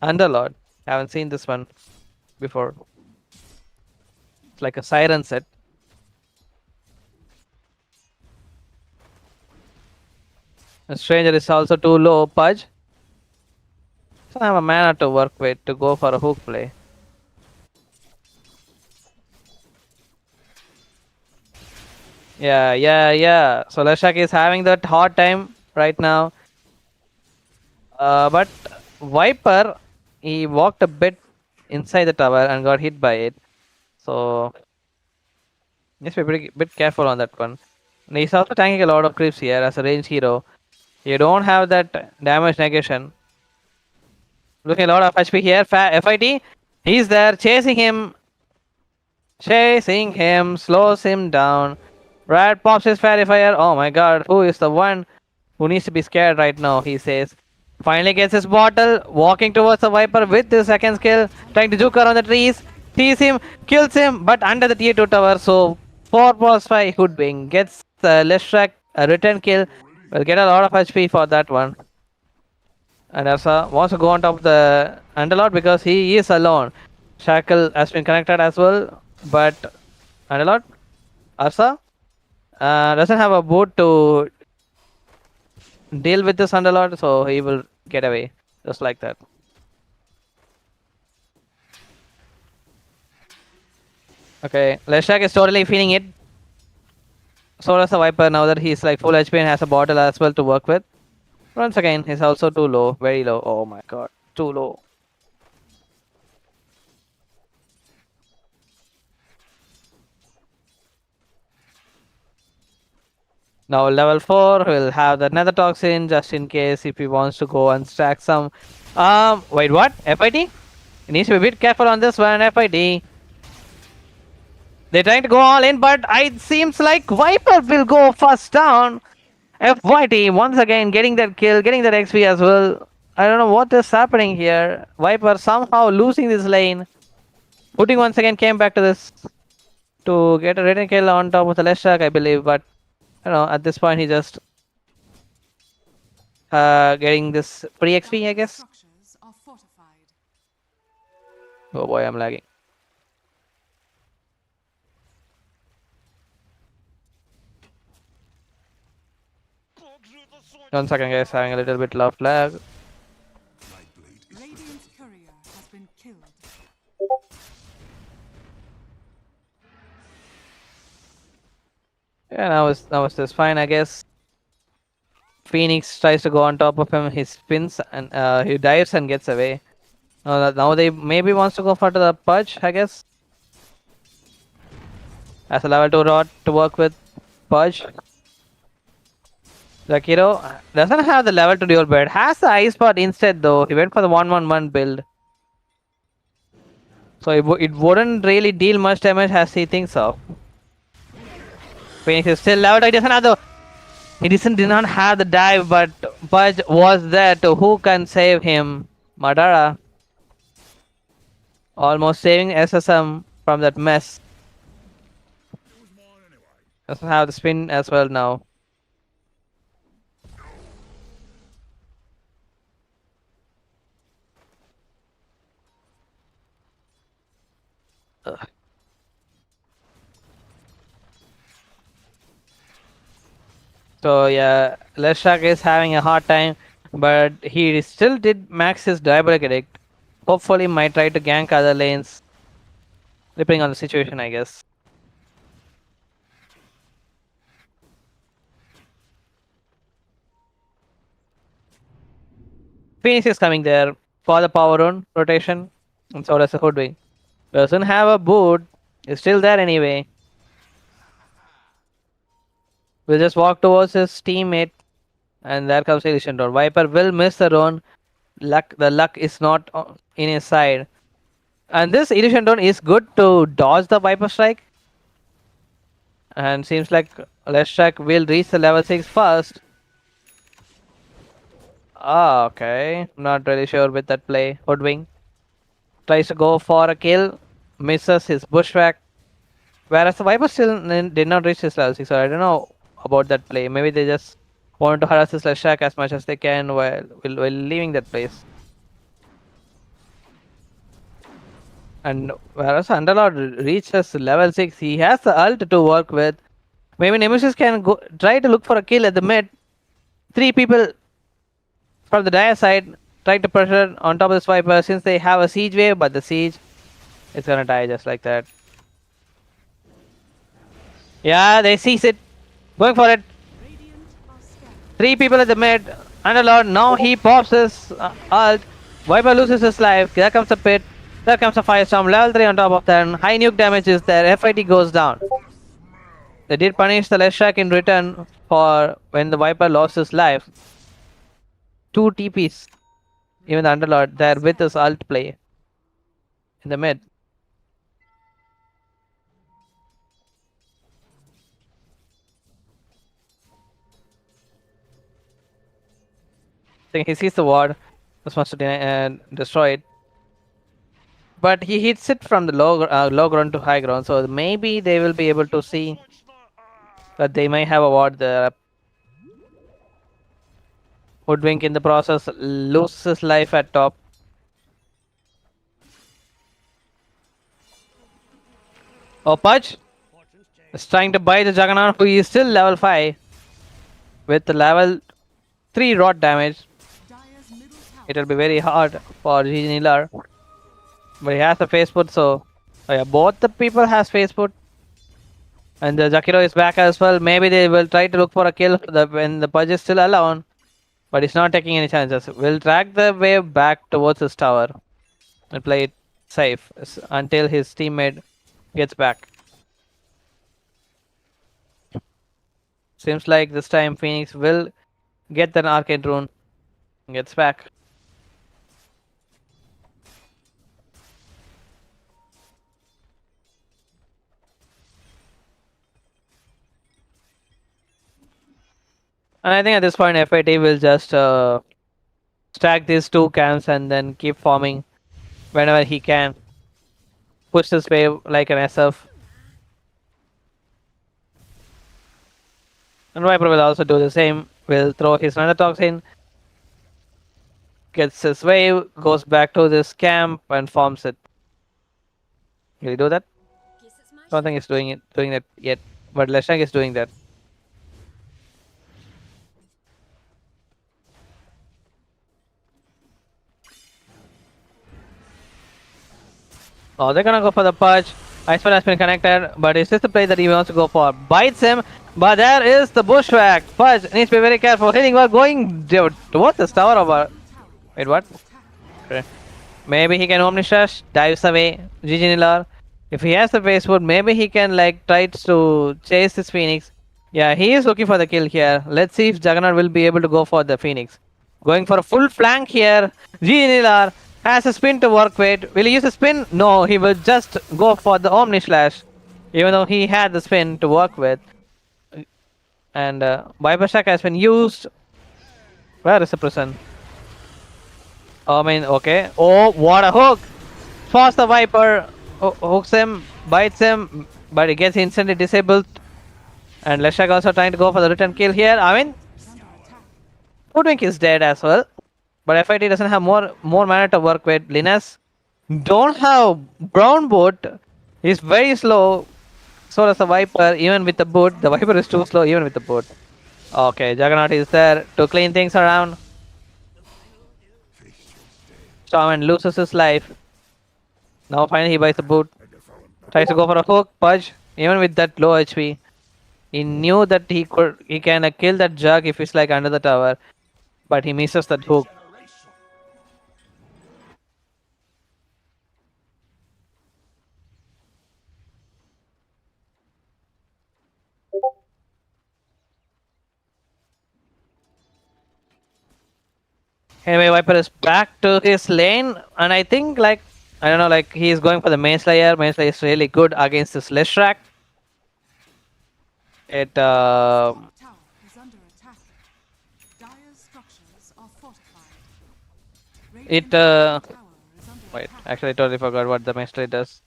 Underlord. Haven't seen this one before. It's like a siren set. The stranger is also too low. Pudge. So I have a mana to work with to go for a hook play. Yeah. So Leshak is having that hard time right now. But Viper, he walked a bit inside the tower and got hit by it. So just be pretty bit careful on that one. And he's also tanking a lot of creeps here as a ranged hero. You don't have that damage negation. Looking a lot of HP here. FIT, he's there chasing him. Slows him down. Rat pops his fairy fire. Oh my god, who is the one who needs to be scared right now? He says. Finally gets his bottle, walking towards the Viper with the second skill, trying to juke around the trees, tease him, kills him, but under the tier 2 tower. So 4+5 Hoodwing gets the Leshak a return kill. Will get a lot of HP for that one. And Ursa wants to go on top of the Underlord because he is alone. Shackle has been connected as well, but Underlord, Ursa doesn't have a boot to deal with this Underlord, so he will get away just like that. Okay, Leshak is totally feeling it. So does the Viper now that he's like full HP and has a bottle as well to work with. Once again, he's also too low, very low. Oh my god, too low. Now level 4 will have the nether toxin just in case if he wants to go and stack some. Wait, what? FIT? He needs to be a bit careful on this one. FIT. They're trying to go all in, but it seems like Viper will go first down. FYT once again getting that kill, getting that XP as well. I don't know what is happening here. Viper somehow losing this lane. Putting once again came back to this to get a return kill on top of the Leshak, I believe, but I don't know, at this point he just getting this free XP, I guess. Oh boy, I'm lagging. One second, guys, having a little bit of lag. Radiant's courier has been killed. Yeah, now it's just fine, I guess. Phoenix tries to go on top of him. He spins and he dives and gets away. Now they maybe wants to go for the Pudge, I guess. As a level 2 rod to work with Pudge. Zakiro doesn't have the level 2 dual build. Has the ice spot instead though. He went for the 1-1-1 build. So it wouldn't really deal much damage as he thinks of. Phoenix is still level 2. He did not have the dive, but Pudge was there to who can save him. Madara. Almost saving SSM from that mess. Doesn't have the spin as well now. So yeah, Leshak is having a hard time, but he still did max his Diabolic Edict. Hopefully might try to gank other lanes, depending on the situation, I guess. Phoenix is coming there for the power rune rotation, and so does the Hoodwing. Doesn't have a boot, is still there anyway. Will just walk towards his teammate, and there comes Illusion Door. Viper will miss the rune. The luck is not in his side. And this Illusion Door is good to dodge the Viper Strike. And seems like Leshak will reach the level 6 first. Ah, okay. Not really sure with that play. Hoodwing tries to go for a kill, misses his bushwhack. Whereas the Viper still did not reach his level 6, so I don't know about that play. Maybe they just want to harass this Leshak as much as they can while leaving that place. And whereas Underlord reaches level 6, he has the ult to work with. Maybe Nemesis can go try to look for a kill at the mid. 3 people from the dire side trying to pressure on top of this Viper since they have a siege wave, but the siege is gonna die just like that. Yeah, they seize it. Going for it. 3 people at the mid. Underlord, now he pops his ult. Viper loses his life. There comes a pit. There comes a firestorm. Level 3 on top of that. High nuke damage is there. FIT goes down. They did punish the Leshak in return for when the Viper lost his life. 2 TPs. Even the Underlord there with his ult play in the mid. I think he sees the ward. This wants to destroy it. But he hits it from the low ground to high ground, so maybe they will be able to see that they may have a ward there. Hoodwink in the process loses life at top. Oh, Pudge is trying to buy the Juggernaut, who is still level 5 with the level 3 rot damage. It will be very hard for GG Nilar. But he has a face put, so yeah, both the people has face put. And the Jakiro is back as well. Maybe they will try to look for a kill when the Pudge is still alone. But he's not taking any chances. We'll drag the wave back towards his tower and play it safe until his teammate gets back. Seems like this time Phoenix will get an arcade rune and gets back. And I think at this point FIT will just stack these 2 camps and then keep forming whenever he can. Push this wave like an SF. And Viper will also do the same. Will throw his Nether Toxin. Gets his wave, goes back to this camp and forms it. Will he do that? Don't think he's doing that yet. But Leshak is doing that. Oh, they're gonna go for the Pudge. Iceman has been connected, but is this the play that he wants to go for? Bites him, but there is the bushwhack. Pudge needs to be very careful. Hitting while going towards this tower over. Wait, what? Okay. Maybe he can Omnishash, dives away. GG Nilar. If he has the face foot, maybe he can like try to chase this Phoenix. Yeah, he is looking for the kill here. Let's see if Juggernaut will be able to go for the Phoenix. Going for a full flank here. GG Nilar has a spin to work with. Will he use a spin? No, he will just go for the Omni Slash. Even though he had the spin to work with. And Viper Shack has been used. Where is the prison? I mean, okay. Oh, what a hook! Force the Viper. Hooks him, bites him, but he gets instantly disabled. And Leshak also trying to go for the return kill here. I mean, Hoodwink is dead as well. But FIT doesn't have more mana to work with. Linus don't have brown boot. He's very slow. So does the Viper. Even with the boot, the Viper is too slow even with the boot. Okay, Juggernaut is there to clean things around. Shaman loses his life. Now finally he buys the boot. Tries to go for a hook, Pudge. Even with that low HP, he knew that he can kill that Jug if he's like under the tower. But he misses that hook. Anyway, Viper is back to his lane, and I think like I don't know, like he is going for the Main Slayer. Main Slayer is really good against this Leshak. It wait, actually I totally forgot what the Main Slayer does.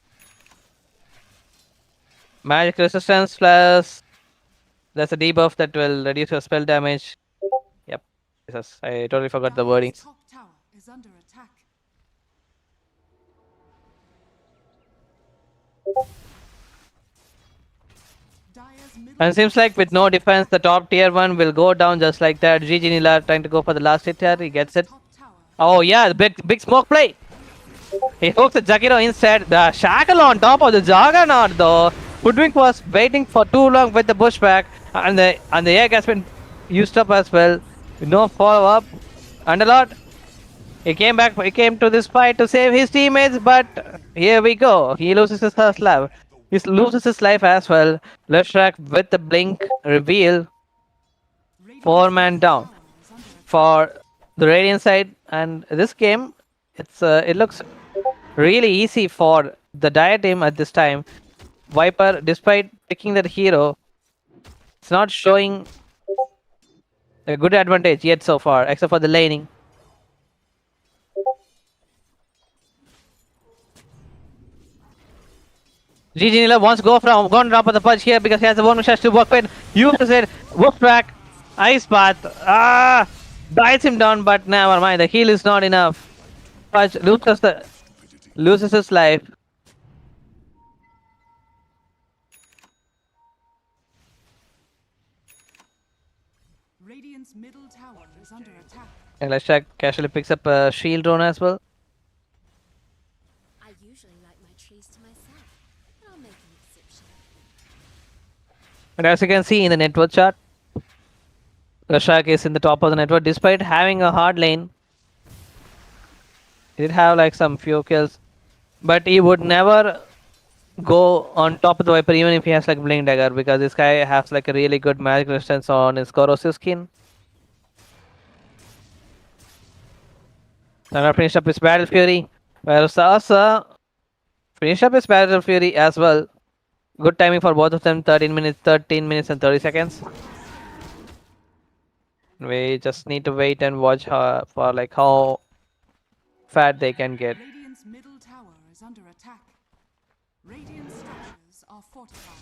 Magic resistance plus there's a debuff that will reduce your spell damage. Jesus, I totally forgot the wording. Top tower is under attack. Dire's middle And it seems like with no defense, the top tier 1 will go down just like that. GG Nila trying to go for the last hit here. He gets it. top tower. Oh yeah, the big smoke play. He hooks the Jakiro instead. The Shackle on top of the Juggernaut though. Hoodwink was waiting for too long with the pushback, and the egg has been used up as well. No follow up. Underlord. He came back. He came to this fight to save his teammates, but here we go. He loses his first life. He loses his life as well. Left track with the blink reveal. 4-man down for the Radiant side, and this game, it looks really easy for the Dire team at this time. Viper, despite picking that hero, it's not showing a good advantage yet so far, except for the laning. GG Nila wants to go drop of the punch here because he has a one shot to work with. Uses it, wolf track, ice path, bites him down, but never mind, the heal is not enough. Punch loses his life. Radiant's middle tower is under attack. And let's check, casually picks up a shield drone as well. I usually like my trees to myself, but I'll make an exception. And as you can see in the network chart, Rashak is in the top of the network despite having a hard lane. He did have like some few kills, but he would never go on top of the Viper even if he has like Blink Dagger, because this guy has like a really good magic resistance on his corrosive skin. Sana finished up his Battle Fury, where Sasa finished up his Battle Fury as well. Good timing for both of them, 13 minutes and 30 seconds. We just need to wait and watch for like how fat they can get. Radiant's middle tower is under attack. Radiant structures are fortified.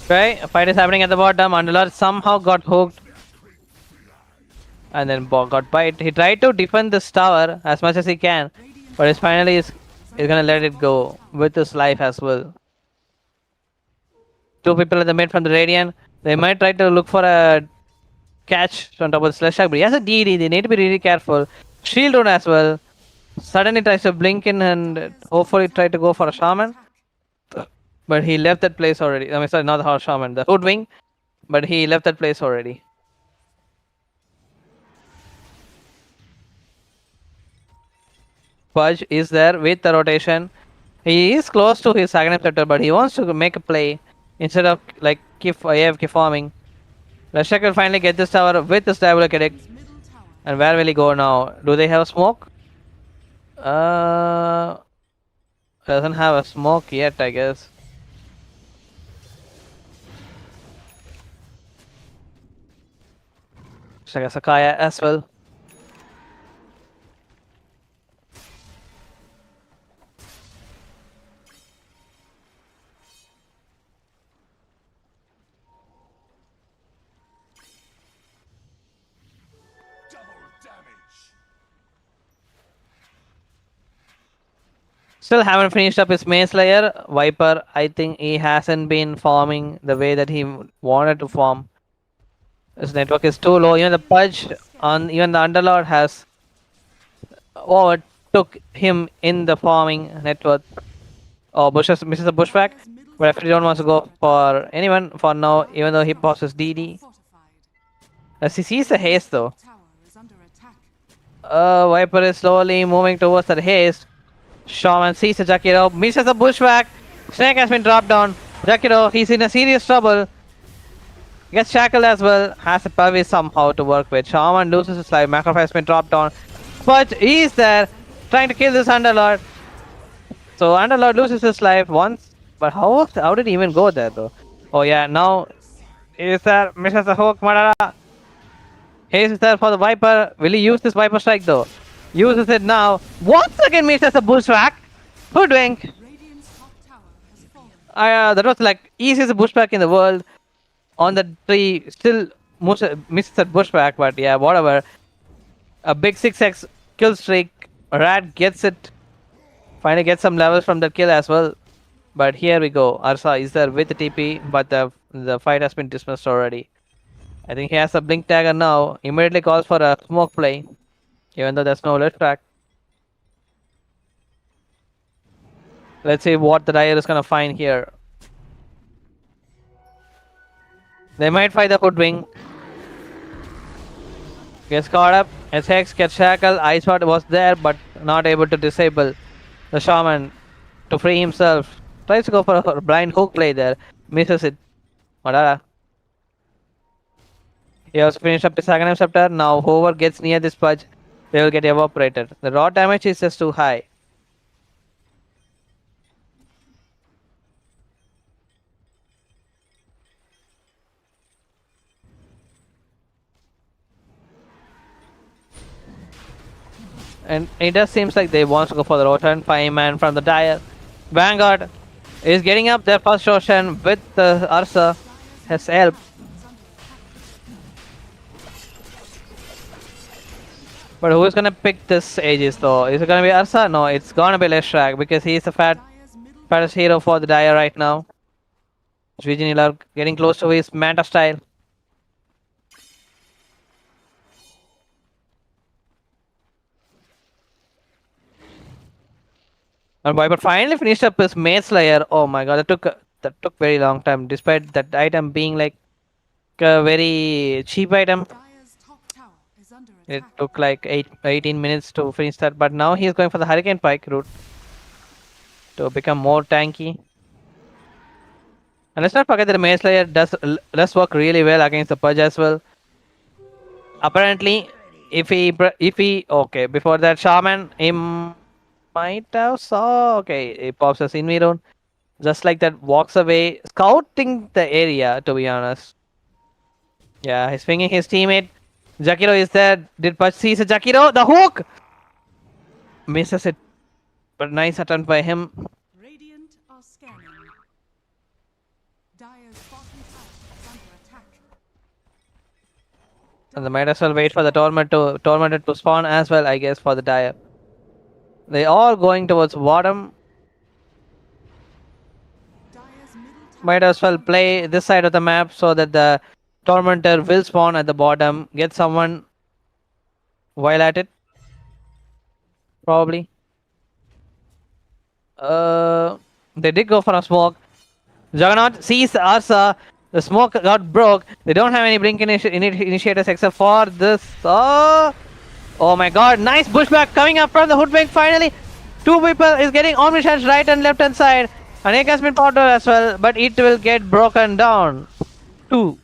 Okay, a fight is happening at the bottom. Underlord somehow got hooked and then got bite. He tried to defend this tower as much as he can, but he's finally is gonna let it go with his life as well. Two people at the mid from the Radiant. They might try to look for a catch on top of the Slush Attack, but he has a DD. They need to be really careful. Shield Rune as well. Suddenly tries to blink in and hopefully try to go for a Shaman. But he left that place already. I mean, sorry, not the Horse Shaman, the Hoodwing. But he left that place already. Pudge is there with the rotation. He is close to his Aghanim Scepter, but he wants to make a play instead of like AFK farming. Rashak will finally get this tower with this Diabolic Edict. And where will he go now? Do they have smoke? Doesn't have a smoke yet, I guess. Sakaya as well. Still haven't finished up his Maze Layer. Viper, I think he hasn't been farming the way that he wanted to farm. His network is too low. Even the Pudge on even the Underlord has overtook him in the farming network. Oh, misses the bushback. But FD don't want to go for anyone for now, even though he passes DD. As he sees the haste though. Viper is slowly moving towards that haste. Shaman sees the Jakiro, misses the bushwhack. Snake has been dropped down. Jakiro, he's in a serious trouble. Gets shackled as well. Has a Pavi somehow to work with. Shaman loses his life. Macro has been dropped down. But he's there, trying to kill this Underlord. So Underlord loses his life once. But how did he even go there though? Oh yeah, now Is there misses the hook, Madara? Haze is there for the Viper. Will he use this Viper strike though? Uses it now. Once again misses a bushwhack. Hoodwink. That was like easiest bushwhack in the world. On the tree, still misses that bushwhack, but yeah, whatever. A big 6x kill streak. Rad gets it. Finally gets some levels from that kill as well. But here we go. Arsa is there with the TP, but the fight has been dismissed already. I think he has a blink tagger now. Immediately calls for a smoke play, even though there's no left track. Let's see what the Dyer is gonna find here. They might fight the Hoodwing. Gets caught up. SX gets shackled. Ice Shot was there, but not able to disable the Shaman to free himself. Tries to go for a blind hook play there. Misses it. Madara. He also finished up his Aghanim Scepter. Now whoever gets near this Pudge, they will get evaporated. The raw damage is just too high. And it does seems like they want to go for the Rotan 5-man from the Dire. Vanguard is getting up their first Roshan with the Ursa. Has help. But who is gonna pick this Aegis though? Is it gonna be Ursa? No, it's gonna be Leshrac because he is the fattest hero for the Dire right now. Vijay getting close to his Manta style. And Viper finally finished up his Maze Slayer. Oh my god, that took very long time, despite that item being like a very cheap item. It took like 18 minutes to finish that, but now he is going for the Hurricane Pike route to become more tanky. And let's not forget that the Maze Slayer does work really well against the Pudge as well. Apparently, if he okay, before that Shaman, might have saw. Okay, he pops us in Miron. Just like that, walks away, scouting the area, to be honest. Yeah, he's swinging his teammate. Jakiro is there. Did Pudge see the Jakiro? The hook! Misses it. But nice attempt by him. Radiant are scanning. Dire's bottom tower is under attack. And they might as well wait for the Tormented to spawn as well, I guess, for the Dire. They all going towards bottom. Might as well play this side of the map so that the Tormentor will spawn at the bottom. Get someone while at it. Probably. They did go for a smoke. Juggernaut sees Arsa. The smoke got broke. They don't have any blink initiators except for this. Oh my god, nice bushback coming up from the Hoodwink finally. Two people is getting Omniscience right and left hand side. And it has been powered as well, but it will get broken down. 2.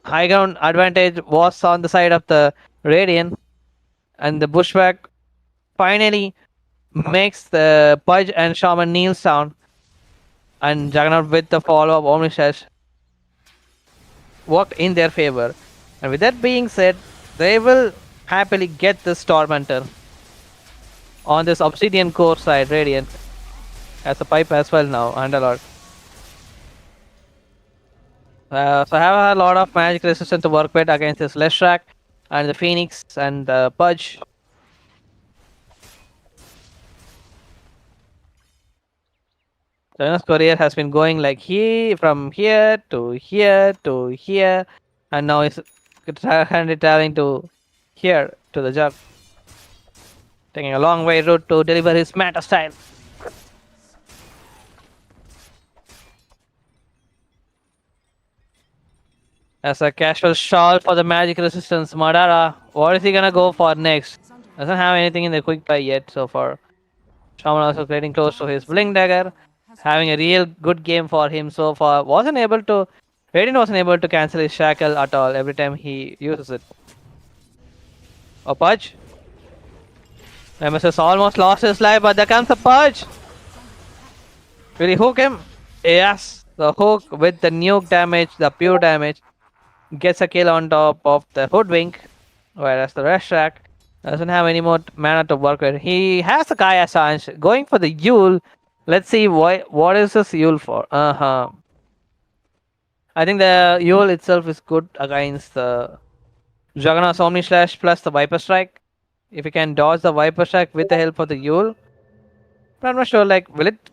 High ground advantage was on the side of the Radiant. And the bushback finally makes the Pudge and Shaman kneels down. And Juggernaut with the follow-up Omniscience worked in their favor. And with that being said, they will happily get this Tormentor on this Obsidian Core side, Radiant. As a pipe as well now, Underlord. So I have a lot of magic resistance to work with against this Leshrac and the Phoenix and the Pudge. China's career has been going like from here to here to here, and now it's traveling to here to the jug. Taking a long way route to deliver his Manta style. As a casual shawl for the magic resistance, Madara, what is he gonna go for next? Doesn't have anything in the quick buy yet so far. Shaman also getting close to his Blink Dagger. Having a real good game for him so far. Radiant wasn't able to cancel his shackle at all every time he uses it. Oh, Pudge. Nemesis almost lost his life, but there comes the Pudge. Will he hook him? Yes. The hook with the nuke damage, the pure damage, gets a kill on top of the Hoodwink, whereas the Reshrak doesn't have any more mana to work with. He has a Kaya Sanch going for the Yule. Let's see what is this Yule for. I think the Yule itself is good against the Juggernaut's Omni Slash plus the Viper Strike. If you can dodge the Viper Strike with the help of the Yule. But I'm not sure, like, will it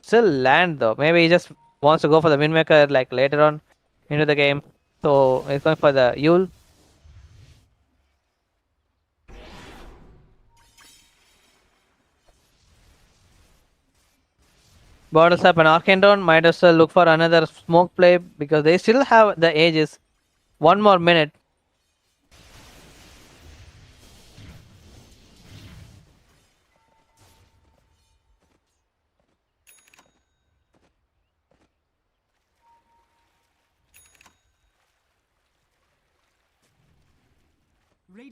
still land though? Maybe he just wants to go for the Windmaker, like, later on into the game. So he's going for the Yule. Bottles up an Arcane Dawn, might as well look for another smoke play because they still have the ages. 1 more minute.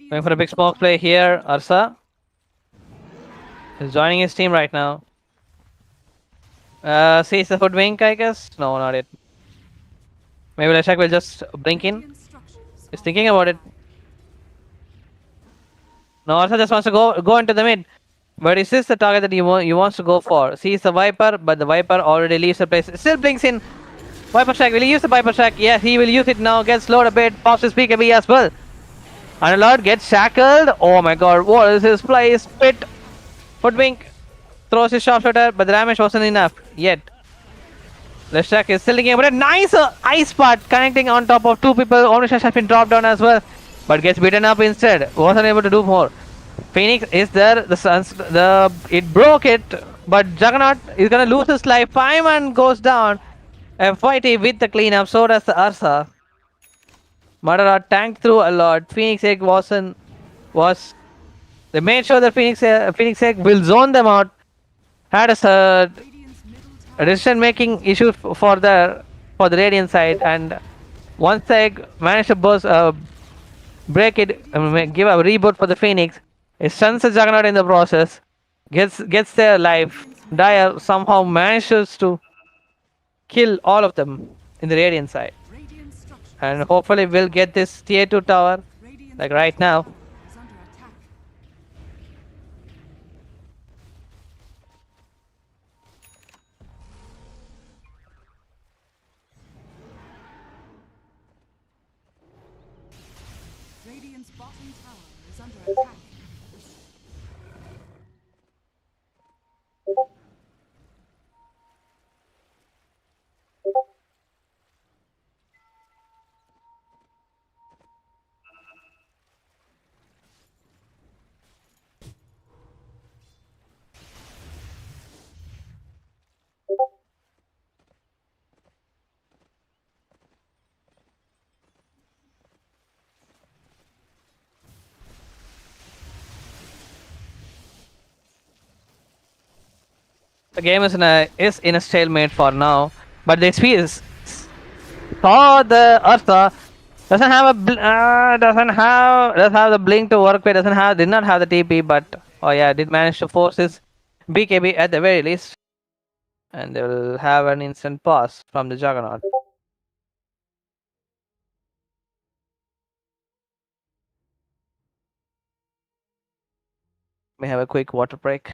Going for a big smoke play here, Ursa. He's joining his team right now. Sees the Hoodwink, I guess? No, not it. Maybe Leshak will just blink in. He's thinking about it. No, Ursa just wants to go into the mid. But is this the target that he wants to go for? Sees the Viper, but the Viper already leaves the place. Still blinks in. Viper Strike, will he use the Viper Strike? Yes, he will use it now. Gets slowed a bit. Pops his BKB as well. Unalert gets shackled. Oh my god, what is his play? Spit. Hoodwink throws his sharpshooter, but the damage wasn't enough yet. Leshak is still thinking about it. Nice ice part connecting on top of 2 people. Omnishash has been dropped down as well, but gets beaten up instead. Wasn't able to do more. Phoenix is there. It broke it, but Juggernaut is gonna lose his life. Fireman goes down. FYT with the cleanup. So does the Ursa. Madara tanked through a lot. Phoenix Egg they made sure that Phoenix Egg will zone them out. Had a decision making issue for the Radiant side, and once the Egg managed to break it, give a reboot for the Phoenix. It stuns the Juggernaut in the process. Gets their life. Dire somehow manages to kill all of them in the Radiant side. And hopefully we'll get this tier 2 tower like right now. Radiant's bottom tower is under attack. The game is in a stalemate for now, but the XP saw the Ursa doesn't have the blink to work with. Did not have the TP, but oh yeah, did manage to force his BKB at the very least, and they will have an instant pass from the Juggernaut. May have a quick water break.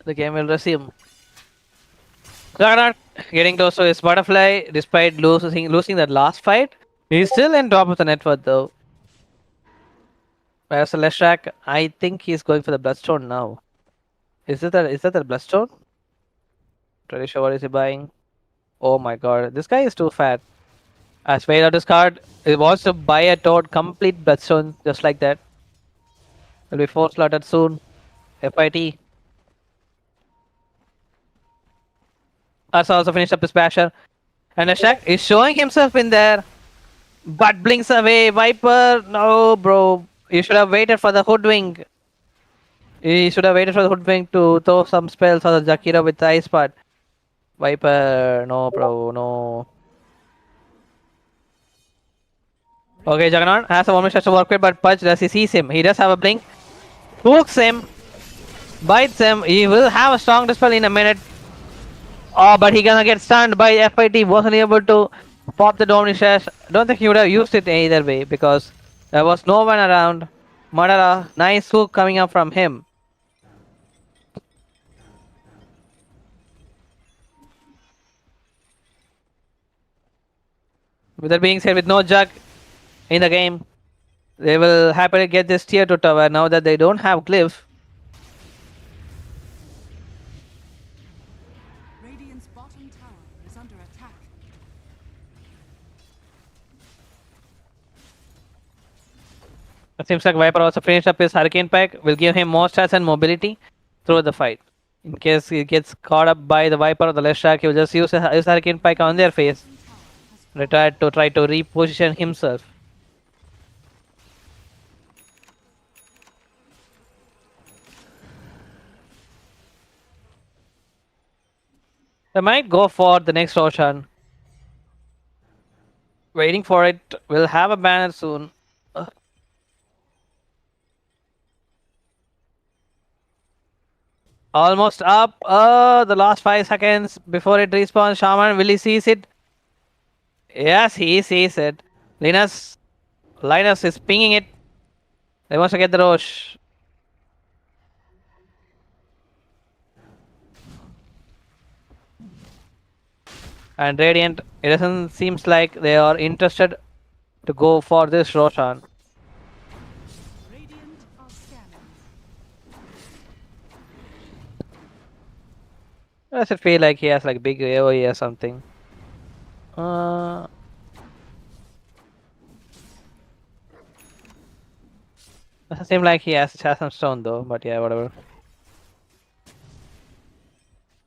The game will resume. Juggernaut getting close to his butterfly despite losing that last fight. He's still in top of the net worth though. Whereas Leshak, I think he's going for the Bloodstone now. Is that the Bloodstone? Pretty sure what is he buying. Oh my god, this guy is too fat. As failed out his card, he wants to buy a Toad complete Bloodstone just like that. Will be 4 slotted soon. FIT. Ursa also finished up his basher. And Ashak is showing himself in there. But blinks away. Viper. No, bro. You should have waited for the Hoodwink. You should have waited for the Hoodwink to throw some spells on the Jakira with the Ice Part. Viper, no, bro, no. Okay, Juggernaut has a 1 minute to work with, but Pudge does he sees him. He does have a blink. Hooks him, bites him. He will have a strong dispel in a minute. Oh, but he gonna get stunned by FIT. Wasn't able to pop the Domination. Don't think he would have used it either way because there was no one around. Madara, nice hook coming up from him. With that being said, with no Jug in the game, they will happily get this tier 2 tower now that they don't have Glyph. Radiant's bottom tower is under attack. It seems like Viper also finished up his Hurricane Pike, will give him more stats and mobility through the fight. In case he gets caught up by the Viper or the Leshak, he will just use his Hurricane Pike on their face. Retired to try to reposition himself. They might go for the next Roshan. Waiting for it. We'll have a banner soon. Almost up. The last 5 seconds before it respawns. Shaman, will he sees it? Yes, he sees it. Linus is pinging it. They wants to get the Rosh. And Radiant, it doesn't seems like they are interested to go for this Roshan. Radiant are scanning. Does it feel like he has like big AoE or something? Doesn't seem like he has some stone though, but yeah, whatever.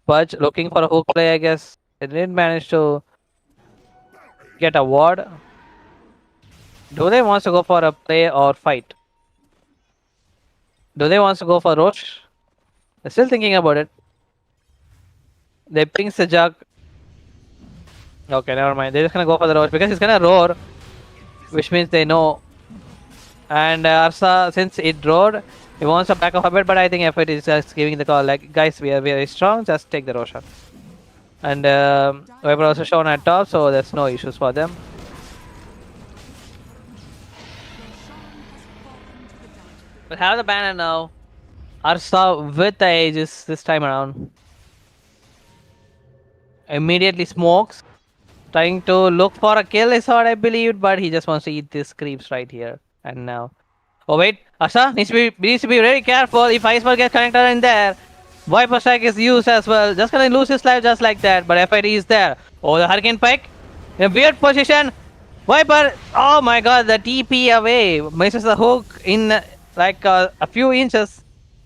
Pudge looking for a hook play, I guess. They didn't manage to get a ward. Do they want to go for a play or fight? Do they want to go for Rosh? They're still thinking about it. They pings the Jug. Okay, never mind. They're just gonna go for the Rosh because he's gonna roar, which means they know. And Arsa, since it roared, he wants to back off a bit, but I think FIT is just giving the call like, guys, we are very strong, just take the Roshan. And Viper also shown at top, so there's no issues for them. We'll have the banner now. Arsa with the Aegis this time around. Immediately smokes. Trying to look for a kill is what I believed, but he just wants to eat these creeps right here and now. Oh wait, Arsa needs to be very careful. If Iceberg gets connected in there, Viper Strike is used as well. Just gonna lose his life just like that, but FID is there. Oh, the Hurricane Pike in a weird position. Viper, oh my god, the TP away. Misses the hook in like a few inches.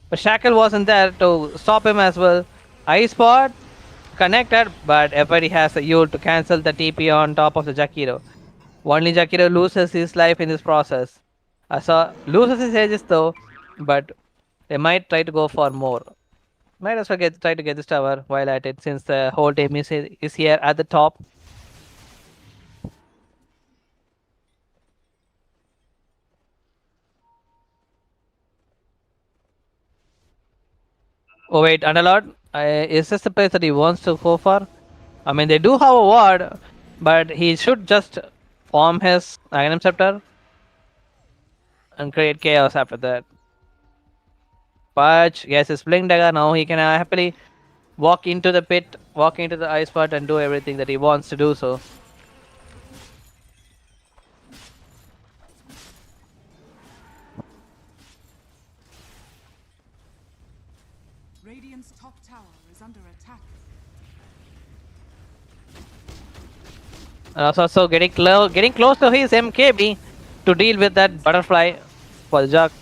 But Shackle wasn't there to stop him as well. Ice Spot connected, but FID has the ult to cancel the TP on top of the Jakiro. Only Jakiro loses his life in this process. Asa loses his Aegis though, but they might try to go for more. Might as well try to get this tower while at it, since the whole team is here at the top. Oh wait, Underlord, is this the place that he wants to go for? I mean, they do have a ward, but he should just form his Iron Scepter and create chaos after that. Pudge, yes, his Blink Dagger, now he can happily walk into the pit, walk into the ice pot and do everything that he wants to do so. Radiant's top tower is under attack. And also getting close to his MKB to deal with that butterfly for the Jug.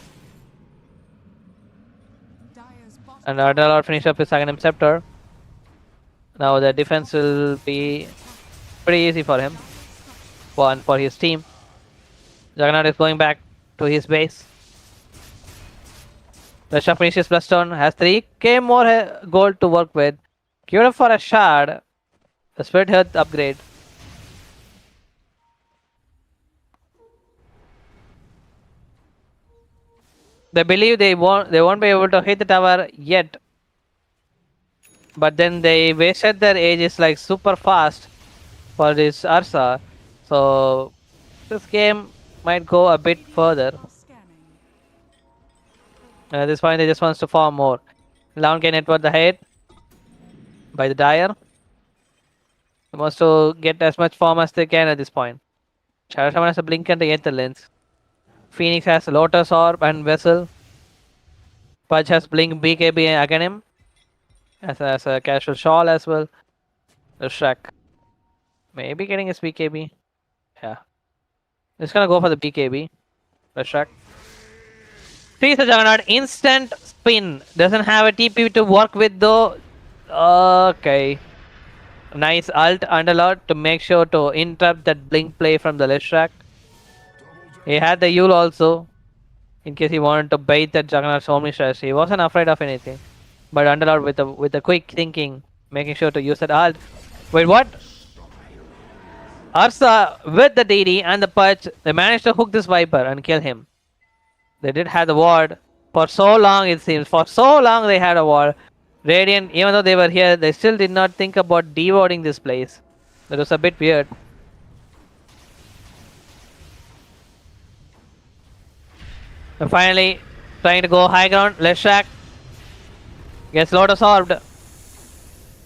And Underlord finish up his Aghanim Scepter. Now the defense will be pretty easy for him. For his team. Juggernaut is going back to his base. Russia finishes Bloodstone, has 3k more gold to work with. Queued up for a shard. The Spirit Health upgrade. They believe they won't be able to hit the tower yet. But then they wasted their ages like super fast for this Ursa. So this game might go a bit further. At this point they just wants to farm more. 11k net worth ahead by the Dire. They wants to get as much farm as they can at this point. Shadow Shaman has a blink and the Aether Lens. Phoenix has Lotus Orb and Vessel. Pudge has Blink, BKB and Aghanim. As a casual shawl as well. The Shrek. Maybe getting his BKB. Yeah. Just gonna go for the BKB. The Shrek. Sees the Juggernaut. Instant spin. Doesn't have a TP to work with though. Okay. Nice ult Underlord to make sure to interrupt that blink play from the Leshrac. He had the Yule also. In case he wanted to bait that Juggernaut's Omnistress. He wasn't afraid of anything. But Underlord with the quick thinking. Making sure to use that ult. Wait, what? Ursa with the DD and the Pudge. They managed to hook this Viper and kill him. They did have the ward. For so long it seems. For so long they had a ward. Radiant, even though they were here, they still did not think about dewarding this place. That was a bit weird. And finally, trying to go high ground. Leshrac gets Lotus Orbed.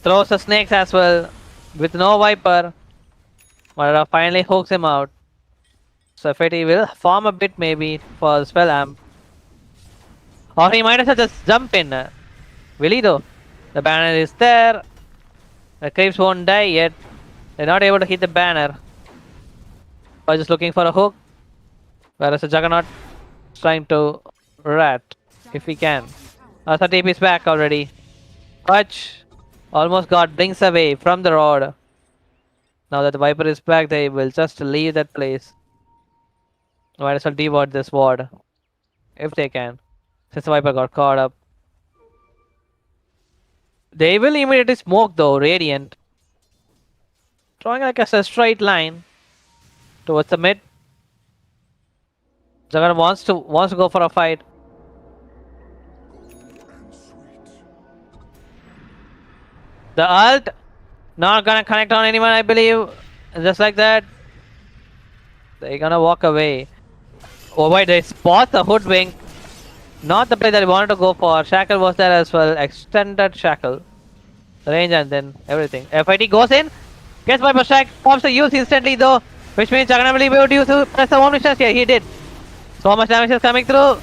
Throws the snakes as well. With no Viper. Madara finally hooks him out. So Fetty will farm a bit maybe for the spell amp. Or he might as well just jump in. Will he though? The banner is there. The creeps won't die yet. They're not able to hit the banner. Or just looking for a hook. Whereas the Juggernaut is trying to rat if he can. Asa TP is back already. Pudge almost got blinks away from the rod. Now that the Viper is back, they will just leave that place. Might as well deward this ward. If they can. Since the Viper got caught up. They will immediately smoke though, Radiant. Drawing like a straight line towards the mid. Juggernaut wants to go for a fight. The ult not gonna connect on anyone, I believe. Just like that. They're gonna walk away. Oh wait, they spot the Hoodwink. Not the play that he wanted to go for. Shackle was there as well. Extended Shackle. Range and then everything. FIT goes in. Gets Viper Strike. Pops the use instantly though. Which means Juggernaut will be able to use to press the Omnistress. Yeah, he did. So much damage is coming through.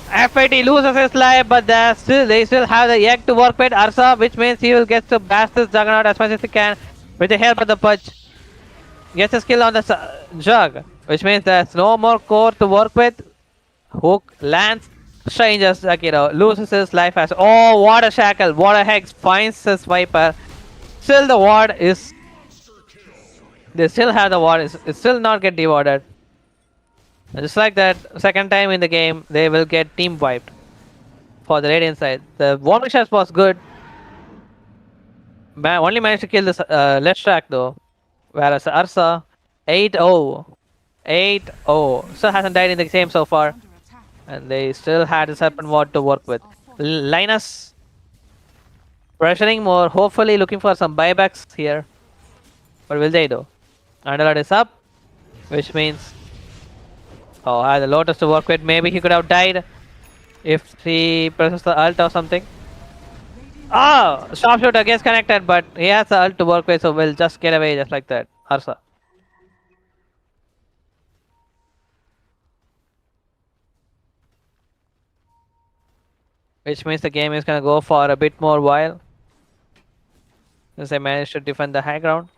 FIT loses his life, but they still have the egg to work with Ursa, which means he will get to bash this Juggernaut as much as he can with the help of the Pudge. Gets a skill on the Jug, which means there's no more core to work with. Hook lands. Strangers, like loses his life as oh, what a shackle, what a hex, finds his Viper. Still the ward is. They still have the ward, it's still not get dewarded. Just like that, second time in the game, they will get team wiped for the Radiant side. The warming shots was good. Only managed to kill this Leshrac though. Whereas Ursa, 8-0. 8-0. Still hasn't died in the game so far. And they still had a Serpent Ward to work with. Linus pressuring more, hopefully looking for some buybacks here. But will they though? Underlord is up, which means oh, had the Lotus to work with. Maybe he could have died if he presses the ult or something. Oh, Sharpshooter gets connected, but he has the ult to work with, so we'll just get away just like that. Ursa. Which means the game is gonna go for a bit more while. Since they managed to defend the high ground.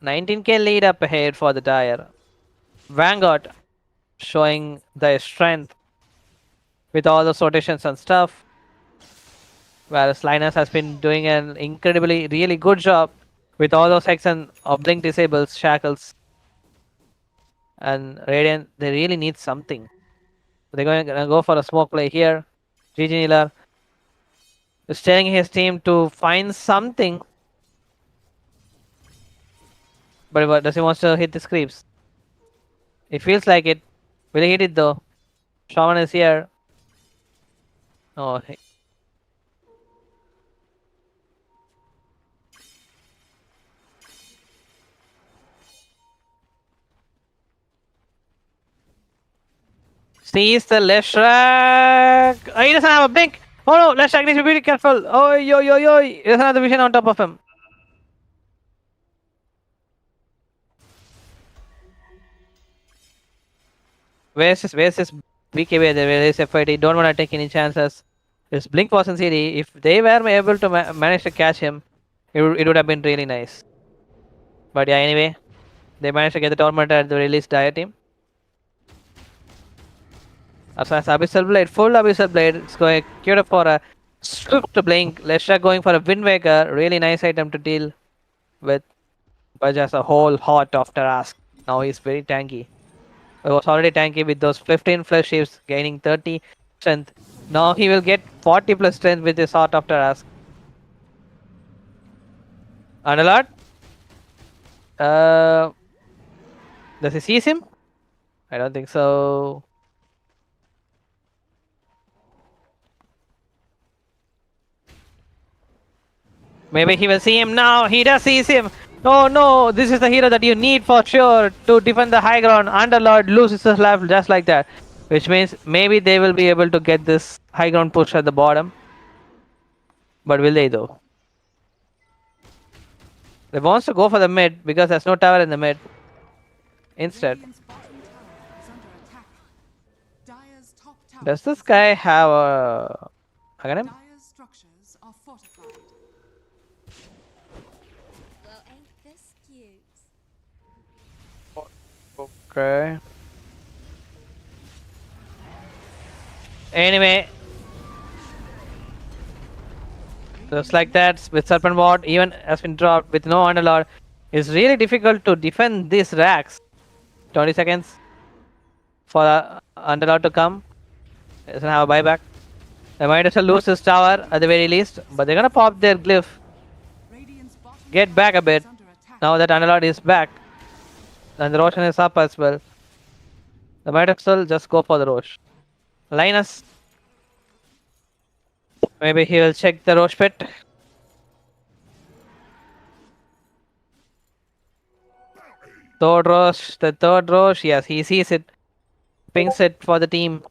19k lead up ahead for the Dire. Vanguard showing their strength with all the rotations and stuff. Whereas Linus has been doing an incredibly, really good job with all those Hex and Blink disables, Shackles. And Radiant, they really need something. They're going to go for a smoke play here. GG Neeler is telling his team to find something. But does he want to hit the creeps? It feels like it. Will he hit it though? Shaman is here. Oh, sees the Leshrac. Oh, he doesn't have a blink. Oh no, Leshrac needs to be really careful. Oh, yo. He doesn't have the vision on top of him. Where's his BKB? Where is FID? Don't want to take any chances. His blink was in CD. If they were able to manage to catch him, it would have been really nice. But yeah, anyway, they managed to get the Tormentor at the release Dire team. As Abyssal Blade, full Abyssal Blade, it's going queued up for a swift blink. Leshrac going for a Wind Waker, really nice item to deal with. But just a whole hot after ask. Now he's very tanky. He was already tanky with those 15 flesh shapes, gaining 30 strength. Now he will get 40 plus strength with his hot after ask. Underlord? Does he seize him? I don't think so. Maybe he will see him now. He does seize him. Oh no, this is the hero that you need for sure to defend the high ground. Underlord loses his life just like that. Which means maybe they will be able to get this high ground push at the bottom. But will they though? They wants to go for the mid because there's no tower in the mid. Instead. Does this guy have a Aghanim? Okay. Anyway, just like that, with Serpent Ward even has been dropped with no Underlord, it's really difficult to defend these racks. 20 seconds for the Underlord to come. Doesn't have a buyback. They might as well lose this tower at the very least, but they're gonna pop their glyph. Get back a bit now that Underlord is back. And the Roshan is up as well. They might as well just go for the Rosh. Linus. Maybe he will check the Rosh pit. The third Rosh, yes, he sees it. Pings it for the team.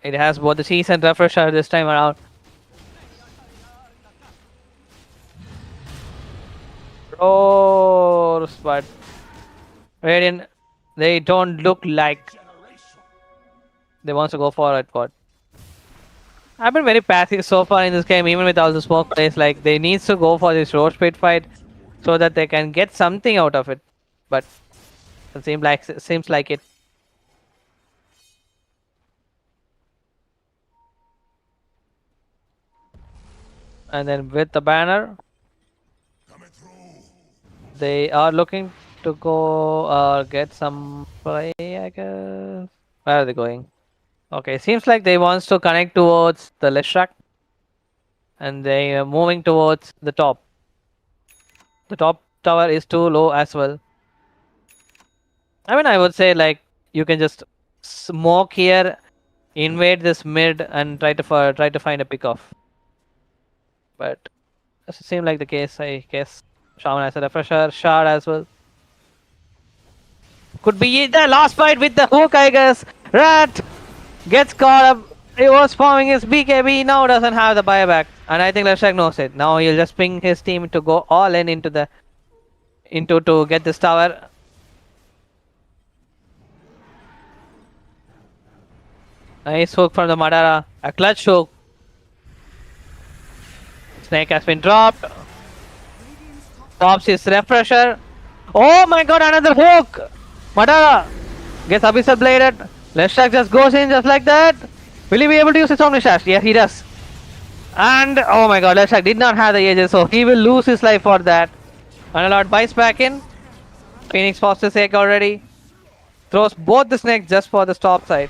It has both the Seize and Refresher this time around. Roars, but Radiant, they don't look like they want to go for it, but I've been very passive so far in this game, even with all the smoke plays. Like, they need to go for this Roach Pit fight so that they can get something out of it. But it seems like it. And then with the banner, they are looking to go get some play, I guess. Where are they going? Okay, seems like they wants to connect towards the Leshrac. And they are moving towards the top. The top tower is too low as well. I mean, I would say like you can just smoke here, invade this mid, and try to find a pickoff. But doesn't seem like the case, I guess. Shaman has a refresher, shard as well. Could be the last fight with the hook, I guess. Rat gets caught up. He was forming his BKB, now doesn't have the buyback. And I think Leshrac knows it. Now he'll just ping his team to go all in into to get this tower. Nice hook from the Madara. A clutch hook. Snake has been dropped. Pops his refresher. Oh my god, another hook! Madara gets Abyssal bladed. Leshrac just goes in just like that. Will he be able to use his Omnishash? Yes, he does. And oh my god, Leshrac did not have the ages, so he will lose his life for that. Underlord bites back in. Phoenix pops his egg already. Throws both the snakes just for the stop side.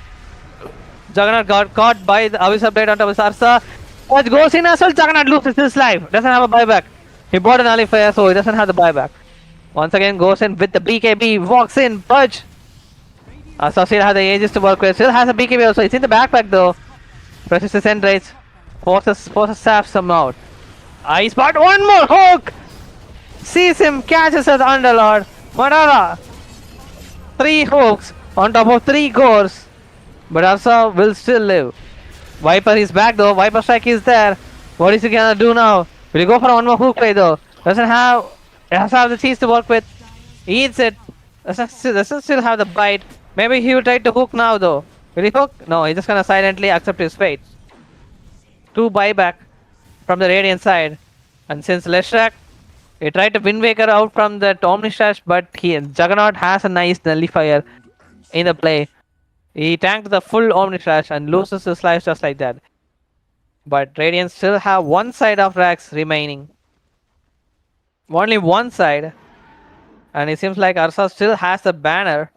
Juggernaut got caught by the Abyssal blade on top of Sarsa. But goes in as well. Juggernaut loses his life. Doesn't have a buyback. He bought an Alifair, so he doesn't have the buyback. Once again goes in with the BKB, walks in, Pudge. So still has the ages to work with, still has a BKB also, it's in the backpack though. Presses his end rates, forces Saf some out. Ice Spot, one more hook! Sees him, catches his Underlord. Madara, 3 hooks on top of 3 cores. But Arsa will still live. Viper is back though, Viper Strike is there. What is he gonna do now? Will he go for one more hook play though? Doesn't have the cheese to work with. Eats it. Doesn't still have the bite. Maybe he will try to hook now though. Will he hook? No, he's just gonna silently accept his fate. 2 buyback from the Radiant side. And since Leshrak, he tried to Wind Waker out from the Omnistrash, but Juggernaut has a nice nullifier in the play. He tanked the full Omnistrash and loses his life just like that. But Radiant still have one side of Rax remaining. Only one side. And it seems like Ursa still has the banner.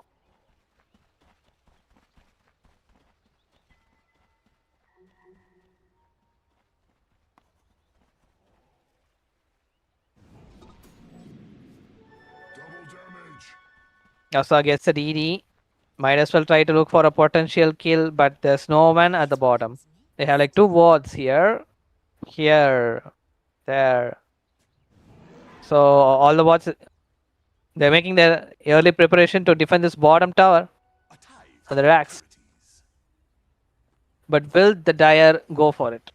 Ursa gets a DD. Might as well try to look for a potential kill, but there's no one at the bottom. They have like 2 wards here, there. So all the wards, they're making their early preparation to defend this bottom tower for the Rax. But will the Dire go for it?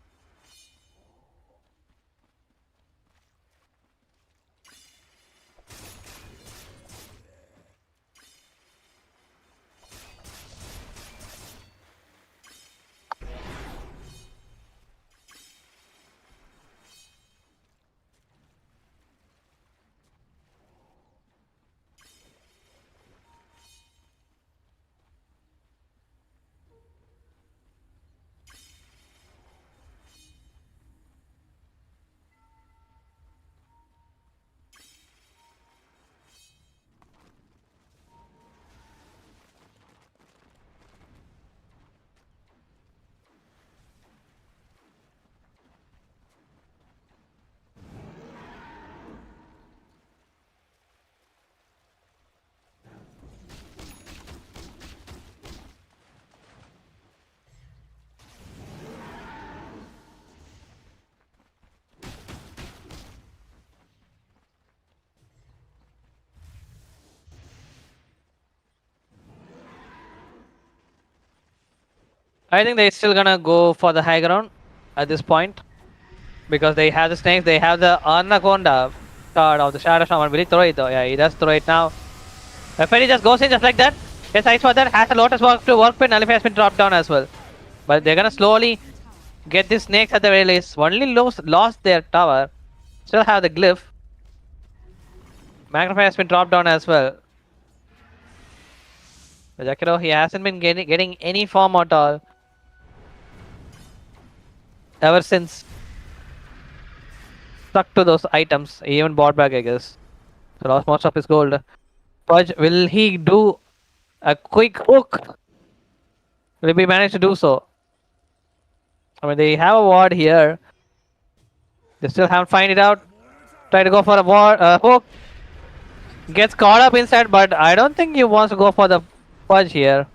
I think they're still gonna go for the high ground at this point. Because they have the snakes, they have the Anaconda card of the Shadow Shaman. Will he throw it though? Yeah, he does throw it now. Freddy just goes in just like that. Gets ice for that, has a Lotus work pit, Nullify has been dropped down as well. But they're gonna slowly get these snakes at the very least. Only lost their tower. Still have the glyph. Magnify has been dropped down as well. But Jakiro, he hasn't been getting any form at all. Ever since stuck to those items, he even bought back I guess. So lost most of his gold. Pudge, will he do a quick hook? Will he manage to do so? I mean, they have a ward here. They still haven't find it out. Try to go for a hook. Gets caught up inside, but I don't think he wants to go for the Pudge here.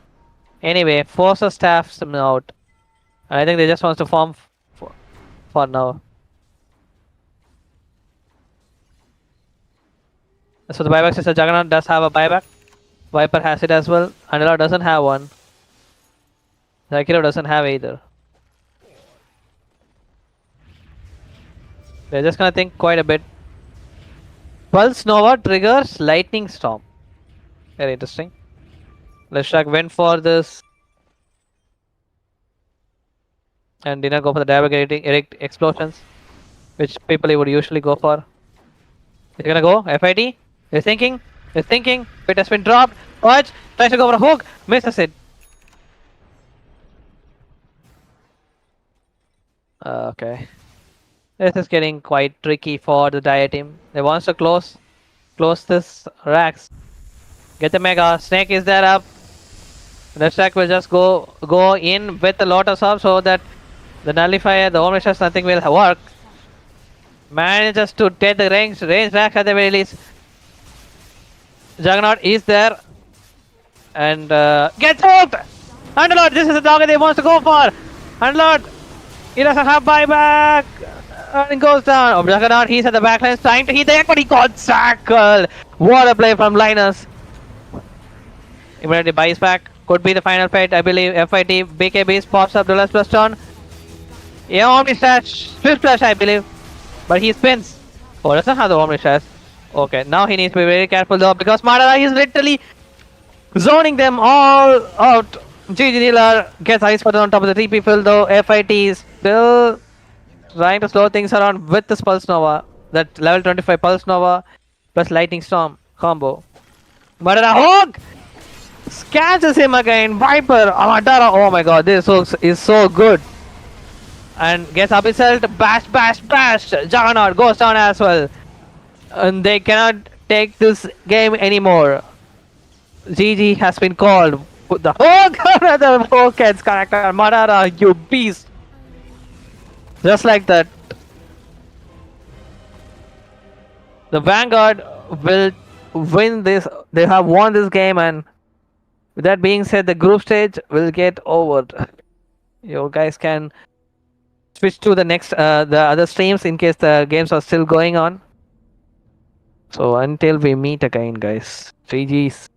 Anyway, forces staffs him out. I think they just wants to farm for now. So the buyback system, Juggernaut does have a buyback. Viper has it as well. Andala doesn't have one. Zakiro doesn't have either. They're just gonna think quite a bit. Pulse Nova triggers Lightning Storm. Very interesting. Leshak went for this. And did not go for the direct explosions, which people would usually go for. He's gonna go FID. He's thinking. Pit has been dropped. Pudge tries to go for a hook, misses it. Okay. This is getting quite tricky for the Dire team. They wants to close this Rax. Get the Mega. Snake is there up. The stack will just go in with the Lotus up so that the Nullifier, the Omnistrash, nothing will work. Manages to take the range Rax at the very least. Juggernaut is there and gets hooked. Underlord, this is the target he wants to go for. Underlord, he doesn't have buyback. And goes down. Oh, Juggernaut, he's at the backline trying to hit the egg, but he got tackled. What a play from Linus. Immediately buys back. Could be the final fight, I believe. FIT, BKB pops up the last plus turn. Yeah, Omni Slash, Swift Slash, I believe. But he spins. Oh, doesn't have the Omni Slash. Okay, now he needs to be very careful though because Madara is literally zoning them all out. GG Dealer gets ice spotted on top of the TP fill though. FIT is still trying to slow things around with this Pulse Nova. That level 25 Pulse Nova plus Lightning Storm combo. Madara hook! Catches him again. Viper, Madara. Oh my god, this hook is so good. And gets Abyssal to bash, bash, bash. Juggernaut goes down as well. And they cannot take this game anymore. GG has been called. Put the hook! Another hook gets character. Madara, you beast. Just like that. The Vanguard will win this. They have won this game, and with that being said, the group stage will get over. You guys can switch to the next, the other streams in case the games are still going on. So until we meet again, guys. GG's.